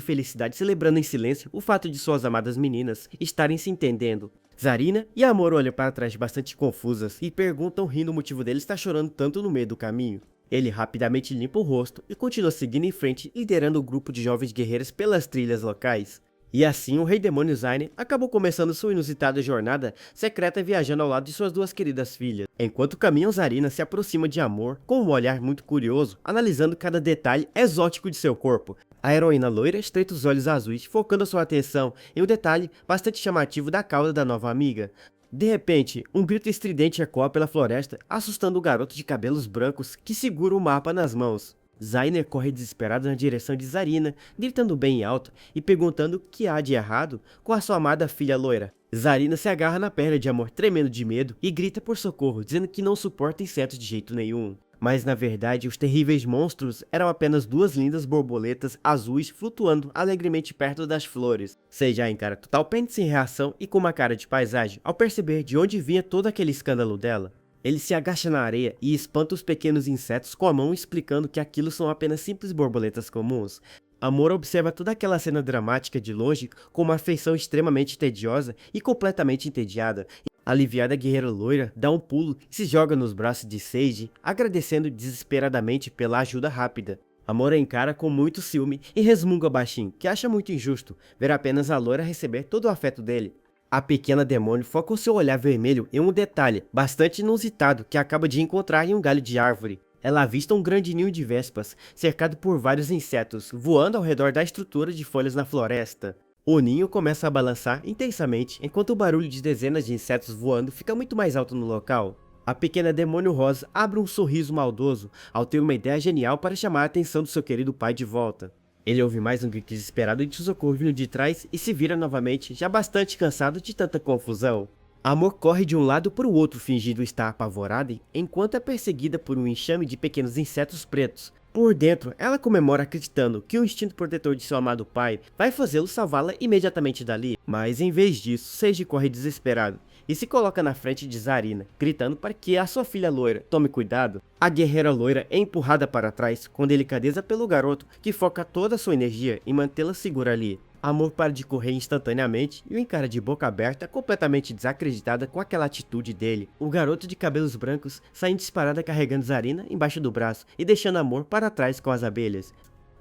felicidade, celebrando em silêncio o fato de suas amadas meninas estarem se entendendo. Zarina e Amor olham para trás bastante confusas e perguntam rindo o motivo dele estar chorando tanto no meio do caminho. Ele rapidamente limpa o rosto e continua seguindo em frente, liderando o grupo de jovens guerreiras pelas trilhas locais. E assim o rei demônio Zaine acabou começando sua inusitada jornada secreta viajando ao lado de suas duas queridas filhas. Enquanto caminham, Zarina se aproxima de Amor com um olhar muito curioso, analisando cada detalhe exótico de seu corpo. A heroína loira estreita os olhos azuis, focando sua atenção em um detalhe bastante chamativo da cauda da nova amiga. De repente, um grito estridente ecoa pela floresta, assustando o garoto de cabelos brancos que segura o mapa nas mãos. Zainer corre desesperado na direção de Zarina, gritando bem alto e perguntando o que há de errado com a sua amada filha loira. Zarina se agarra na perna de Amor, tremendo de medo, e grita por socorro, dizendo que não suporta insetos de jeito nenhum. Mas na verdade, os terríveis monstros eram apenas duas lindas borboletas azuis flutuando alegremente perto das flores. Seja encara totalmente sem reação e com uma cara de paisagem ao perceber de onde vinha todo aquele escândalo dela. Ele se agacha na areia e espanta os pequenos insetos com a mão, explicando que aquilo são apenas simples borboletas comuns. Amor observa toda aquela cena dramática de longe com uma afeição extremamente tediosa e completamente entediada. Aliviada, a guerreira loira dá um pulo e se joga nos braços de Sage, agradecendo desesperadamente pela ajuda rápida. Amor a encara com muito ciúme e resmunga baixinho, que acha muito injusto ver apenas a loira receber todo o afeto dele. A pequena demônio foca o seu olhar vermelho em um detalhe bastante inusitado que acaba de encontrar em um galho de árvore. Ela avista um grande ninho de vespas, cercado por vários insetos, voando ao redor da estrutura de folhas na floresta. O ninho começa a balançar intensamente, enquanto o barulho de dezenas de insetos voando fica muito mais alto no local. A pequena demônio rosa abre um sorriso maldoso ao ter uma ideia genial para chamar a atenção do seu querido pai de volta. Ele ouve mais um grito desesperado de socorro vindo de trás e se vira novamente, já bastante cansado de tanta confusão. Amor corre de um lado para o outro fingindo estar apavorada enquanto é perseguida por um enxame de pequenos insetos pretos. Por dentro, ela comemora acreditando que o instinto protetor de seu amado pai vai fazê-lo salvá-la imediatamente dali, mas em vez disso, Seiji corre desesperado e se coloca na frente de Zarina, gritando para que a sua filha loira tome cuidado. A guerreira loira é empurrada para trás com delicadeza pelo garoto, que foca toda a sua energia em mantê-la segura ali. Amor para de correr instantaneamente e o encara de boca aberta, completamente desacreditada com aquela atitude dele. O garoto de cabelos brancos sai em disparada carregando Zarina embaixo do braço e deixando Amor para trás com as abelhas.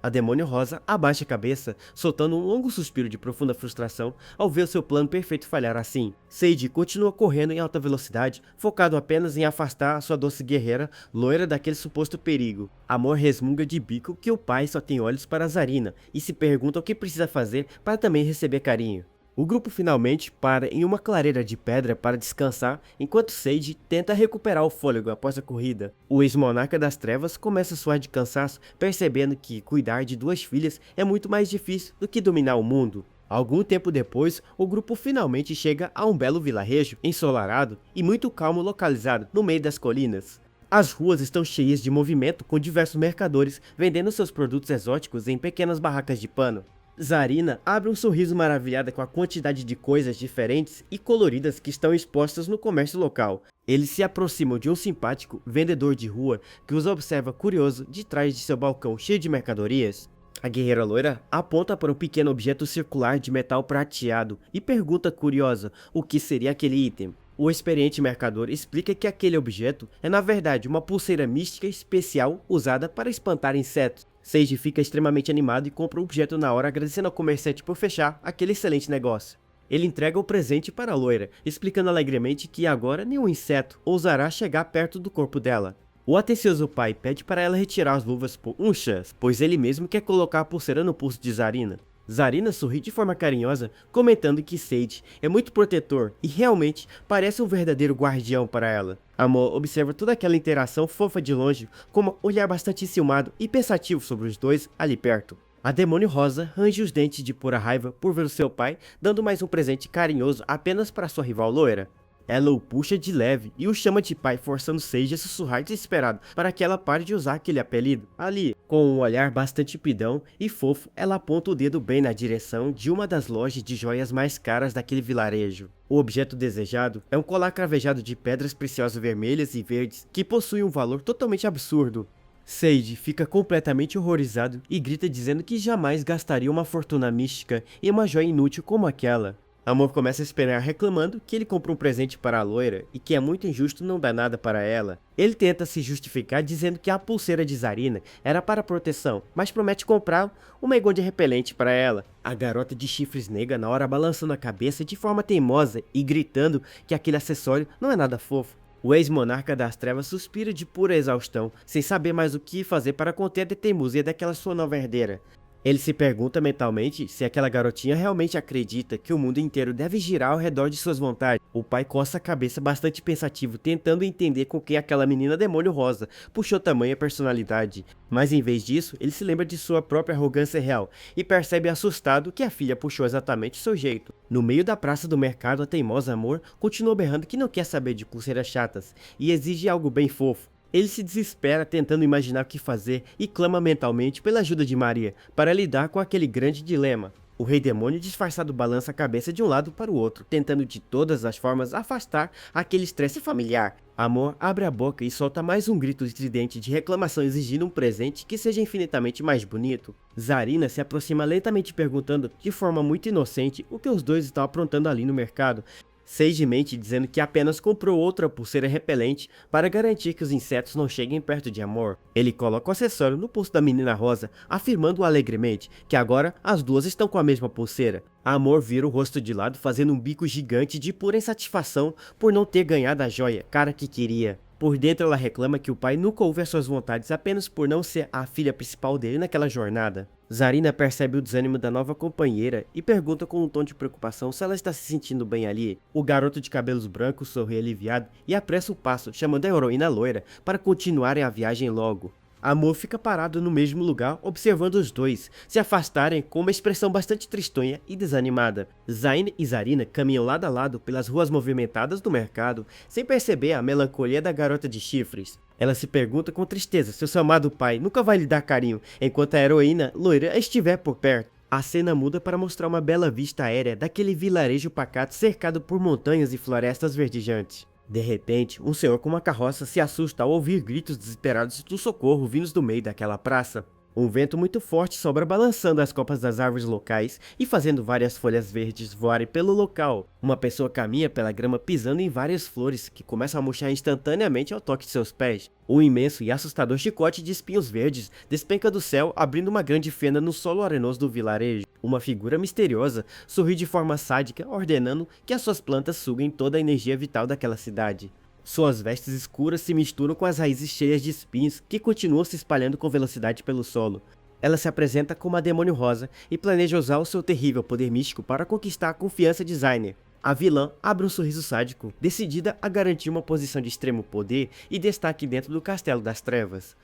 A demônio rosa abaixa a cabeça, soltando um longo suspiro de profunda frustração ao ver o seu plano perfeito falhar assim. Seiji continua correndo em alta velocidade, focado apenas em afastar a sua doce guerreira loira daquele suposto perigo. Amor resmunga de bico que o pai só tem olhos para Zarina e se pergunta o que precisa fazer para também receber carinho. O grupo finalmente para em uma clareira de pedra para descansar, enquanto Seiji tenta recuperar o fôlego após a corrida. O ex-monarca das trevas começa a suar de cansaço, percebendo que cuidar de duas filhas é muito mais difícil do que dominar o mundo. Algum tempo depois, o grupo finalmente chega a um belo vilarejo, ensolarado e muito calmo, localizado no meio das colinas. As ruas estão cheias de movimento, com diversos mercadores vendendo seus produtos exóticos em pequenas barracas de pano. Zarina abre um sorriso maravilhada com a quantidade de coisas diferentes e coloridas que estão expostas no comércio local. Eles se aproximam de um simpático vendedor de rua que os observa curioso de trás de seu balcão cheio de mercadorias. A guerreira loira aponta para um pequeno objeto circular de metal prateado e pergunta curiosa o que seria aquele item. O experiente mercador explica que aquele objeto é na verdade uma pulseira mística especial usada para espantar insetos. Seiji fica extremamente animado e compra o objeto na hora, agradecendo ao comerciante por fechar aquele excelente negócio. Ele entrega o presente para a loira, explicando alegremente que agora nenhum inseto ousará chegar perto do corpo dela. O atencioso pai pede para ela retirar as luvas por um chance, pois ele mesmo quer colocar a pulseira no pulso de Zarina. Zarina sorri de forma carinhosa, comentando que Seiji é muito protetor e realmente parece um verdadeiro guardião para ela. Amor observa toda aquela interação fofa de longe, com um olhar bastante enciumado e pensativo sobre os dois ali perto. A demônio rosa range os dentes de pura raiva por ver o seu pai dando mais um presente carinhoso apenas para sua rival loira. Ela o puxa de leve e o chama de pai, forçando Seiji a sussurrar desesperado para que ela pare de usar aquele apelido. Ali, com um olhar bastante pidão e fofo, ela aponta o dedo bem na direção de uma das lojas de joias mais caras daquele vilarejo. O objeto desejado é um colar cravejado de pedras preciosas vermelhas e verdes que possui um valor totalmente absurdo. Seiji fica completamente horrorizado e grita dizendo que jamais gastaria uma fortuna mística em uma joia inútil como aquela. Amor começa a esperar reclamando que ele comprou um presente para a loira e que é muito injusto não dar nada para ela. Ele tenta se justificar dizendo que a pulseira de Zarina era para proteção, mas promete comprar uma Egonde repelente para ela. A garota de chifres nega na hora balançando a cabeça de forma teimosa e gritando que aquele acessório não é nada fofo. O ex-monarca das trevas suspira de pura exaustão, sem saber mais o que fazer para conter a teimosia daquela sua nova herdeira. Ele se pergunta mentalmente se aquela garotinha realmente acredita que o mundo inteiro deve girar ao redor de suas vontades. O pai coça a cabeça bastante pensativo, tentando entender com quem aquela menina demônio rosa puxou tamanha personalidade. Mas em vez disso, ele se lembra de sua própria arrogância real e percebe assustado que a filha puxou exatamente seu jeito. No meio da praça do mercado, a teimosa Amor continua berrando que não quer saber de pulseiras chatas e exige algo bem fofo. Ele se desespera tentando imaginar o que fazer e clama mentalmente pela ajuda de Maria para lidar com aquele grande dilema. O rei demônio disfarçado balança a cabeça de um lado para o outro, tentando de todas as formas afastar aquele estresse familiar. Amor abre a boca e solta mais um grito estridente de reclamação exigindo um presente que seja infinitamente mais bonito. Zarina se aproxima lentamente perguntando de forma muito inocente o que os dois estão aprontando ali no mercado. Seiji mente dizendo que apenas comprou outra pulseira repelente para garantir que os insetos não cheguem perto de Amor. Ele coloca o acessório no pulso da menina rosa, afirmando alegremente que agora as duas estão com a mesma pulseira. Amor vira o rosto de lado fazendo um bico gigante de pura insatisfação por não ter ganhado a joia, cara que queria. Por dentro ela reclama que o pai nunca ouve as suas vontades apenas por não ser a filha principal dele naquela jornada. Zarina percebe o desânimo da nova companheira e pergunta com um tom de preocupação se ela está se sentindo bem ali. O garoto de cabelos brancos sorri aliviado e apressa o passo, chamando a heroína loira para continuarem a viagem logo. Amor fica parado no mesmo lugar, observando os dois se afastarem com uma expressão bastante tristonha e desanimada. Zayn e Zarina caminham lado a lado pelas ruas movimentadas do mercado, sem perceber a melancolia da garota de chifres. Ela se pergunta com tristeza se o seu amado pai nunca vai lhe dar carinho, enquanto a heroína loira estiver por perto. A cena muda para mostrar uma bela vista aérea daquele vilarejo pacato cercado por montanhas e florestas verdejantes. De repente, um senhor com uma carroça se assusta ao ouvir gritos desesperados do socorro vindos do meio daquela praça. Um vento muito forte sobra balançando as copas das árvores locais e fazendo várias folhas verdes voarem pelo local. Uma pessoa caminha pela grama pisando em várias flores que começam a murchar instantaneamente ao toque de seus pés. Um imenso e assustador chicote de espinhos verdes despenca do céu, abrindo uma grande fenda no solo arenoso do vilarejo. Uma figura misteriosa sorri de forma sádica, ordenando que as suas plantas suguem toda a energia vital daquela cidade. Suas vestes escuras se misturam com as raízes cheias de espinhos que continuam se espalhando com velocidade pelo solo. Ela se apresenta como a Demônio Rosa e planeja usar o seu terrível poder místico para conquistar a confiança de Zayn. A vilã abre um sorriso sádico, decidida a garantir uma posição de extremo poder e destaque dentro do Castelo das Trevas.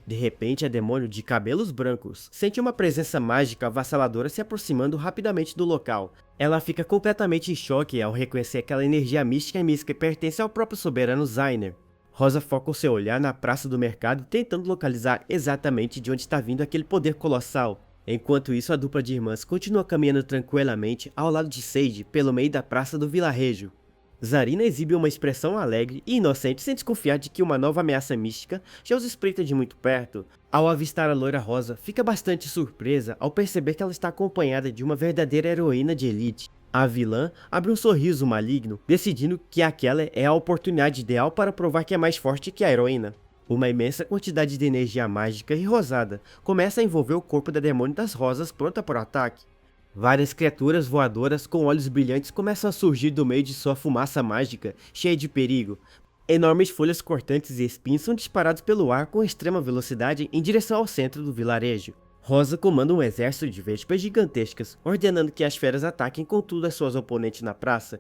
De repente, a demônio de cabelos brancos sente uma presença mágica avassaladora se aproximando rapidamente do local. Ela fica completamente em choque ao reconhecer aquela energia mística que pertence ao próprio soberano Zayn. Rosa foca o seu olhar na praça do mercado, tentando localizar exatamente de onde está vindo aquele poder colossal. Enquanto isso, a dupla de irmãs continua caminhando tranquilamente ao lado de Sage pelo meio da praça do vilarejo. Zarina exibe uma expressão alegre e inocente sem desconfiar de que uma nova ameaça mística já os espreita de muito perto. Ao avistar a loira rosa, fica bastante surpresa ao perceber que ela está acompanhada de uma verdadeira heroína de elite. A vilã abre um sorriso maligno, decidindo que aquela é a oportunidade ideal para provar que é mais forte que a heroína. Uma imensa quantidade de energia mágica e rosada começa a envolver o corpo da demônio das rosas pronta para o ataque. Várias criaturas voadoras com olhos brilhantes começam a surgir do meio de sua fumaça mágica, cheia de perigo. Enormes folhas cortantes e espinhos são disparados pelo ar com extrema velocidade em direção ao centro do vilarejo. Rosa comanda um exército de vespas gigantescas, ordenando que as feras ataquem com tudo as suas oponentes na praça.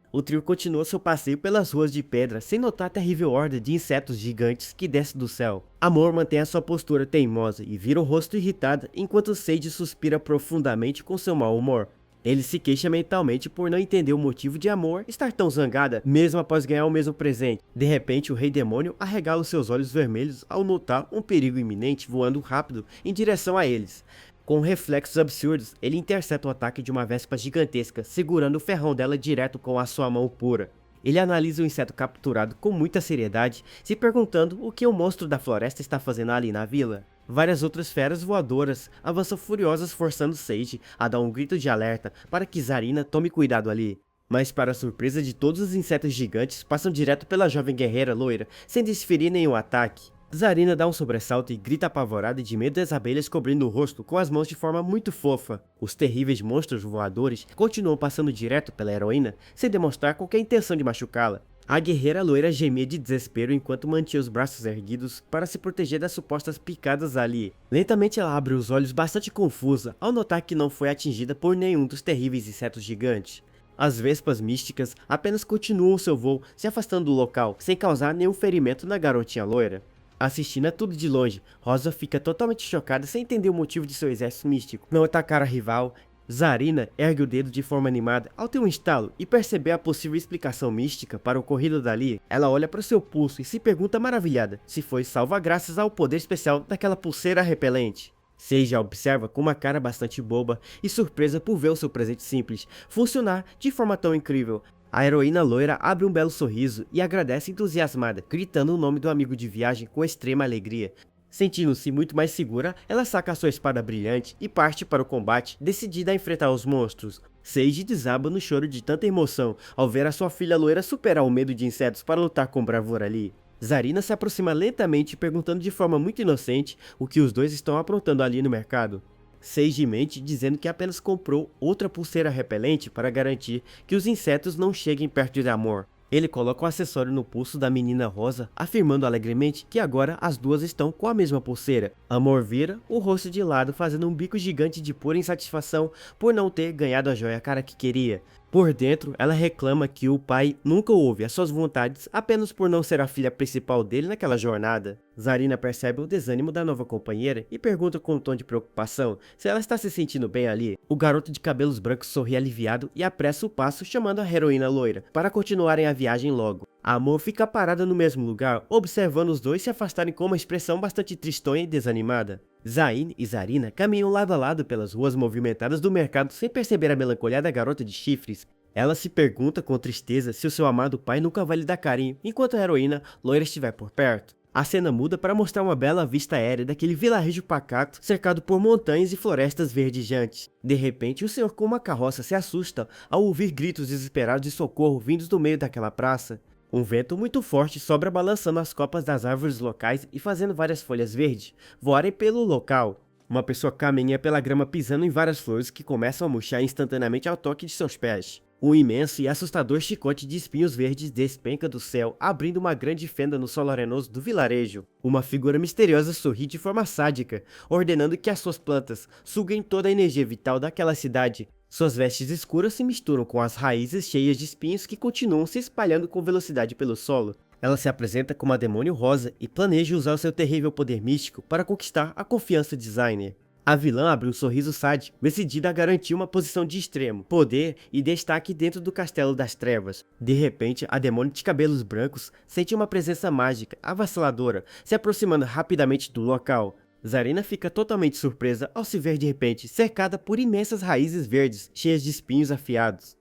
O trio continua seu passeio pelas ruas de pedra sem notar a terrível horda de insetos gigantes que desce do céu. Amor mantém a sua postura teimosa e vira o rosto irritado enquanto Sage suspira profundamente com seu mau humor. Ele se queixa mentalmente por não entender o motivo de Amor estar tão zangada, mesmo após ganhar o mesmo presente. De repente, o Rei Demônio arregala os seus olhos vermelhos ao notar um perigo iminente voando rápido em direção a eles. Com reflexos absurdos, ele intercepta o ataque de uma vespa gigantesca, segurando o ferrão dela direto com a sua mão pura. Ele analisa o inseto capturado com muita seriedade, se perguntando o que o monstro da floresta está fazendo ali na vila. Várias outras feras voadoras avançam furiosas, forçando Sage a dar um grito de alerta para que Zarina tome cuidado ali. Mas para a surpresa de todos, os insetos gigantes passam direto pela jovem guerreira loira, sem desferir nenhum ataque. Zarina dá um sobressalto e grita apavorada de medo das abelhas cobrindo o rosto com as mãos de forma muito fofa. Os terríveis monstros voadores continuam passando direto pela heroína, sem demonstrar qualquer intenção de machucá-la. A guerreira loira gemia de desespero enquanto mantinha os braços erguidos para se proteger das supostas picadas ali. Lentamente ela abre os olhos bastante confusa ao notar que não foi atingida por nenhum dos terríveis insetos gigantes. As vespas místicas apenas continuam seu voo, se afastando do local, sem causar nenhum ferimento na garotinha loira. Assistindo a tudo de longe, Rosa fica totalmente chocada sem entender o motivo de seu exército místico não atacar a rival. Zarina ergue o dedo de forma animada ao ter um estalo e perceber a possível explicação mística para o ocorrido dali. Ela olha para o seu pulso e se pergunta maravilhada se foi salva graças ao poder especial daquela pulseira repelente. Sage a observa com uma cara bastante boba e surpresa por ver o seu presente simples funcionar de forma tão incrível. A heroína loira abre um belo sorriso e agradece entusiasmada, gritando o nome do amigo de viagem com extrema alegria. Sentindo-se muito mais segura, ela saca a sua espada brilhante e parte para o combate, decidida a enfrentar os monstros. Sage desaba no choro de tanta emoção ao ver a sua filha loira superar o medo de insetos para lutar com bravura ali. Zarina se aproxima lentamente, perguntando de forma muito inocente o que os dois estão aprontando ali no mercado. Sage mente dizendo que apenas comprou outra pulseira repelente para garantir que os insetos não cheguem perto de Amor. Ele coloca o acessório no pulso da menina rosa, afirmando alegremente que agora as duas estão com a mesma pulseira. Amor vira o rosto de lado, fazendo um bico gigante de pura insatisfação por não ter ganhado a joia cara que queria. Por dentro, ela reclama que o pai nunca ouve as suas vontades apenas por não ser a filha principal dele naquela jornada. Zarina percebe o desânimo da nova companheira e pergunta com um tom de preocupação se ela está se sentindo bem ali. O garoto de cabelos brancos sorri aliviado e apressa o passo, chamando a heroína loira para continuarem a viagem logo. A Amor fica parada no mesmo lugar, observando os dois se afastarem com uma expressão bastante tristonha e desanimada. Zain e Zarina caminham lado a lado pelas ruas movimentadas do mercado sem perceber a melancolia da garota de chifres. Ela se pergunta com tristeza se o seu amado pai nunca vai lhe dar carinho enquanto a heroína loira estiver por perto. A cena muda para mostrar uma bela vista aérea daquele vilarejo pacato cercado por montanhas e florestas verdejantes. De repente, o senhor com uma carroça se assusta ao ouvir gritos desesperados de socorro vindos do meio daquela praça. Um vento muito forte sobra balançando as copas das árvores locais e fazendo várias folhas verdes voarem pelo local. Uma pessoa caminha pela grama pisando em várias flores que começam a murchar instantaneamente ao toque de seus pés. Um imenso e assustador chicote de espinhos verdes despenca do céu, abrindo uma grande fenda no solo arenoso do vilarejo. Uma figura misteriosa sorri de forma sádica, ordenando que as suas plantas suguem toda a energia vital daquela cidade. Suas vestes escuras se misturam com as raízes cheias de espinhos que continuam se espalhando com velocidade pelo solo. Ela se apresenta como a Demônio Rosa e planeja usar o seu terrível poder místico para conquistar a confiança de Zainer. A vilã abre um sorriso sádico, decidida a garantir uma posição de extremo poder e destaque dentro do Castelo das Trevas. De repente, a demônio de cabelos brancos sente uma presença mágica, avassaladora, se aproximando rapidamente do local. Zarina fica totalmente surpresa ao se ver de repente cercada por imensas raízes verdes, cheias de espinhos afiados.